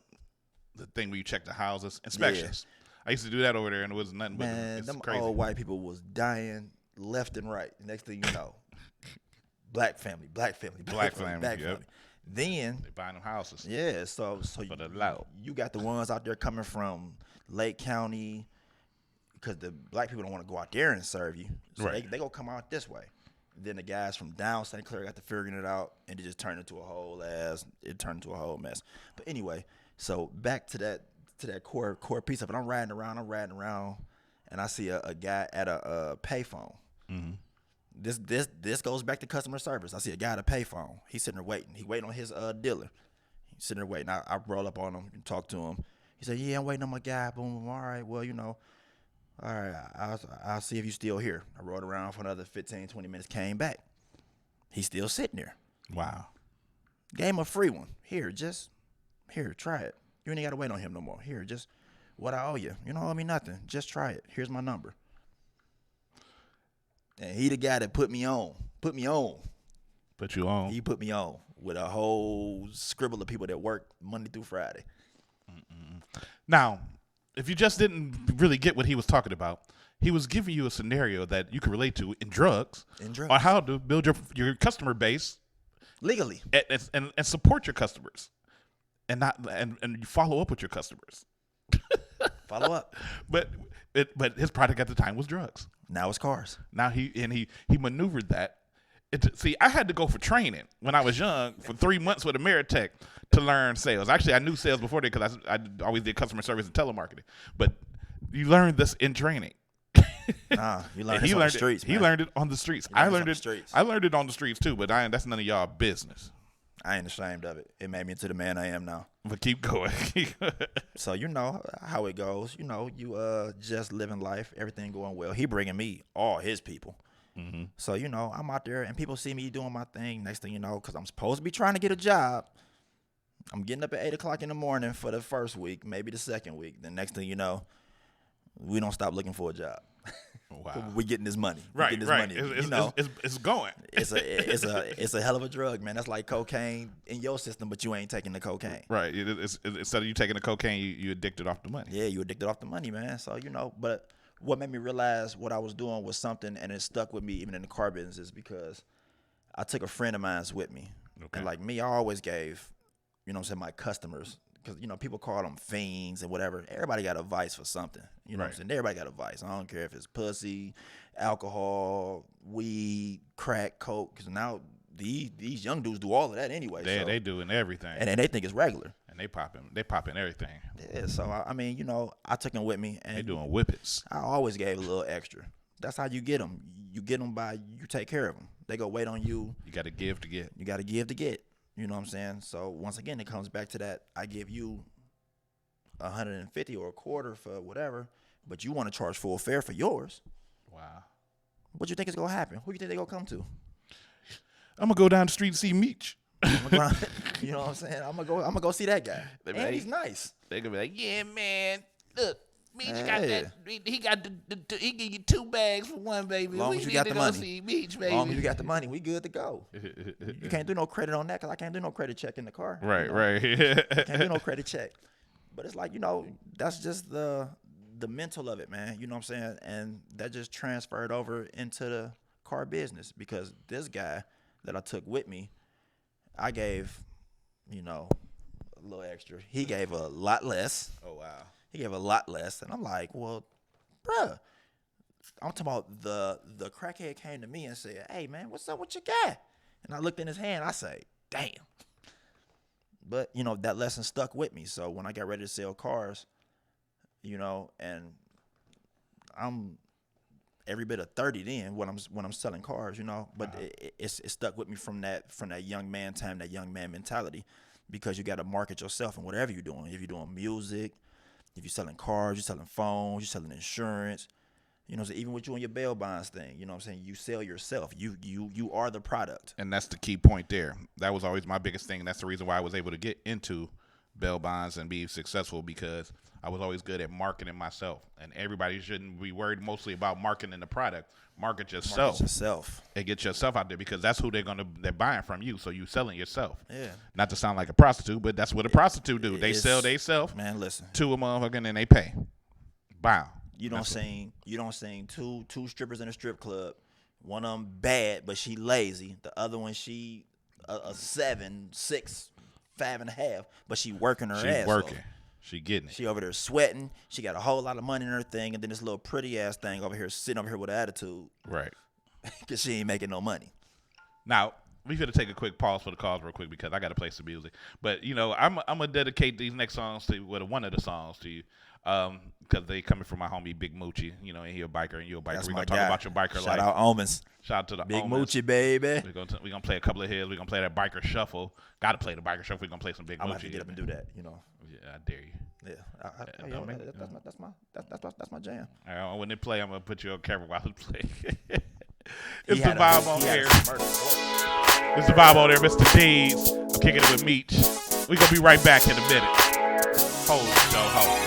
the thing where you check the houses, inspections. Yeah. I used to do that over there, and it was nothing but them crazy. Old white people was dying left and right. Next thing you know, black family. Yep. Then they buying them houses. Yeah, so you got the ones out there coming from Lake County, because the black people don't want to go out there and serve you, so they gonna come out this way. Then the guys from down St. Clair got to figuring it out, and it just turned into a whole mess. But anyway, so back to that core piece of it. I'm riding around, and I see a guy at a payphone. Mm-hmm. This goes back to customer service. I see a guy at a payphone. He's sitting there waiting. He waiting on his dealer. He's sitting there waiting. I roll up on him and talk to him. He said, "Yeah, I'm waiting on my guy." Boom, boom. All right, well, all right, I'll see if you're still here. I rode around for another 15, 20 minutes, came back. He's still sitting there. Wow. Gave him a free one. Here, try it. You ain't got to wait on him no more. Here, just what I owe you. You don't owe me nothing. Just try it. Here's my number. And he the guy that put me on. Put you on. He put me on with a whole scribble of people that work Monday through Friday. Now, if you just didn't really get what he was talking about, he was giving you a scenario that you could relate to in drugs. On how to build your customer base legally and support your customers, and you follow up with your customers. Follow up, but his product at the time was drugs. Now it's cars. Now he maneuvered that. See, I had to go for training when I was young for 3 months with Ameritech to learn sales. Actually, I knew sales before that because I always did customer service and telemarketing. But you learned this in training. You learned it on the streets. He learned it on the streets. I learned it on the streets too. But that's none of y'all business. I ain't ashamed of it. It made me into the man I am now. But keep going. So you know how it goes. You just living life, everything going well. He bringing me all his people. Mm-hmm. So I'm out there and people see me doing my thing. Next thing you know, because I'm supposed to be trying to get a job, I'm getting up at 8 o'clock in the morning for the first week, maybe the second week. The next thing you know, we don't stop looking for a job. Wow. We getting this money. Right, Getting this right. money. It's going. It's a hell of a drug, man. That's like cocaine in your system, but you ain't taking the cocaine. Right. Instead of you taking the cocaine, you addicted off the money. Yeah, you addicted off the money, man. So, but what made me realize what I was doing was something, and it stuck with me even in the car business, is because I took a friend of mine's with me. Okay. And like me, I always gave, my customers, because, people call them fiends and whatever. Everybody got a vice for something. You know what I'm saying? Everybody got a vice. I don't care if it's pussy, alcohol, weed, crack, coke. Because now these young dudes do all of that anyway. They doing everything. And they think it's regular. And they popping everything. Yeah, so, I took them with me. And they doing whippets. I always gave a little extra. That's how you get them. You get them by you take care of them. They go wait on you. You got to give to get. You got to give to get. You know what I'm saying? So once again, it comes back to that. I give you $150 or a quarter for whatever, but you want to charge full fare for yours. Wow. What you think is gonna happen? Who you think they gonna come to? I'm gonna go down the street and see Meech. You know what I'm saying? I'm gonna go see that guy. And he's nice. They gonna be like, yeah, man. Look, Meech got that. He got he give you 2 bags for one, baby. Long as you got the money. See Meech, baby. Long as you got the money, we good to go. You can't do no credit on that because I can't do no credit check in the car. Right, right. Can't do no credit check. But it's like, that's just the mental of it, man. You know what I'm saying? And that just transferred over into the car business because this guy that I took with me, I gave, a little extra. He gave a lot less. Oh, wow. He gave a lot less. And I'm like, well, bruh, I'm talking about the crackhead came to me and said, hey, man, what's up with your guy? And I looked in his hand. I say, damn. But, that lesson stuck with me. So when I got ready to sell cars, and I'm every bit of 30 then when I'm selling cars, but it stuck with me from that young man time, that young man mentality, because you got to market yourself in whatever you're doing. If you're doing music, if you're selling cars, you're selling phones, you're selling insurance, so even with you and your bail bonds thing, you know what I'm saying? You sell yourself. You are the product. And that's the key point there. That was always my biggest thing. That's the reason why I was able to get into bail bonds and be successful, because I was always good at marketing myself. And everybody shouldn't be worried mostly about marketing the product. Market yourself. Market yourself. And get yourself out there, because that's who they're buying from you. So you selling yourself. Yeah. Not to sound like a prostitute, but that's what a prostitute do. They sell themselves. Man, listen. To a motherfucker and then they pay. Bow. You don't sing two strippers in a strip club. One of them bad, but she lazy. The other one, she a 7, 6, 5.5, but she working her ass off. She working. She getting it. She over there sweating. She got a whole lot of money in her thing, and then this little pretty ass thing over here sitting over here with an attitude. Right. Because she ain't making no money. Now, we should take a quick pause for the calls real quick because I got to play some music. But, I'm going to dedicate these next songs to, one of the songs to you. Because they coming from my homie Big Moochie, and he a biker and you a biker. That's we're my gonna talk guy. about your biker life. Shout out Omens. Shout out to the Big Omens. Moochie, baby. We're gonna play a couple of hits. We're gonna play that biker shuffle. Gotta play the biker shuffle. We're gonna play some Big Moochie. I'm gonna have to get up and do that, Yeah, I dare you. Yeah, that's my jam. All right, when they play, I'm gonna put you on camera while they play. It's the vibe on there. It's the vibe on there, Mr. D's. I'm kicking it with Meech. We're gonna be right back in a minute. Hold it, hold.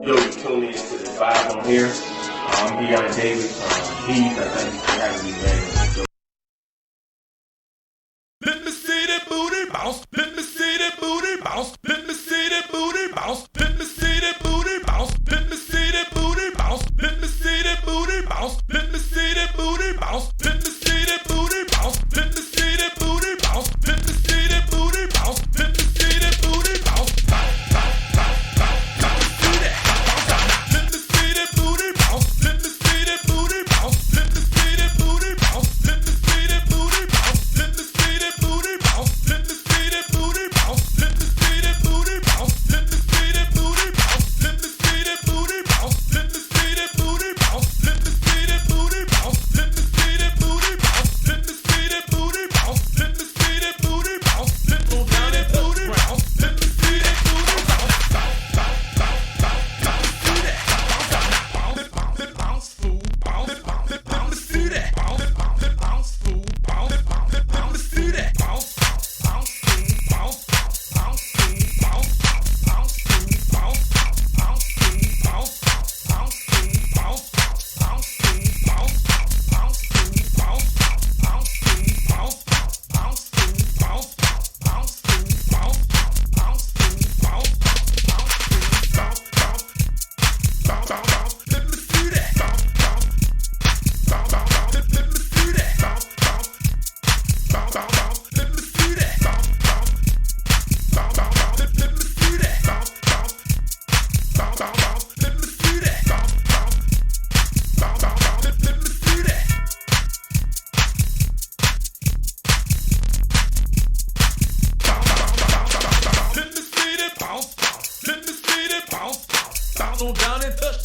Yo, you tune in to the vibe on here. I'm Deion Davis. Heath, I think you have to be ready. Let me see that booty bounce. Let me see that booty bounce. Let me see that booty bounce. Let me see that booty bounce. Let me see that booty bounce. Let me see that booty bounce. Let me see that booty bounce. Let me see that booty bounce. Let me see that booty bounce. Let me see that booty bounce. Let me see that booty bounce. Let me see that booty bounce. Let me see that booty bounce. Let me see that booty bounce.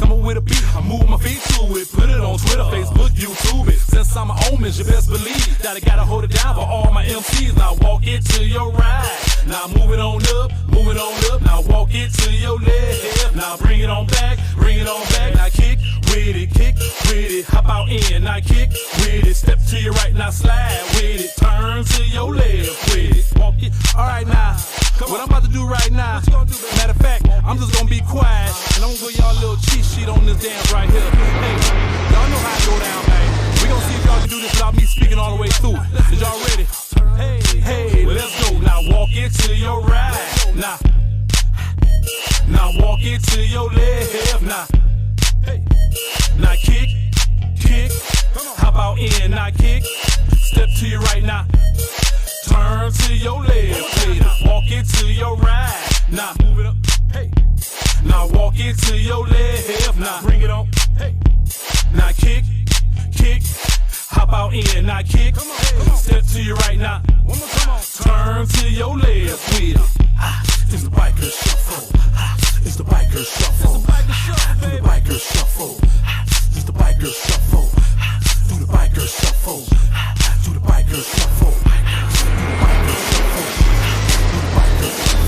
summer with a beat. I move my feet to it, put it on Twitter, Facebook, YouTube it. Since I'm an omen, you best believe that I gotta hold it down for all my MCs. Now walk it to your right. Now move it on up, move it on up. Now walk it to your left. Now bring it on back, bring it on back. Now kick with it, hop out in. Now kick with it, step to your right. Now slide with it, turn to your left with it. Walk it. All right now, what I'm about to do right now. Matter of fact, I'm just gonna be quiet and I'm gonna give y'all a little cheat sheet on this dance right here. Hey, y'all know how it go down, man. We gonna see if y'all can do this without me speaking all the way through. Is y'all ready? Hey, well, let's go. Now walk it to your right. Now walk it to your left. Now kick, hop out in. Now kick, step to your right. Now turn to your left. Walk it to your right. Now move it up. Now walk it to your left. Now bring it on. Now kick, hop out in. Now kick, step to your right. Now turn to your left with it. It's the biker shuffle. It's the biker shuffle. Do the biker shuffle. It's the biker shuffle. Do the biker shuffle. Do the biker shuffle.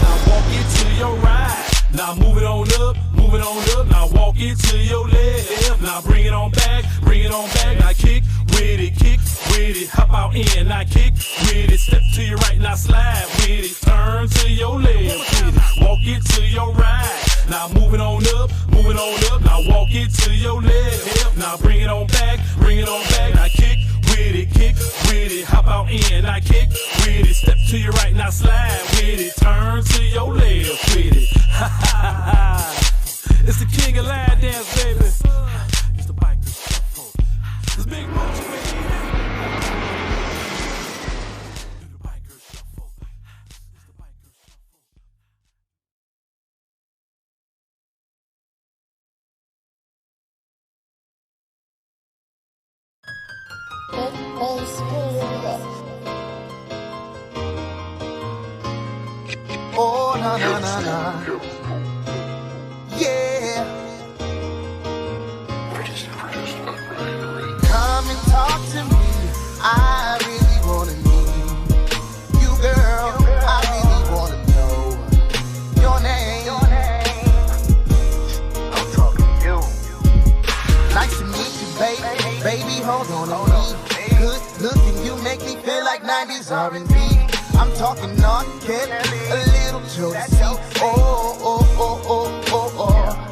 Now walk it to your right. Now move it on up, move it on up. Now walk it to your left. Now bring it on back, bring it on back. Now kick with it, hop out in. Now kick with it, step to your right. Now slide with it, turn to your left with it. Walk it to your right. Now move it on up, move it on up. Now walk it to your left. Now bring it on back, bring it on back. Now kick with it, hop out in. Now kick with it, step to your right. Now slide with it, turn to your left with it. Ha ha ha! It's the king of line dance, baby. It's the biker shuffle. It's Big Mochi, baby. Oh, na na na na. Yeah. Come and talk to me. I really wanna meet you, girl. I really wanna know your name. I'm talking to you. Nice to meet you, baby. Baby, hold on to me. Good looking, you make me feel like 90s R&B. I'm talking R. Kelly, a little Jodeci. Oh, oh, oh, oh, oh, oh.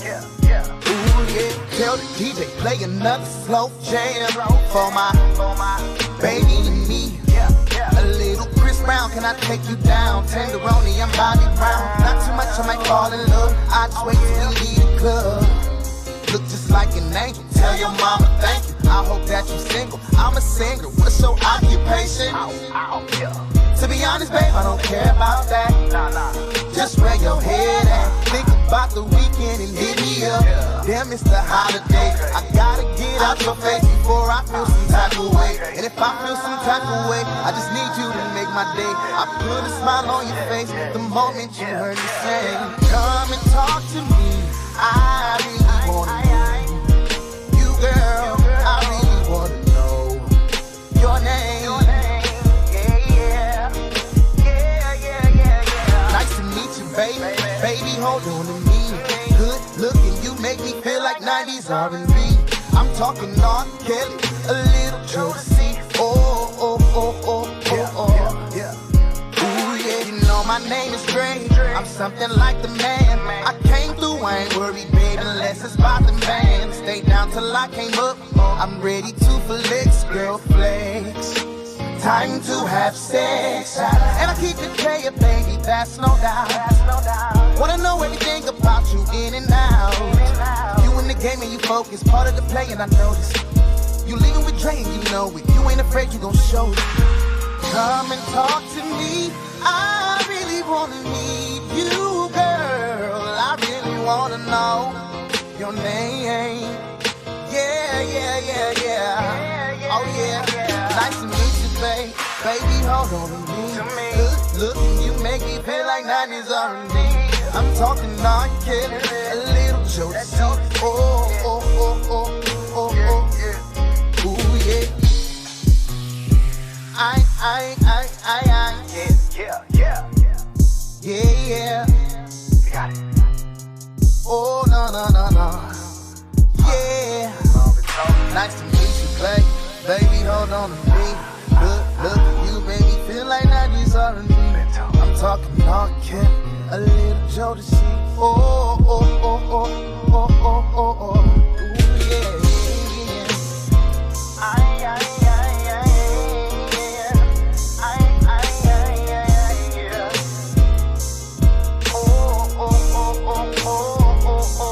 Ooh, yeah. Tell the DJ, play another slow jam for my baby and me. A little Chris Brown, can I take you down? Tenderoni, I'm Bobby Brown. Not too much, I might fall in love. I just wait till we leave the club. Look just like an angel. Tell your mama thank you. I hope that you're single. I'm a singer. What's your occupation? To be honest, babe, I don't care about that. Just where your head at. Think about the weekend and hit me up. Damn, it's the holiday. I gotta get out your face before I feel some type of way. And if I feel some type of way, I just need you to make my day. I put a smile on your face the moment you heard me say, come and talk to me. I really wanna know you, girl. I really wanna know your name. Baby, hold on to me. Good looking, you make me feel like 90s R&B. I'm talking R. Kelly, a little Jodeci. Oh, oh, oh, oh, oh, oh. Ooh, yeah, you know my name is Dre. I'm something like the man. I came through, I ain't worried, babe, unless it's about the man. Stay down till I came up. I'm ready to flex, girl, flex. Time to have sex. And I keep it player, baby, that's no doubt. Wanna know everything about you in and out. You in the game and you focus, part of the play and I notice. You leaving with Dre and you know it. You ain't afraid, you gon' show it. Come and talk to me. I really wanna meet you, girl. I really wanna know your name. Yeah, yeah, yeah, yeah. Oh yeah, nice to meet you, babe. Baby, hold on to me. Good looking, you make me feel like 90s R&B. I'm talking R. Kelly, a little Jodeci. Oh. Nice to meet you, baby, hold on to me. Look at you, baby, feel like 90s R&B. I'm talking all Kent, a little Joe to see. Oh, oh, oh, oh, oh, oh, oh, oh. Ooh, yeah, yeah. Ay, ay, ay, ay, yeah. Ay, ay, ay, ay, yeah. Oh, oh, oh, oh, oh, oh, oh, oh, oh,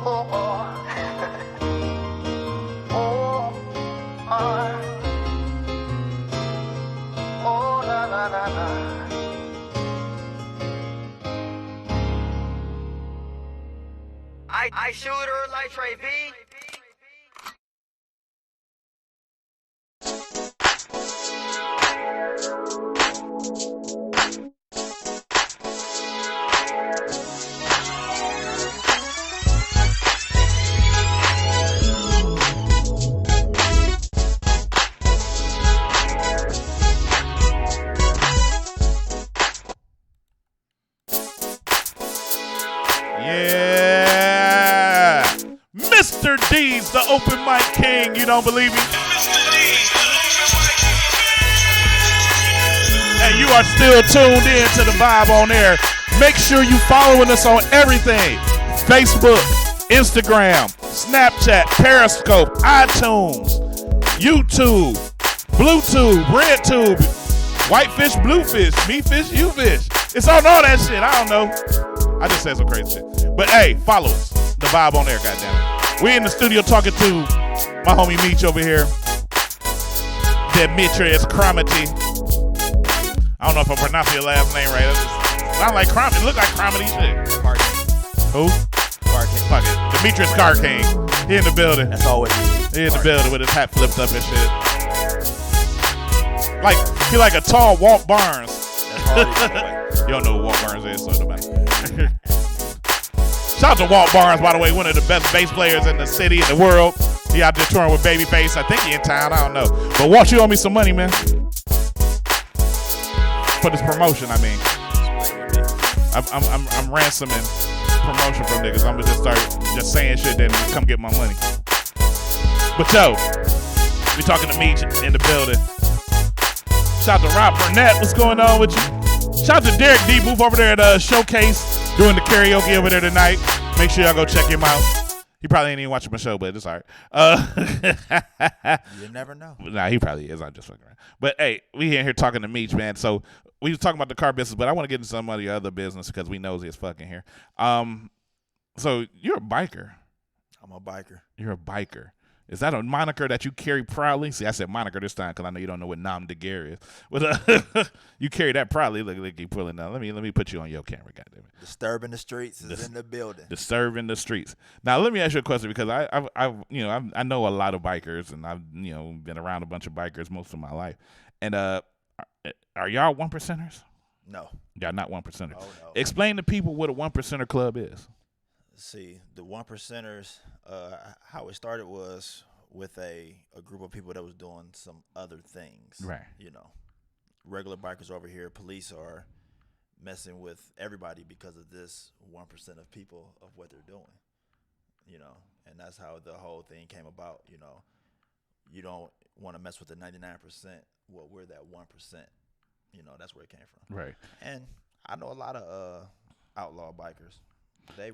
oh, I shoot her like Trey B. Yeah. Mr. D's, the open mic king. You don't believe me? And you are still tuned in to the Vibe on Air. Make sure you following us on everything. Facebook, Instagram, Snapchat, Periscope, iTunes, YouTube, Bluetooth, RedTube, Whitefish, Bluefish, Me Fish, You Fish. It's on all that shit. I don't know. I just said some crazy shit. But hey, follow us. The Vibe on Air, goddammit. We in the studio talking to my homie Meech over here. DEMETRIUS CARKING. I don't know if I'm pronouncing your last name right. It sound like Cromity. It look like Cromity shit. Who? Car King. Fuck it. DEMETRIUS CAR KING. He in the building. That's all it is. He in the building with his hat flipped up and shit. Like he like a tall Walt Barnes. You don't know who Walt Barnes is, so nobody. Shout out to Walt Barnes, by the way, one of the best bass players in the city and the world. He out there touring with Babyface. I think he in town. I don't know. But Walt, you owe me some money, man. For this promotion, I mean. I'm ransoming promotion from niggas. I'm gonna just start just saying shit, then come get my money. But yo, we talking to Meech in the building. Shout out to Rob Burnett. What's going on with you? Shout out to Derek D. Booth over there at Showcase doing the karaoke over there tonight. Make sure y'all go check him out. He probably ain't even watching my show, but it's all right. You never know. Nah, he probably is. I'm just fucking around. But hey, we in here talking to Meech, man. So we was talking about the car business, but I want to get into some of the other business because we nosy as fucking here. So you're a biker. I'm a biker. You're a biker. Is that a moniker that you carry proudly? See, I said moniker this time because I know you don't know what nom de guerre is. But you carry that proudly. Look, you pulling out. Let me put you on your camera, goddammit. Disturbing the streets is in the building. Disturbing the streets. Now let me ask you a question because I know a lot of bikers and I've been around a bunch of bikers most of my life. And are y'all 1%ers? No. Y'all not 1%ers. Oh, no. Explain to people what a 1%er club is. See, the 1%ers, how it started was with a group of people that was doing some other things. Right. Regular bikers over here, police are messing with everybody because of this 1% of people of what they're doing. And that's how the whole thing came about. You don't want to mess with the 99%. Well, we're that 1%. That's where it came from. Right. And I know a lot of outlaw bikers.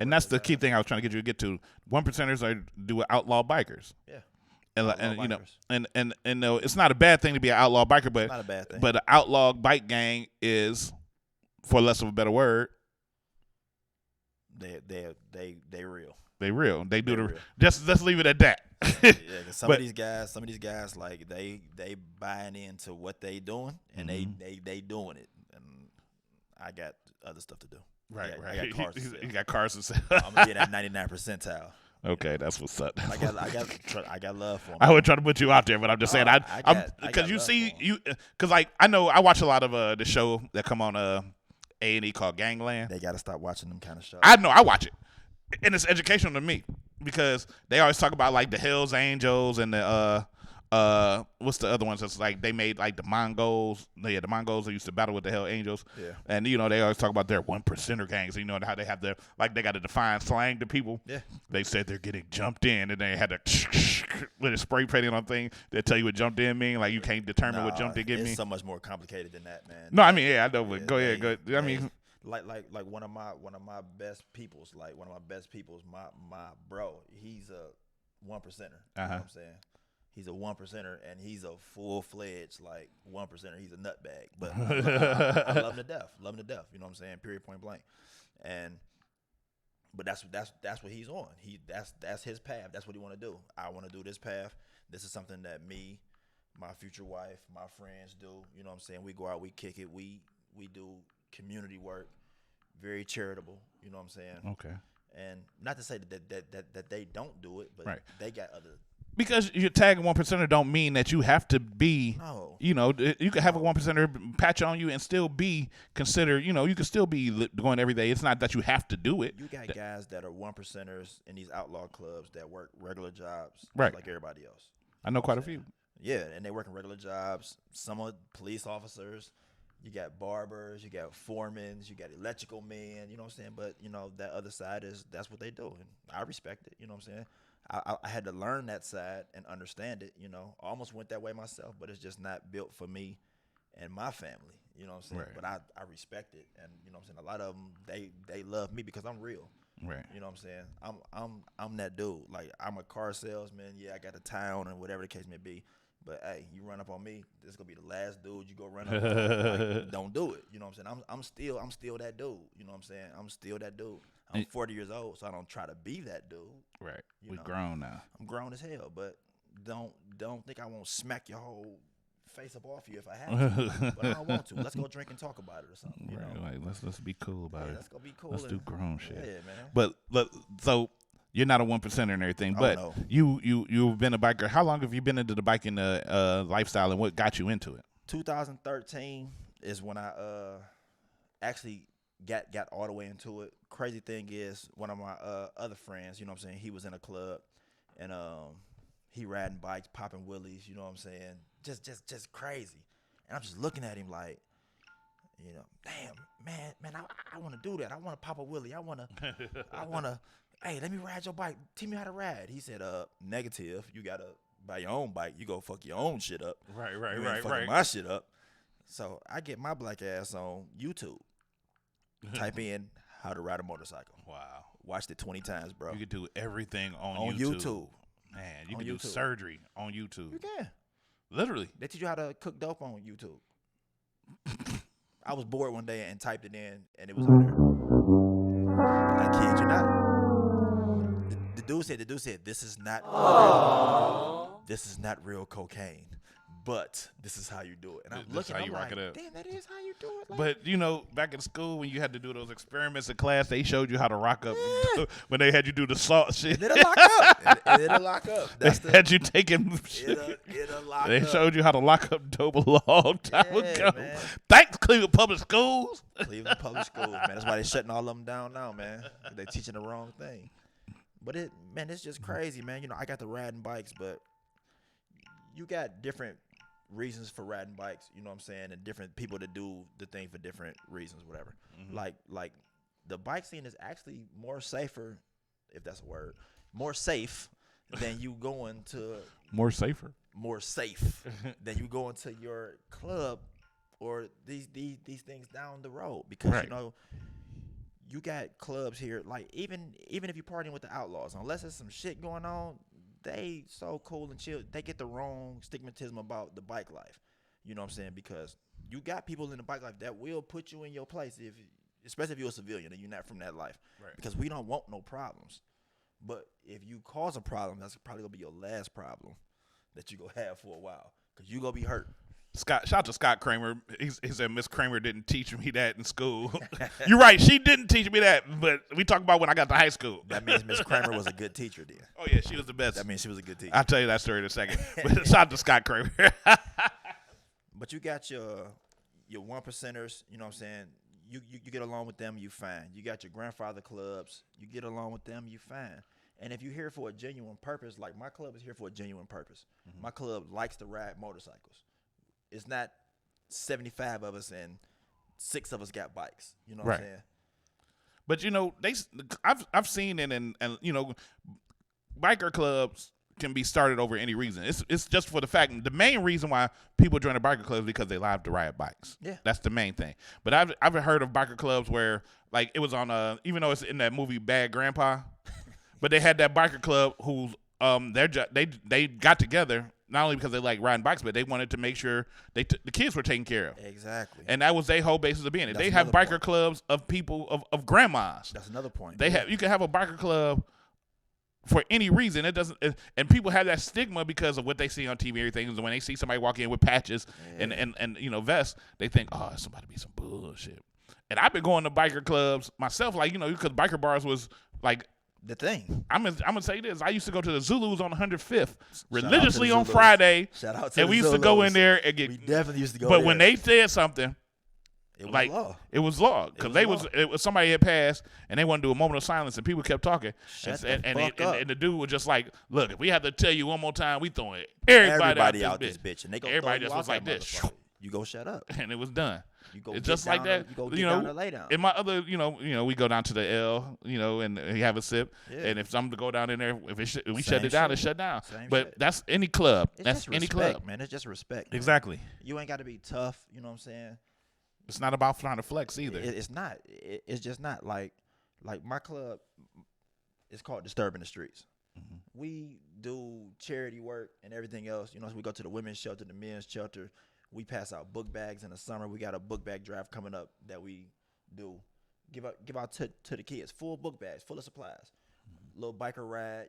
And that's the key thing I was trying to get you to get to. 1%ers do outlaw bikers. Yeah. And it's not a bad thing to be an outlaw biker, but it's not a bad thing. But an outlaw bike gang is, for less of a better word, they real. They real. They do real. Let's leave it at that. Yeah, some of these guys like they buying into what they doing and they doing it. And I got other stuff to do. Right. I got cars to sell. You got cars to sell. I'm gonna be in that 99 percentile. Okay, that's what's up. I got love for them. I would try to put you out there, but I'm just saying because I know I watch a lot of the show that come on A&E called Gangland. They gotta stop watching them kind of shows. I know I watch it, and it's educational to me because they always talk about like the Hells Angels and the What's the other ones? That's like they made like the Mongols. Yeah, the Mongols that used to battle with the Hell Angels. Yeah. And you know they always talk about their 1%er gangs. You know how they have their like they got to define slang to people. Yeah. They said they're getting jumped in, and they had to with a spray painting on thing that tell you what jumped in mean. Like you can't determine what jumped in mean. It's so much more complicated than that, man. No, I mean I know, but go ahead. Go. I mean. Like one of my best peoples, my bro, he's a 1%er. You know what I'm saying? He's a 1%er, and he's a full-fledged like 1%er. He's a nutbag, but I love him to death. Love him to death. You know what I'm saying? Period, point blank. But that's what he's on. That's his path. That's what he want to do. I want to do this path. This is something that me, my future wife, my friends do. You know what I'm saying? We go out, we kick it, we do community work, very charitable. You know what I'm saying? Okay. And not to say that they don't do it, but they got other. Because you're tagging 1%er don't mean that you have to be. No. You know, you could have a 1%er patch on you and still be considered. You know, you could still be going every day. It's not that you have to do it. You got guys that are 1%ers in these outlaw clubs that work regular jobs, right, like everybody else. I know quite a few. Yeah, and they work in regular jobs. Some are police officers. You got barbers, you got foremen, you got electrical men, you know what I'm saying? But, you know, that other side that's what they do. And I respect it, you know what I'm saying? I had to learn that side and understand it, you know. I almost went that way myself, but it's just not built for me and my family, you know what I'm saying? Right. But I respect it. And, you know what I'm saying? A lot of them, they love me because I'm real. Right. You know what I'm saying? I'm that dude. Like, I'm a car salesman. Yeah, I got a town and whatever the case may be. But hey, you run up on me, this is gonna be the last dude you go run up on. Like, don't do it. You know what I'm saying? I'm still that dude. You know what I'm saying? I'm still that dude. I'm 40 years old, so I don't try to be that dude. Right. We grown now. I'm grown as hell, but don't think I won't smack your whole face up off you if I have to. But I don't want to. Let's go drink and talk about it or something. You know? Like let's be cool about it. Let's go be cool. Let's do grown shit. Yeah, man. But so. You're not a 1%er and everything, but no. you've been a biker. How long have you been into the biking lifestyle, and what got you into it? 2013 is when I actually got all the way into it. Crazy thing is, one of my other friends, you know what I'm saying, he was in a club, and he riding bikes, popping wheelies, you know what I'm saying, just crazy. And I'm just looking at him like, you know, damn, man, I want to do that. I want to pop a wheelie. I want to. Hey, let me ride your bike. Teach me how to ride. He said, negative. You got to buy your own bike. You go fuck your own shit up. Right. You ain't fucking my shit up. So I get my black ass on YouTube. Type in how to ride a motorcycle. Wow. Watched it 20 times, bro. You could do everything on YouTube. Man, you can do surgery on YouTube. You can. Literally. They teach you how to cook dope on YouTube. I was bored one day and typed it in, and it was on there. I kid you not. The dude said, this is not real cocaine, but this is how you do it. And I'm looking, I'm like, damn, that is how you do it. Like, but, you know, back in school when you had to do those experiments in class, they showed you how to rock up when they had you do the salt shit. It'll lock up. It'll lock up. They had you taking shit. It'll lock up. They showed you how to lock up dope a long time ago. Man. Thanks, Cleveland Public Schools. Cleveland Public Schools, man. That's why they're shutting all of them down now, man. They're teaching the wrong thing. But it's just crazy, man. You know, I got the riding bikes, but you got different reasons for riding bikes, you know what I'm saying, and different people that do the thing for different reasons, whatever. Mm-hmm. Like the bike scene is actually more safer, if that's a word, more safe than you going to more safe than you going to your club or these things down the road, because you know, you got clubs here, like even if you're partying with the outlaws, unless there's some shit going on, they so cool and chill. They get the wrong stigmatism about the bike life. You know what I'm saying? Because you got people in the bike life that will put you in your place, especially if you're a civilian and you're not from that life. Right. Because we don't want no problems. But if you cause a problem, that's probably going to be your last problem that you're going to have for a while, because you're going to be hurt. Shout out to Scott Kramer. He said Miss Kramer didn't teach me that in school. You're right. She didn't teach me that, but we talk about when I got to high school. That means Miss Kramer was a good teacher then. Oh, yeah, she was the best. That means she was a good teacher. I'll tell you that story in a second. But shout out to Scott Kramer. But you got your 1%ers, you know what I'm saying? You get along with them, you fine. You got your grandfather clubs. You get along with them, you fine. And if you're here for a genuine purpose, like my club is here for a genuine purpose. My club likes to ride motorcycles. It's not 75 of us and 6 of us got bikes. You know what I'm saying? But I've seen it, and biker clubs can be started over any reason. It's just for the fact, the main reason why people join a biker club is because they love to ride bikes. Yeah, that's the main thing. But I've heard of biker clubs where like it was on even though it's in that movie Bad Grandpa, but they had that biker club who's they got together not only because they like riding bikes, but they wanted to make sure the kids were taken care of. Exactly. And that was their whole basis of being it. They have biker clubs of people of grandmas. That's another point. You can have a biker club for any reason. It doesn't, and people have that stigma because of what they see on TV and everything. Is when they see somebody walk in with patches and vests, they think, oh, it's somebody be some bullshit. And I've been going to biker clubs myself, like because biker bars was like the thing. I'm gonna say this. I used to go to the Zulus on 100fth religiously on Friday. Shout out to and we used Zulus. to go in there and get. We definitely used to go. But there. when they said something, it was like law. It was law because it was somebody had passed and they wanted to do a moment of silence and people kept talking. And the dude was just like, "Look, if we have to tell you one more time, we throwing everybody out this bitch." And they everybody just was like this. You go shut up, and it was done. You go it's just like that. You go get down or lay down. In my other, we go down to the L, and we have a sip. Yeah. And if something to go down in there, if we Same shut it down, shit. it's shut down. Same but shit. that's any club. It's That's just any respect, club, man. It's just respect. Man. Exactly. You ain't got to be tough. You know what I'm saying? It's not about trying to flex either. It's not. It's just not like my club. It's called Disturbing the Streets. Mm-hmm. We do charity work and everything else. So we go to the women's shelter, the men's shelter. We pass out book bags in the summer. We got a book bag drive coming up that we do. Give out to the kids. Full book bags, full of supplies. Little biker ride.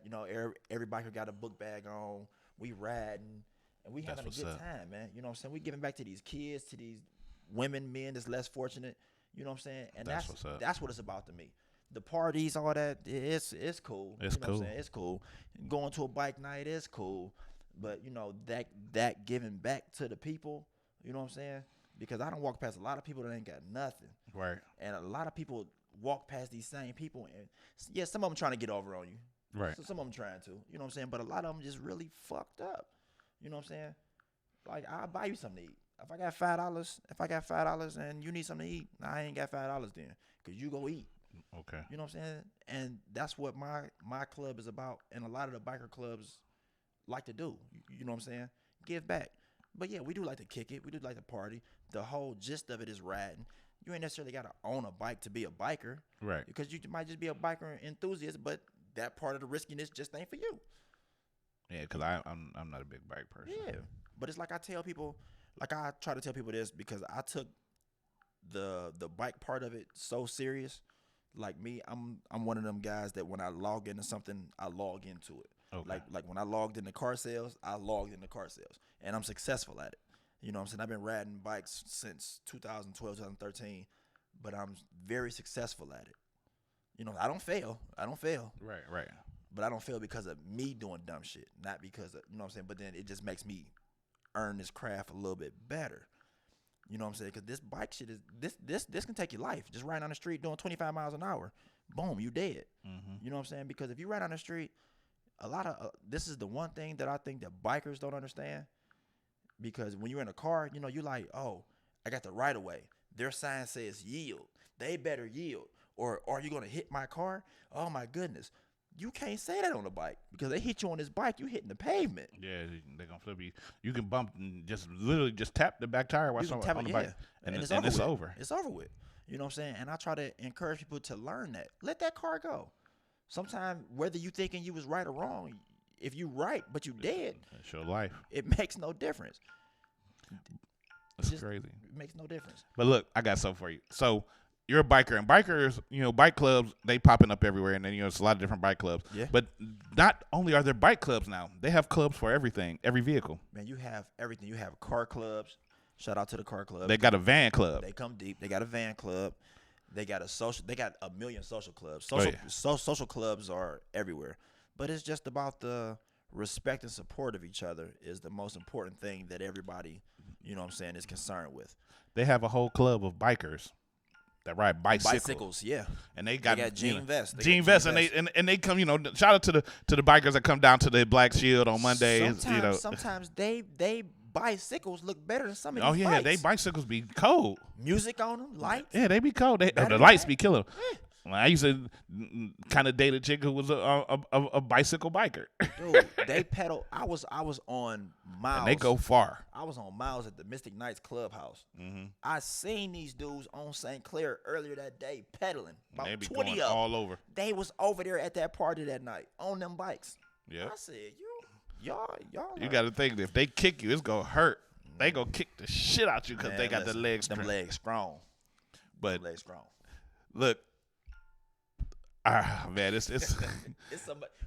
Every biker got a book bag on. We riding and we having a good time, man. You know what I'm saying? We giving back to these kids, to these women, men that's less fortunate. You know what I'm saying? And that's what it's about to me. The parties, all that, it's cool. It's cool. What I'm saying? It's cool. Going to a bike night is cool. But that giving back to the people, you know what I'm saying? Because I don't walk past a lot of people that ain't got nothing. Right. And a lot of people walk past these same people, and yeah, some of them trying to get over on you. Right. So some of them trying to, you know what I'm saying? But a lot of them just really fucked up. You know what I'm saying? Like, I'll buy you something to eat. If I got $5 and you need something to eat, I ain't got $5 then, because you go eat. Okay. You know what I'm saying? And that's what my club is about, and a lot of the biker clubs like to do. You know what I'm saying? Give back. But yeah, we do like to kick it. We do like to party. The whole gist of it is riding. You ain't necessarily got to own a bike to be a biker. Right. Because you might just be a biker enthusiast, but that part of the riskiness just ain't for you. Yeah, because I'm not a big bike person. Yeah. But it's like I tell people, like I try to tell people this because I took the bike part of it so serious. Like me, I'm one of them guys that when I log into something, I log into it. Okay. Like when I logged into car sales, I logged into car sales, and I'm successful at it. You know what I'm saying? I've been riding bikes since 2012, 2013, but I'm very successful at it. I don't fail. Right. But I don't fail because of me doing dumb shit, not because of, you know what I'm saying? But then it just makes me earn this craft a little bit better. You know what I'm saying? Because this bike shit is, this can take your life. Just riding on the street doing 25 miles an hour, boom, you dead. Mm-hmm. You know what I'm saying? Because if you ride on the street, a lot of, this is the one thing that I think that bikers don't understand. Because when you're in a car, you're like, oh, I got the right of way. Their sign says yield. They better yield. Or are you going to hit my car? Oh, my goodness. You can't say that on a bike because they hit you on this bike, you hitting the pavement. Yeah, they're going to flip you. You can bump and just literally just tap the back tire while on the bike. And it's over. It's over with. You know what I'm saying? And I try to encourage people to learn that. Let that car go. Sometimes, whether you thinking you was right or wrong, if you right but you dead, it's your life. It makes no difference. That's crazy. It makes no difference. But look, I got something for you. So you're a biker, and bikers, bike clubs, they popping up everywhere, and then it's a lot of different bike clubs. Yeah. But not only are there bike clubs now, they have clubs for everything, every vehicle. Man, you have everything. You have car clubs. Shout out to the car club. They got a van club. They come deep. They got a van club. They got a million social clubs. Social clubs are everywhere. But it's just about the respect and support of each other is the most important thing that everybody, is concerned with. They have a whole club of bikers. that ride bicycles. Bicycles, yeah. And they got jean vests. Jean vests, and they come, shout out to the bikers that come down to the Black Shield on Mondays. Sometimes they bicycles look better than some of these Oh yeah, bikes. they bicycles be cold. Music on them, lights. Yeah, they be cold. The lights be killing. I used to kind of date a chick who was a bicycle biker. Dude, they pedal. I was on Miles. And they go far. I was on Miles at the Mystic Knights Clubhouse. Mm-hmm. I seen these dudes on St. Clair earlier that day pedaling. About They be 20 going of them. all over. They was over there at that party that night on them bikes. Yeah. I said, y'all. You got to think that if they kick you, it's gonna hurt. They gonna kick the shit out you because they got the legs. Them legs strong. But them legs strong. Look. Man, it's it's crazy.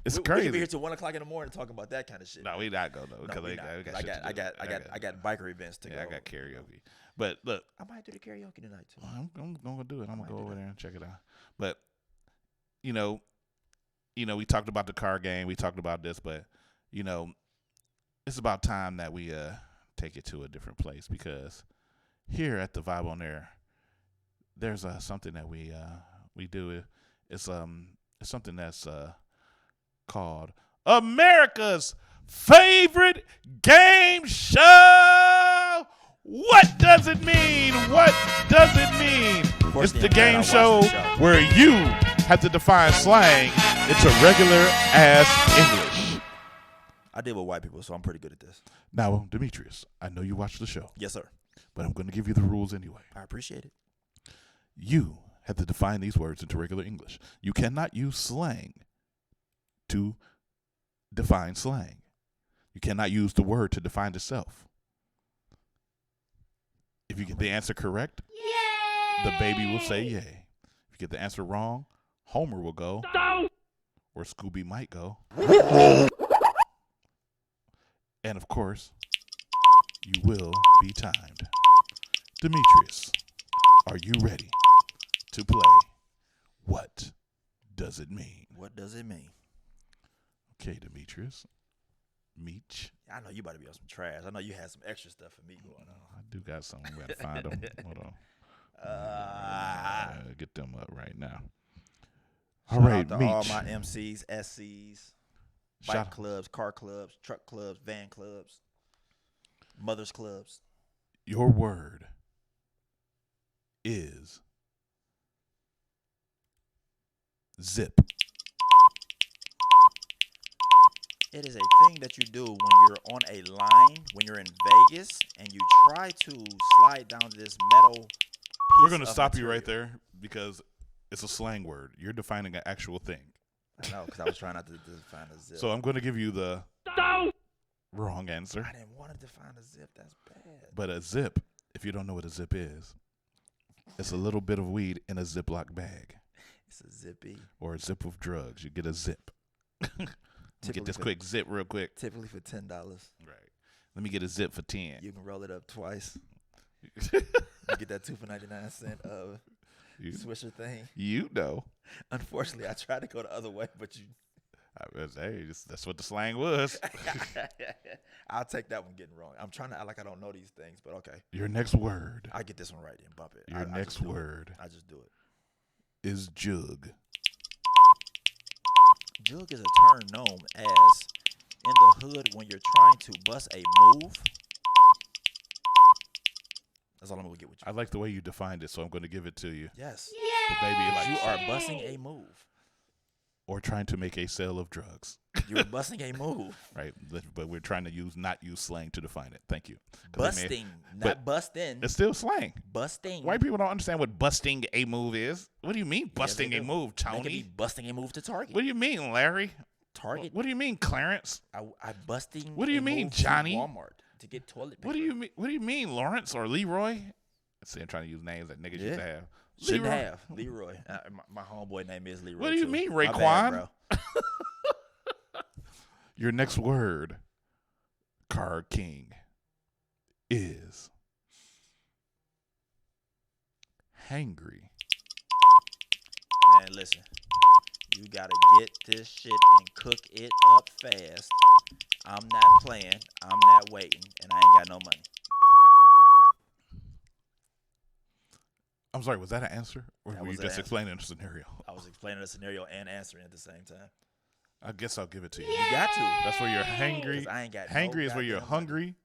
We can be here till 1 o'clock in the morning talking about that kind of shit. No, we not go though because I got biker events to go. I got karaoke. But look, I might do the karaoke tonight too. I'm gonna do it. I'm gonna go over there and check it out. But we talked about the car game. We talked about this, but it's about time that we take it to a different place because here at the Vibe on Air, there's something that we do. It's something that's called America's Favorite Game Show. What does it mean? What does it mean? It's the game show where you have to define slang into regular ass English. I deal with white people, so I'm pretty good at this. Now, Demetrius, I know you watch the show. Yes, sir. But I'm going to give you the rules anyway. I appreciate it. You have to define these words into regular English. You cannot use slang to define slang. You cannot use the word to define itself. If you get the answer correct, the baby will say yay. If you get the answer wrong, Homer will go, or Scooby might go. And of course, you will be timed. Demetrius, are you ready to play What Does It Mean? What does it mean? Okay, Demetrius. Meech. I know you about to be on some trash. I know you had some extra stuff for me going on. I do got some. We got to find them. Hold on. Get them up right now. All right, Meech. All my MCs, SCs, bike clubs, car clubs, truck clubs, van clubs, mothers clubs. Your word is zip. It is a thing that you do when you're on a line, when you're in Vegas, and you try to slide down this metal piece. We're going to stop you right there because it's a slang word. You're defining an actual thing. I know, because I was trying not to define a zip. So I'm going to give you the wrong answer. I didn't want to define a zip. That's bad. But a zip, if you don't know what a zip is, it's a little bit of weed in a Ziploc bag. It's a zippy. Or a zip of drugs. You get a zip. Get this quick zip real quick. Typically for $10. Right. Let me get a zip for 10. You can roll it up twice. You get that 2 for 99 cent Swisher thing. You know. Unfortunately, I tried to go the other way, but you. Hey, that's what the slang was. I'll take that one getting wrong. I'm trying to act like I don't know these things, but okay. Your next word. I get this one right then. Bump it. Your next word. I just do it. Is jug. Jug is a term known as in the hood when you're trying to bust a move. That's all I'm gonna get with you. I like the way you defined it, so I'm going to give it to you. Yes. The baby, like you are busting a move. Or trying to make a sale of drugs. You're busting a move. Right, but we're trying to not use slang to define it. Thank you. Busting, not busting. It's still slang. Busting. White people don't understand what busting a move is. What do you mean busting a move, Tony? They could be busting a move to Target. What do you mean, Larry? Target. What do you mean, Clarence? I busting. What do you mean, Johnny? To Walmart to get toilet paper. What do you mean, Lawrence or Leroy? See, I'm trying to use names that niggas used to have. Shouldn't have. Leroy. My homeboy name is Leroy. What do you too. mean, My Raekwon? bad, bro. Your next word, Car King, is hangry. Man, listen. You gotta get this shit and cook it up fast. I'm not playing. I'm not waiting, and I ain't got no money. I'm sorry, was that an answer? Or That were you was an just answer. explaining the scenario? I was explaining the scenario and answering at the same time. I guess I'll give it to you. You got to. That's where you're hangry. 'Cause I ain't got Hangry no is where you're goddamn hungry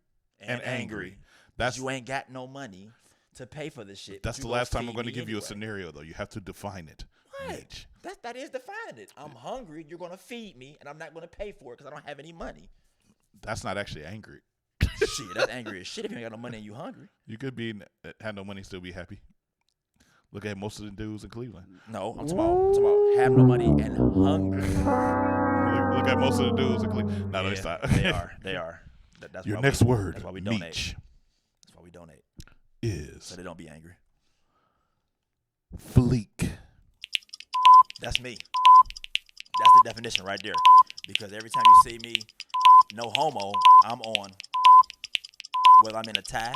and angry. That's you ain't got no money to pay for this shit. That's You the gonna last time I'm feed going to me give you a anyway. scenario, though. You have to define it. What? That is defining it. I'm hungry. You're going to feed me, and I'm not going to pay for it because I don't have any money. That's not actually angry. Shit, that's angry as shit if you ain't got no money and you hungry. You could be have no money, still be happy. Look at most of the dudes in Cleveland. No, I'm talking about have no money and hungry. Look at most of the dudes in Cleveland. No, let me stop. They are. That's Your why next word, That's why we donate. Meech, That's why we donate. is So they don't be angry. fleek. That's me. That's the definition right there. Because every time you see me, no homo, I'm on. Whether I'm in a tie,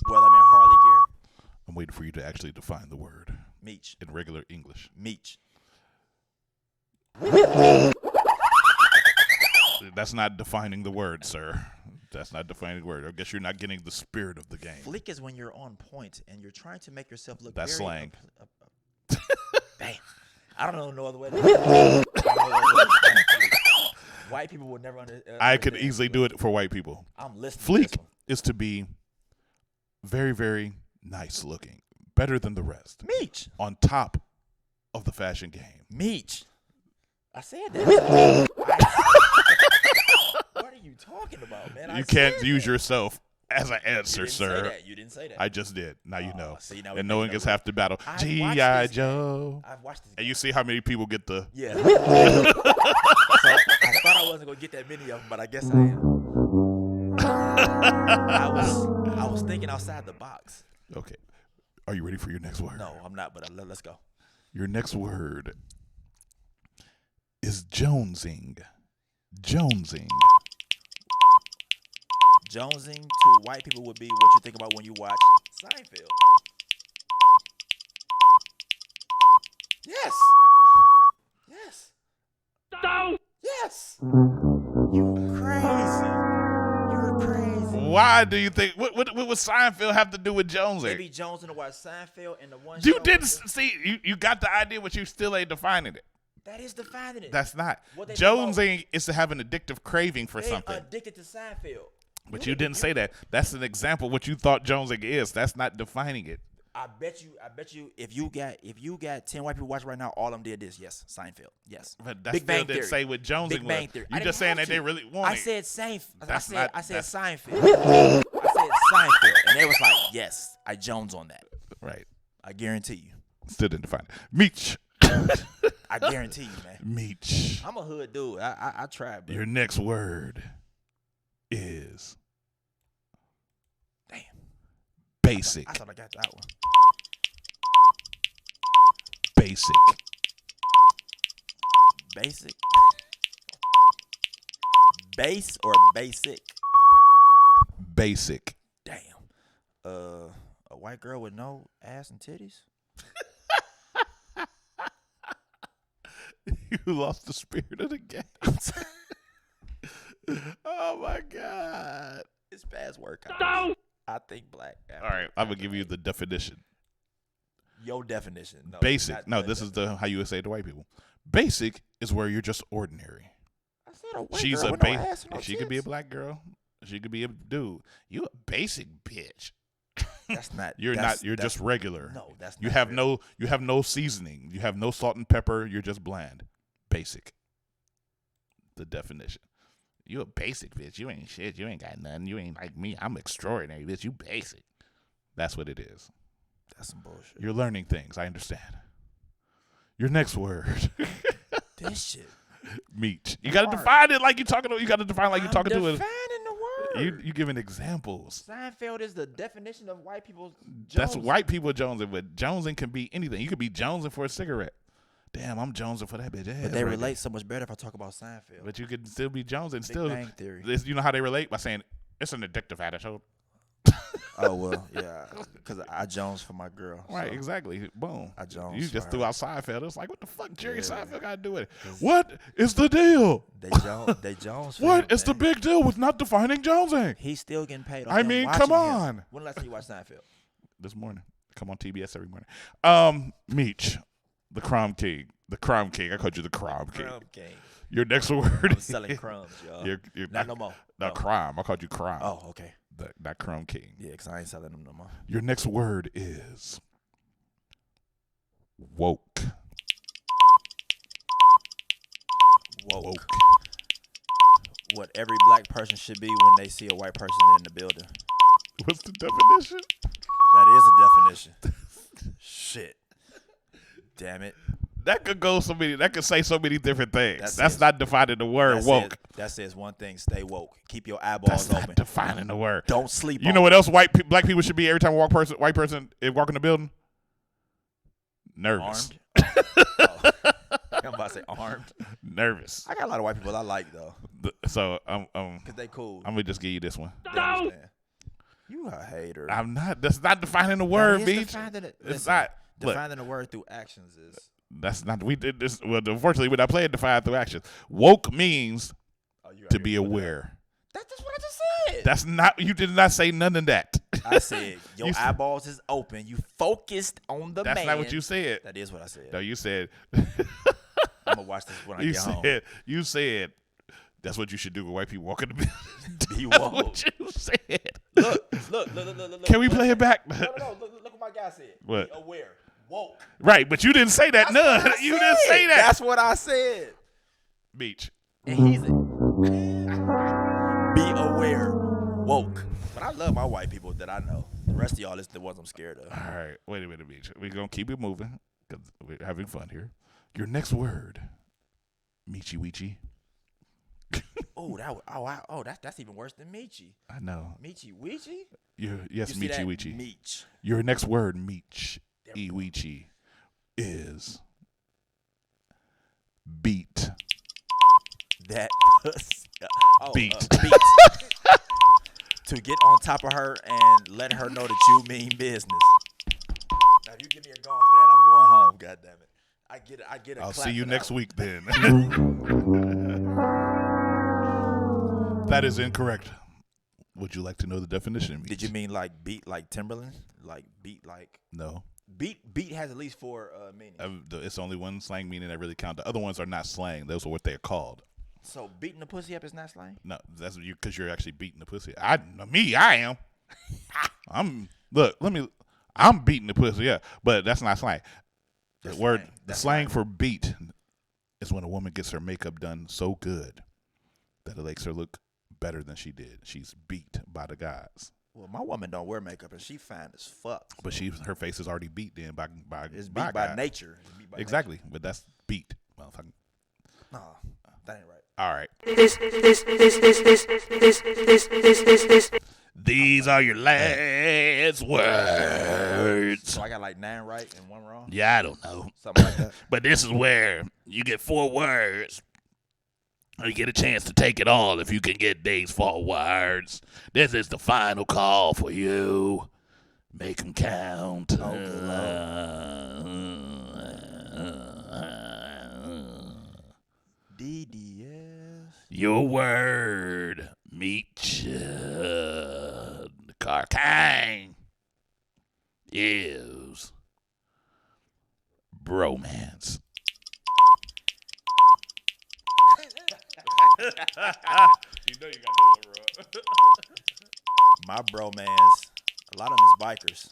whether I'm in Harley gear. I'm waiting for you to actually define the word. Meech. In regular English. Meech. That's not defining the word, sir. That's not defining the word. I guess you're not getting the spirit of the game. Fleek is when you're on point and you're trying to make yourself look That's very slang. Damn. I don't know no other way to White people would never understand. I could easily do it for white people. I'm listening to this Fleek one. is to be very, very nice looking. Better than the rest. Meech. On top of the fashion game. Meech. I said that. What are you talking about, man? You can't use yourself as an answer, You didn't sir. say that. You didn't say that. I just did. Now you know. See, now we And no one making gets up half the battle. I've G.I. watched this Joe. I've watched this And you see how many people get the... Yeah. So I thought I wasn't going to get that many of them, but I guess I am. I was thinking outside the box. Okay. Are you ready for your next word? No, I'm not, but let's go. Your next word is jonesing. Jonesing. Jonesing to white people would be what you think about when you watch Seinfeld. Yes. Yes. No. Yes. You crazy. You're crazy. Why do you think... What would Seinfeld have to do with jonesing? Maybe Jones and watch Seinfeld and the one You show didn't was- see... You got the idea, but you still ain't defining it. That is defining it. That's not. What they talk about- Jonesing is to have an addictive craving for They something. addicted to Seinfeld. But you didn't say that. That's an example of what you thought jonesing is. That's not defining it. I bet you if you got 10 white people watching right now, all of them did this. Yes, Seinfeld. Yes. But that Big still Bang didn't Theory. say what jonesing Big Bang was. Theory. You I just didn't saying have that they to. really want I it. said Seinfeld. That's I said that's- Seinfeld. I said Seinfeld, and they was like, "Yes, I Jones on that." Right. I guarantee you. Still didn't define it. Meech. I guarantee you, man. Meech. I'm a hood dude. I tried, bro. Your next word is Damn. basic. I thought I got that one. Basic. Basic. Base or basic? Basic. Damn. A white girl with no ass and titties? You lost the spirit of the game. Oh my God. It's past workout. No. I think black. All right, I'm gonna give you the definition. Your definition. No, Basic. not No, the this is the how you would say it to white people. Basic is where you're just ordinary. I said a white She's girl a with no ass and no She could be a tits. black girl. She could be a dude. You a basic bitch. That's not. You're that's- not. You're that's- just regular. No, that's You not have real. you have no seasoning. You have no salt and pepper. You're just bland. Basic. The definition. You a basic bitch. You ain't shit. You ain't got nothing. You ain't like me. I'm extraordinary bitch. You basic. That's what it is. That's some bullshit. You're learning things. I understand. Your next word. This shit. Meat. You got to define it like you're talking to. You got to define like you're talking to it. Defining the word. You giving examples. Seinfeld is the definition of white people. That's Jones. white people jonesing, but jonesing can be anything. You could be jonesing for a cigarette. Damn, I'm jonesing for that bitch. Yeah, But they right relate so much better if I talk about Seinfeld. there. But you could still be jonesing. Big Still, Bang Theory. You know how they relate by saying it's an addictive attitude. Oh well, yeah, because I Jones for my girl. Right, so exactly. Boom. I Jones. You just for threw her. out Seinfeld. It's like, what the fuck, Jerry Yeah. Seinfeld got to do with it? What is the deal? They Jones. They Jones. For What him, is the man. big deal with not defining jonesing? He's still getting paid. Off I them mean, watching come him. on. When the last time you watched Seinfeld? This morning. Come on TBS every morning. Meech, the crime king. The crime king. I called you the crime king. Crumb king. Your next word. I'm selling crumbs, y'all. You're not no more. No, crime. I called you crime. Oh, okay. That crumb king. Yeah, because I ain't selling them no more. Your next word is woke. Woke. What every black person should be when they see a white person in the building. What's the definition? That is a definition. Shit. Damn it. That could go so many. That could say so many different things. That's not defining the word woke. That says one thing: stay woke. Keep your eyeballs That's open. not defining the word. Don't sleep. You know what else black people should be every time white person walk in the building? Nervous. Armed. I'm about to say armed. Nervous. I got a lot of white people I like though. So Cause they cool. I'm gonna just give you this one. No. You a hater. I'm not. That's not defining the word, Beach. It's not. Defining the word through actions is. That's not. We did this. Well, unfortunately, we're not playing define through actions. Woke means to be aware. That's what I just said. That's not. You did not say none of that. I said your eyeballs is open. You focused on the man. That's not what you said. That is what I said. No, you said. I'm gonna watch this when I get home. You said. That's what you should do when white people walk in the building. Be That's woke. what you said. Look. Can we play it back? No. Look what my guy said. What? Be aware. Woke. Right, but you didn't say that. That's None. You didn't say that. That's what I said. Beach. And he's be aware. Woke. But I love my white people that I know. The rest of y'all is the ones I'm scared of. All right. Wait a minute, Beach. We're going to keep it moving because we're having fun here. Your next word. Meechy Weechy. That's even worse than Meechy. I know. Meechy Weechy? Yes, You see Meechy that? Weechy. Meech. Your next word, Meech Weechy, is beat. That beat. Beat. To get on top of her and let her know that you mean business. Now, if you give me a gong for that, I'm going home. God damn it. I get a I'll clap see you for next that. week then. That is incorrect. Would you like to know the definition of meech? Did you mean like beat like Timberland? Like beat like No. Beat has at least 4 meanings. It's only one slang meaning that really count. The other ones are not slang. Those are what they're called. So beating the pussy up is not slang? No, that's you because you're actually beating the pussy. I am. I'm beating the pussy up, but that's not slang. The slang for beat is when a woman gets her makeup done so good that it makes her look better than she did. She's beat by the guys. Well, my woman don't wear makeup and she fine as fuck. But her face is already beat then by it's by beat by guys. nature. It's beat by exactly, but that's beat, motherfucker. No, that ain't right. All right. These are your last words. So I got like 9 right and 1 wrong? Yeah, I don't know. Something like that. But this is where you get 4 words. You get a chance to take it all if you can get these 4 words. This is the final call for you. Make them count. DDS. Your word, Meech, the Car King, is bromance. You know you got to do it, bro. My bromance, a lot of them is bikers.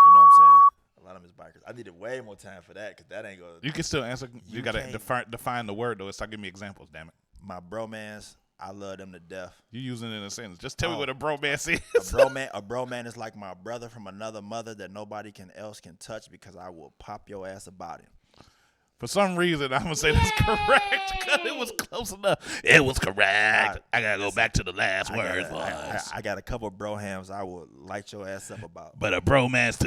You know what I'm saying? A lot of them is bikers. I needed way more time for that because that ain't going to. You can still answer. You got to define the word, though. It's like, give me examples, damn it. My bromance, I love them to death. You using it in a sentence. Just tell me what a bromance is. A broman is like my brother from another mother that nobody else can touch because I will pop your ass about him. For some reason, I'm going to say that's correct because it was close enough. It was correct. I got to go back to the last word. I got a couple of brohams I will light your ass up about. But a bromance,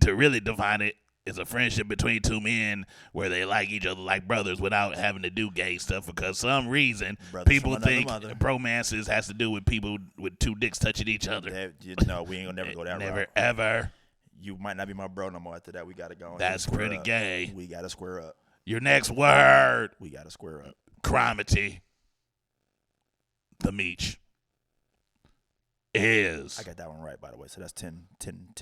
to really define it, is a friendship between 2 men where they like each other like brothers without having to do gay stuff because some reason people think bromances has to do with people with 2 dicks touching each other. No, we ain't going to never go that route. Never, ever. You might not be my bro no more after that. We got to go. That's pretty gay. We got to square up. Your next word. We got to square up. Cromity. The Meech. is. I got that one right, by the way. So that's 10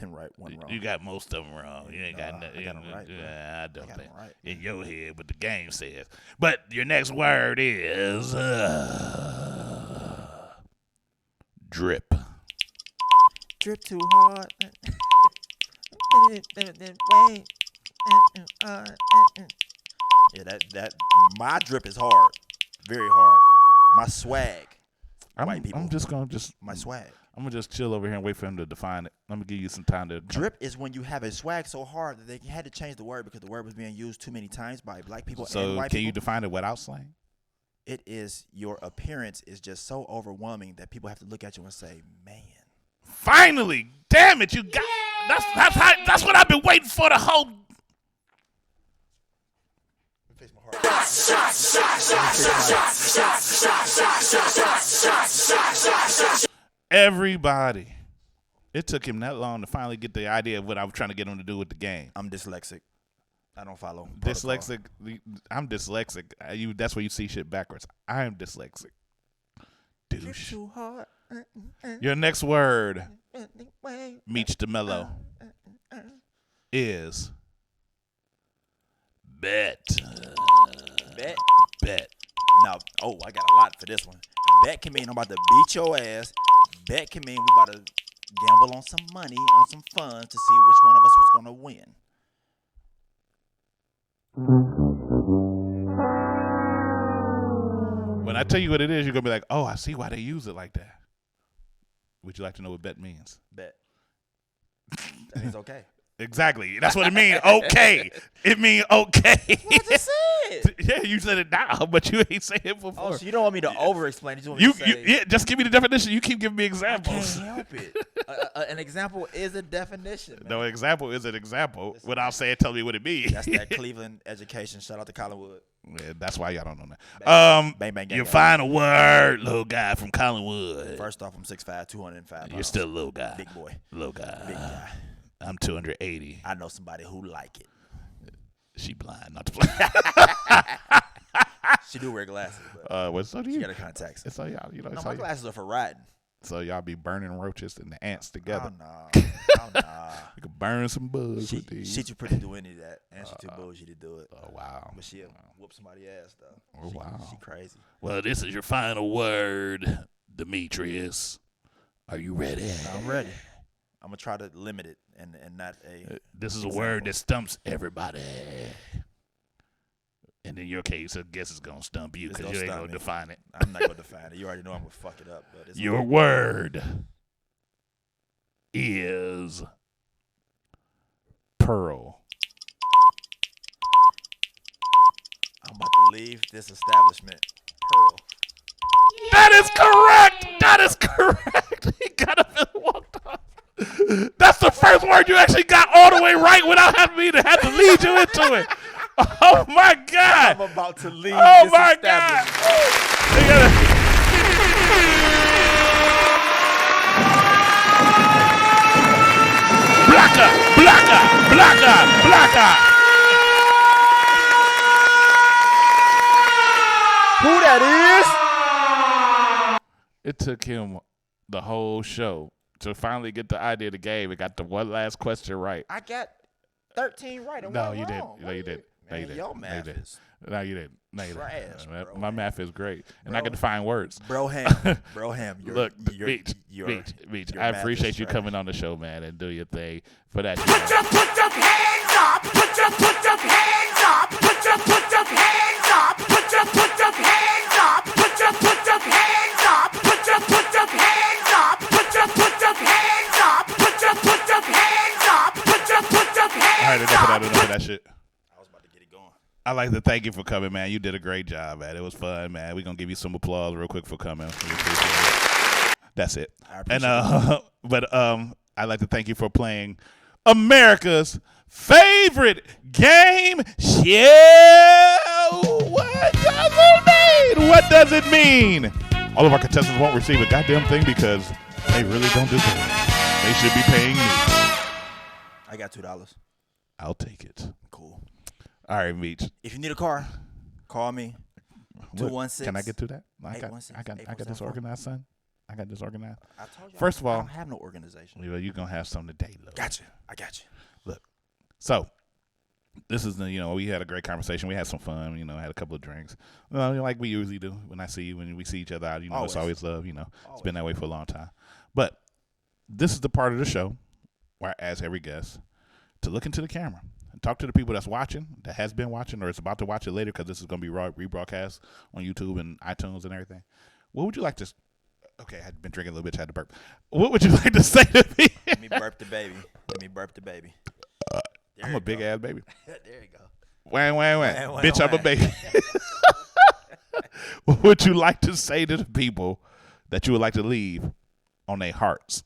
right, 1 wrong. You got most of them wrong. You ain't got nothing. I got them right. I don't got think them right. in your head, but the game says. But your next word is drip. Drip too hard. Yeah, that my drip is hard, very hard. My swag. White people. I'm just gonna my swag. I'm gonna just chill over here and wait for him to define it. I'm gonna give you some time to. Drip is when you have a swag so hard that they had to change the word because the word was being used too many times by black people and white people. So can you define it without slang? It is your appearance is just so overwhelming that people have to look at you and say, "Man." Finally, damn it, you got. That's what I've been waiting for the whole. Everybody. It took him that long to finally get the idea of what I was trying to get him to do with the game. I'm dyslexic. I don't follow. Dyslexic. I'm dyslexic. That's where you see shit backwards. I am dyslexic. Douche. Too hard. Your next word, Meech DeMello, is bet. Bet. Now, I got a lot for this one. Bet can mean I'm about to beat your ass. Bet can mean we about to gamble on some money, on some funds to see which one of us was going to win. When I tell you what it is, you're going to be like, oh, I see why they use it like that. Would you like to know what bet means? Bet. That means okay. Exactly. That's what it means. Okay. It means okay. What I just said. Yeah, you said it now, but you ain't said it before. Oh, so you don't want me to over-explain it. You want me to say... Yeah, just give me the definition. You keep giving me examples. I can't help it. An example is a definition, man. No, example is an example without saying, tell me what it means. That's that Cleveland education. Shout out to Collinwood. Yeah, that's why y'all don't know that. Bang, bang, gang, your gang. final word, little guy from Collinwood. First off, I'm 6'5", 205 pounds. You're still a little guy. Big boy. Little guy. Big guy. I'm 280. I know somebody who like it. She blind, not to play. She do wear glasses. But so do she you? got her contacts. So y'all, you know. No, my glasses are for riding. So y'all be burning roaches and the ants together. Oh no. You can burn some bugs with these. She too pretty to do any of that, and she too bougie to do it. Oh wow. But she'll whoop somebody's ass though. Oh wow. She crazy. Well, this is your final word, Demetrius. Are you ready? I'm ready. I'm gonna try to limit it and not a. This is a word that stumps everybody. And in your case, I guess it's gonna stump you because you ain't gonna define it. I'm not gonna define it. You already know I'm gonna fuck it up. But it's your word is pearl. I'm about to leave this establishment. Pearl. That is correct. That is correct. He got up and walked off. That's the first word you actually got all the way right without having me to have to lead you into it. Oh my God! I'm about to leave. Oh this my God! Blacker! Who that is? It took him the whole show to finally get the idea of the game. It got the one last question right. I got 13 right and No, one you wrong. didn't. No, you didn't. No, you Man, didn't. your math is No, you didn't. No, you trash, didn't. bro. My math is great, and I Bro. can define words. Broham. Look, Meech, I appreciate you coming on the show, man, and do your thing for that. Put your hands up. Put your hands up. Put your hands up. Put your hands up. Put your hands up. Put your hands up. Put your hands up. Put your hands up. Put your hands All right, enough of that shit. I'd like to thank you for coming, man. You did a great job, man. It was fun, man. We're going to give you some applause real quick for coming. We appreciate it. That's it. I appreciate But I'd like to thank you for playing America's favorite game show. What does it mean? What does it mean? All of our contestants won't receive a goddamn thing because they really don't deserve it. They should be paying me. I got $2. I'll take it. Cool. All right, Meech. If you need a car, call me. 216. Can I get to that? I got this 816. organized, son. I got disorganized. I told you. First of all, I don't have no organization. Well, you're gonna have something today, look. Gotcha. I got you. Look, so this is we had a great conversation. We had some fun. Had a couple of drinks. Like we usually do when I see you, when we see each other out. It's always love. It's been that way for a long time. But this is the part of the show where I ask every guest to look into the camera and talk to the people that's watching, that has been watching, or is about to watch it later, because this is going to be rebroadcast on YouTube and iTunes and everything. What would you like to? Okay, I had been drinking a little bit. I had to burp. What would you like to say to me? Let me burp the baby. I'm a big ass baby. There you go. Wang. Bitch, I'm a baby. What would you like to say to the people that you would like to leave on their hearts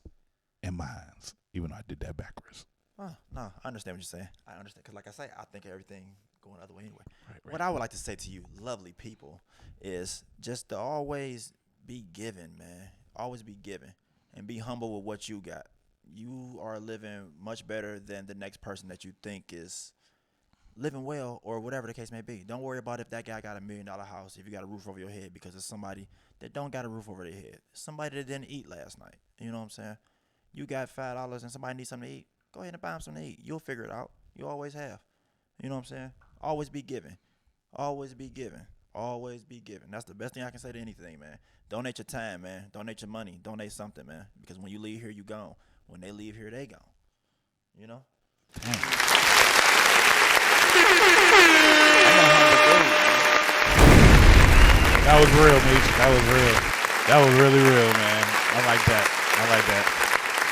and minds? Even though I did that backwards. No, I understand what you're saying. I understand, because like I say, I think everything going the other way anyway. Right. What I would like to say to you, lovely people, is just to always be giving, man. Always be giving, and be humble with what you got. You are living much better than the next person that you think is living well, or whatever the case may be. Don't worry about if that guy got $1 million house, if you got a roof over your head, because it's somebody that don't got a roof over their head. Somebody that didn't eat last night. You know what I'm saying? You got $5 and somebody needs something to eat. Go ahead and buy them something to eat. You'll figure it out. You always have. You know what I'm saying? Always be giving. Always be giving. Always be giving. That's the best thing I can say to anything, man. Donate your time, man. Donate your money. Donate something, man. Because when you leave here, you gone. When they leave here, they gone. You know? That was real, Meech. That was real. That was really real, man. I like that.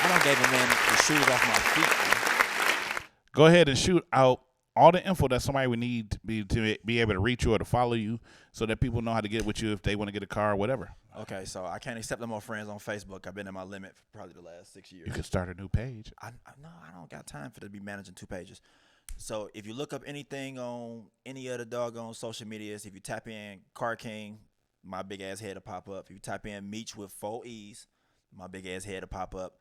I done gave a man the shoes off my feet, man. Go ahead and shoot out all the info that somebody would need to be able to reach you or to follow you, so that people know how to get with you if they want to get a car or whatever. Okay, so I can't accept no more friends on Facebook. I've been at my limit for probably the last 6 years. You could start a new page. No, I don't got time for to be managing 2 pages. So if you look up anything on any of the doggone social medias, if you type in Car King, my big ass head will pop up. If you type in Meech with 4 E's, my big ass head will pop up.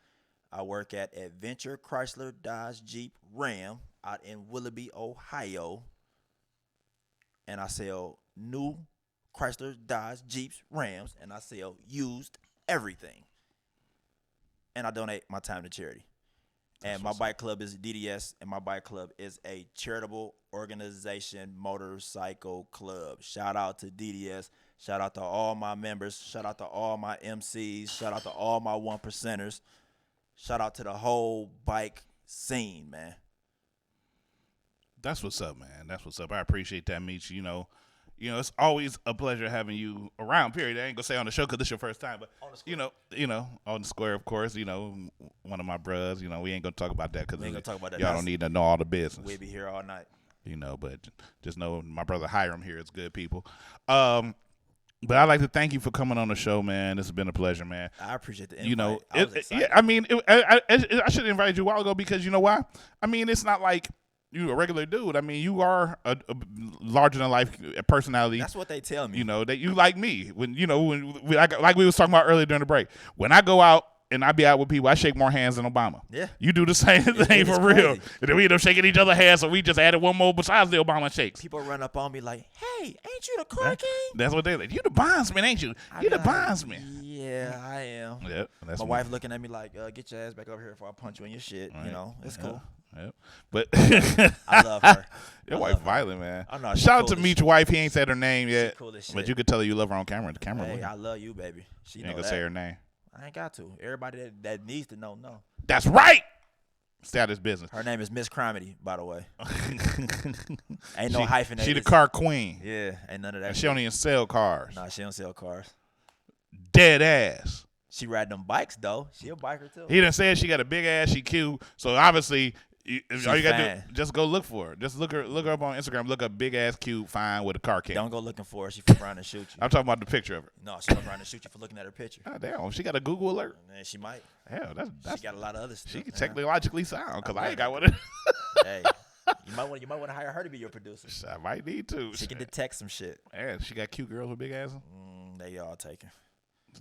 I work at Adventure Chrysler Dodge Jeep Ram out in Willoughby, Ohio. And I sell new Chrysler Dodge Jeeps Rams, and I sell used everything. And I donate my time to charity. And my bike club is DDS, and my bike club is a charitable organization motorcycle club. Shout out to DDS. Shout out to all my members. Shout out to all my MCs. Shout out to all my 1%ers. Shout out to the whole bike scene, man. That's what's up, man. That's what's up. I appreciate that, Meech. It's always a pleasure having you around, period. I ain't gonna say on the show because this is your first time, but on the square, of course, one of my bros, we ain't gonna talk about that because y'all don't need to know all the business. We'll be here all night. But just know my brother Hiram here is good people. But I'd like to thank you for coming on the show, man. This has been a pleasure, man. I appreciate the invite. I was excited. I should have invited you a while ago because you know why? I mean, it's not like you a regular dude. I mean, you are a larger than life personality. That's what they tell me. That you like me when like we was talking about earlier during the break. When I go out and I be out with people, I shake more hands than Obama. Yeah. You do the same thing for real. And then we end up shaking each other's hands, so we just added one more besides the Obama shakes. People run up on me like, hey, ain't you the Car King? That's what they like. You the bondsman, ain't you? You the bondsman. Yeah, I am. Yep. My wife looking at me like, get your ass back over here before I punch you in your shit. Right. It's cool. Yep. But I love her. Your wife violent, man. I know, shout out cool to Meech's wife. He ain't said her name yet. Cool as shit. But you could tell her you love her on camera. The camera. Hey, I love you, baby. She ain't gonna say her name. I ain't got to. Everybody that needs to know. That's right. Stay out of this business. Her name is Miss Cromity, by the way. Ain't no hyphenated. She the car queen. Yeah, ain't none of that. And she don't even sell cars. Nah, she don't sell cars. Dead ass. She ride them bikes though. She a biker too. He done said she got a big ass. She cute. So obviously, all you gotta do, just go look for her. Just look her up on Instagram. Look up big ass cute fine with a car key. Don't go looking for her. She fuck around and shoot you. I'm talking about the picture of her. No, she fuck around and shoot you for looking at her picture. Oh, damn, she got a Google alert. Man, she might. Yeah, that's she got a lot of other stuff. She can technologically sound because I ain't got one. Hey, you might want to hire her to be your producer. I might need to. She can detect some shit. Yeah, she got cute girls with big asses. They all taken.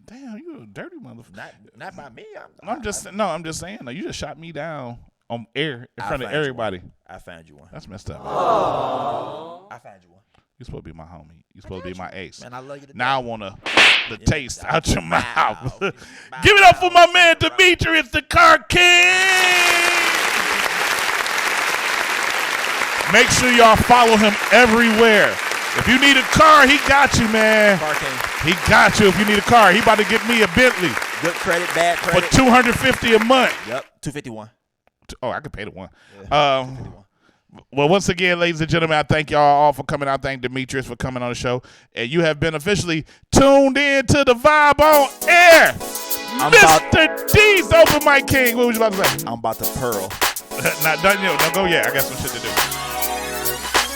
Damn, you a dirty motherfucker. Not by me. I'm just saying. No, you just shot me down on air in front of everybody. I found you one. That's messed up. I found you one. You're supposed to be my homie. You're supposed to be my ace. Man, I love you to now I want the taste out your mouth. Give it up for my man, DEMETRIUS the Car King. Make sure y'all follow him everywhere. If you need a car, he got you, man. Car King. He got you if you need a car. He about to get me a Bentley. Good credit, bad credit. For $250 a month. Yep, $251. Oh, I could pay the one. Yeah, well, once again, ladies and gentlemen, I thank y'all all for coming out. Thank DEMETRIUS for coming on the show. And you have been officially tuned in to the Vibe on Air. Mr. D's Open Mic King. What was you about to say? I'm about to pearl. Not done yet. No, go yet. I got some shit to do.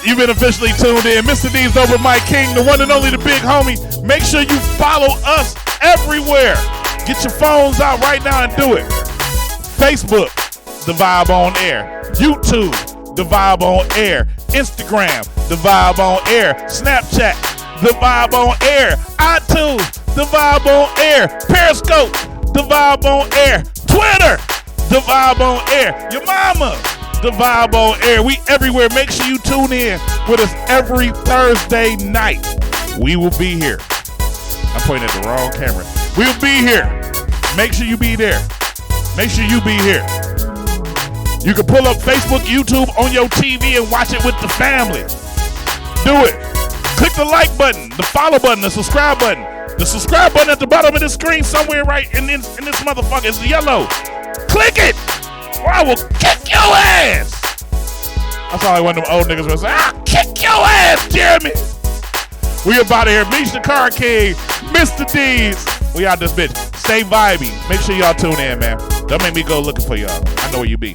You've been officially tuned in. Mr. D's Open Mic King, the one and only, the big homie. Make sure you follow us everywhere. Get your phones out right now and do it. Facebook, The Vibe on Air. YouTube, The Vibe on Air. Instagram, The Vibe on Air. Snapchat, The Vibe on Air. iTunes, The Vibe on Air. Periscope, The Vibe on Air. Twitter, The Vibe on Air. Your mama, The Vibe on Air. We everywhere. Make sure you tune in with us every Thursday night. We will be here. I'm pointing at the wrong camera. We'll be here. Make sure you be there. Make sure you be here. You can pull up Facebook, YouTube on your TV and watch it with the family. Do it. Click the like button, the follow button, the subscribe button. The subscribe button at the bottom of the screen somewhere right in this motherfucker is yellow. Click it or I will kick your ass. That's all I want them old niggas to say. I'll kick your ass, Jeremy. We about to hear Meet the Car King, Mr. D's. We out this bitch. Stay vibey. Make sure y'all tune in, man. Don't make me go looking for y'all. I know where you be.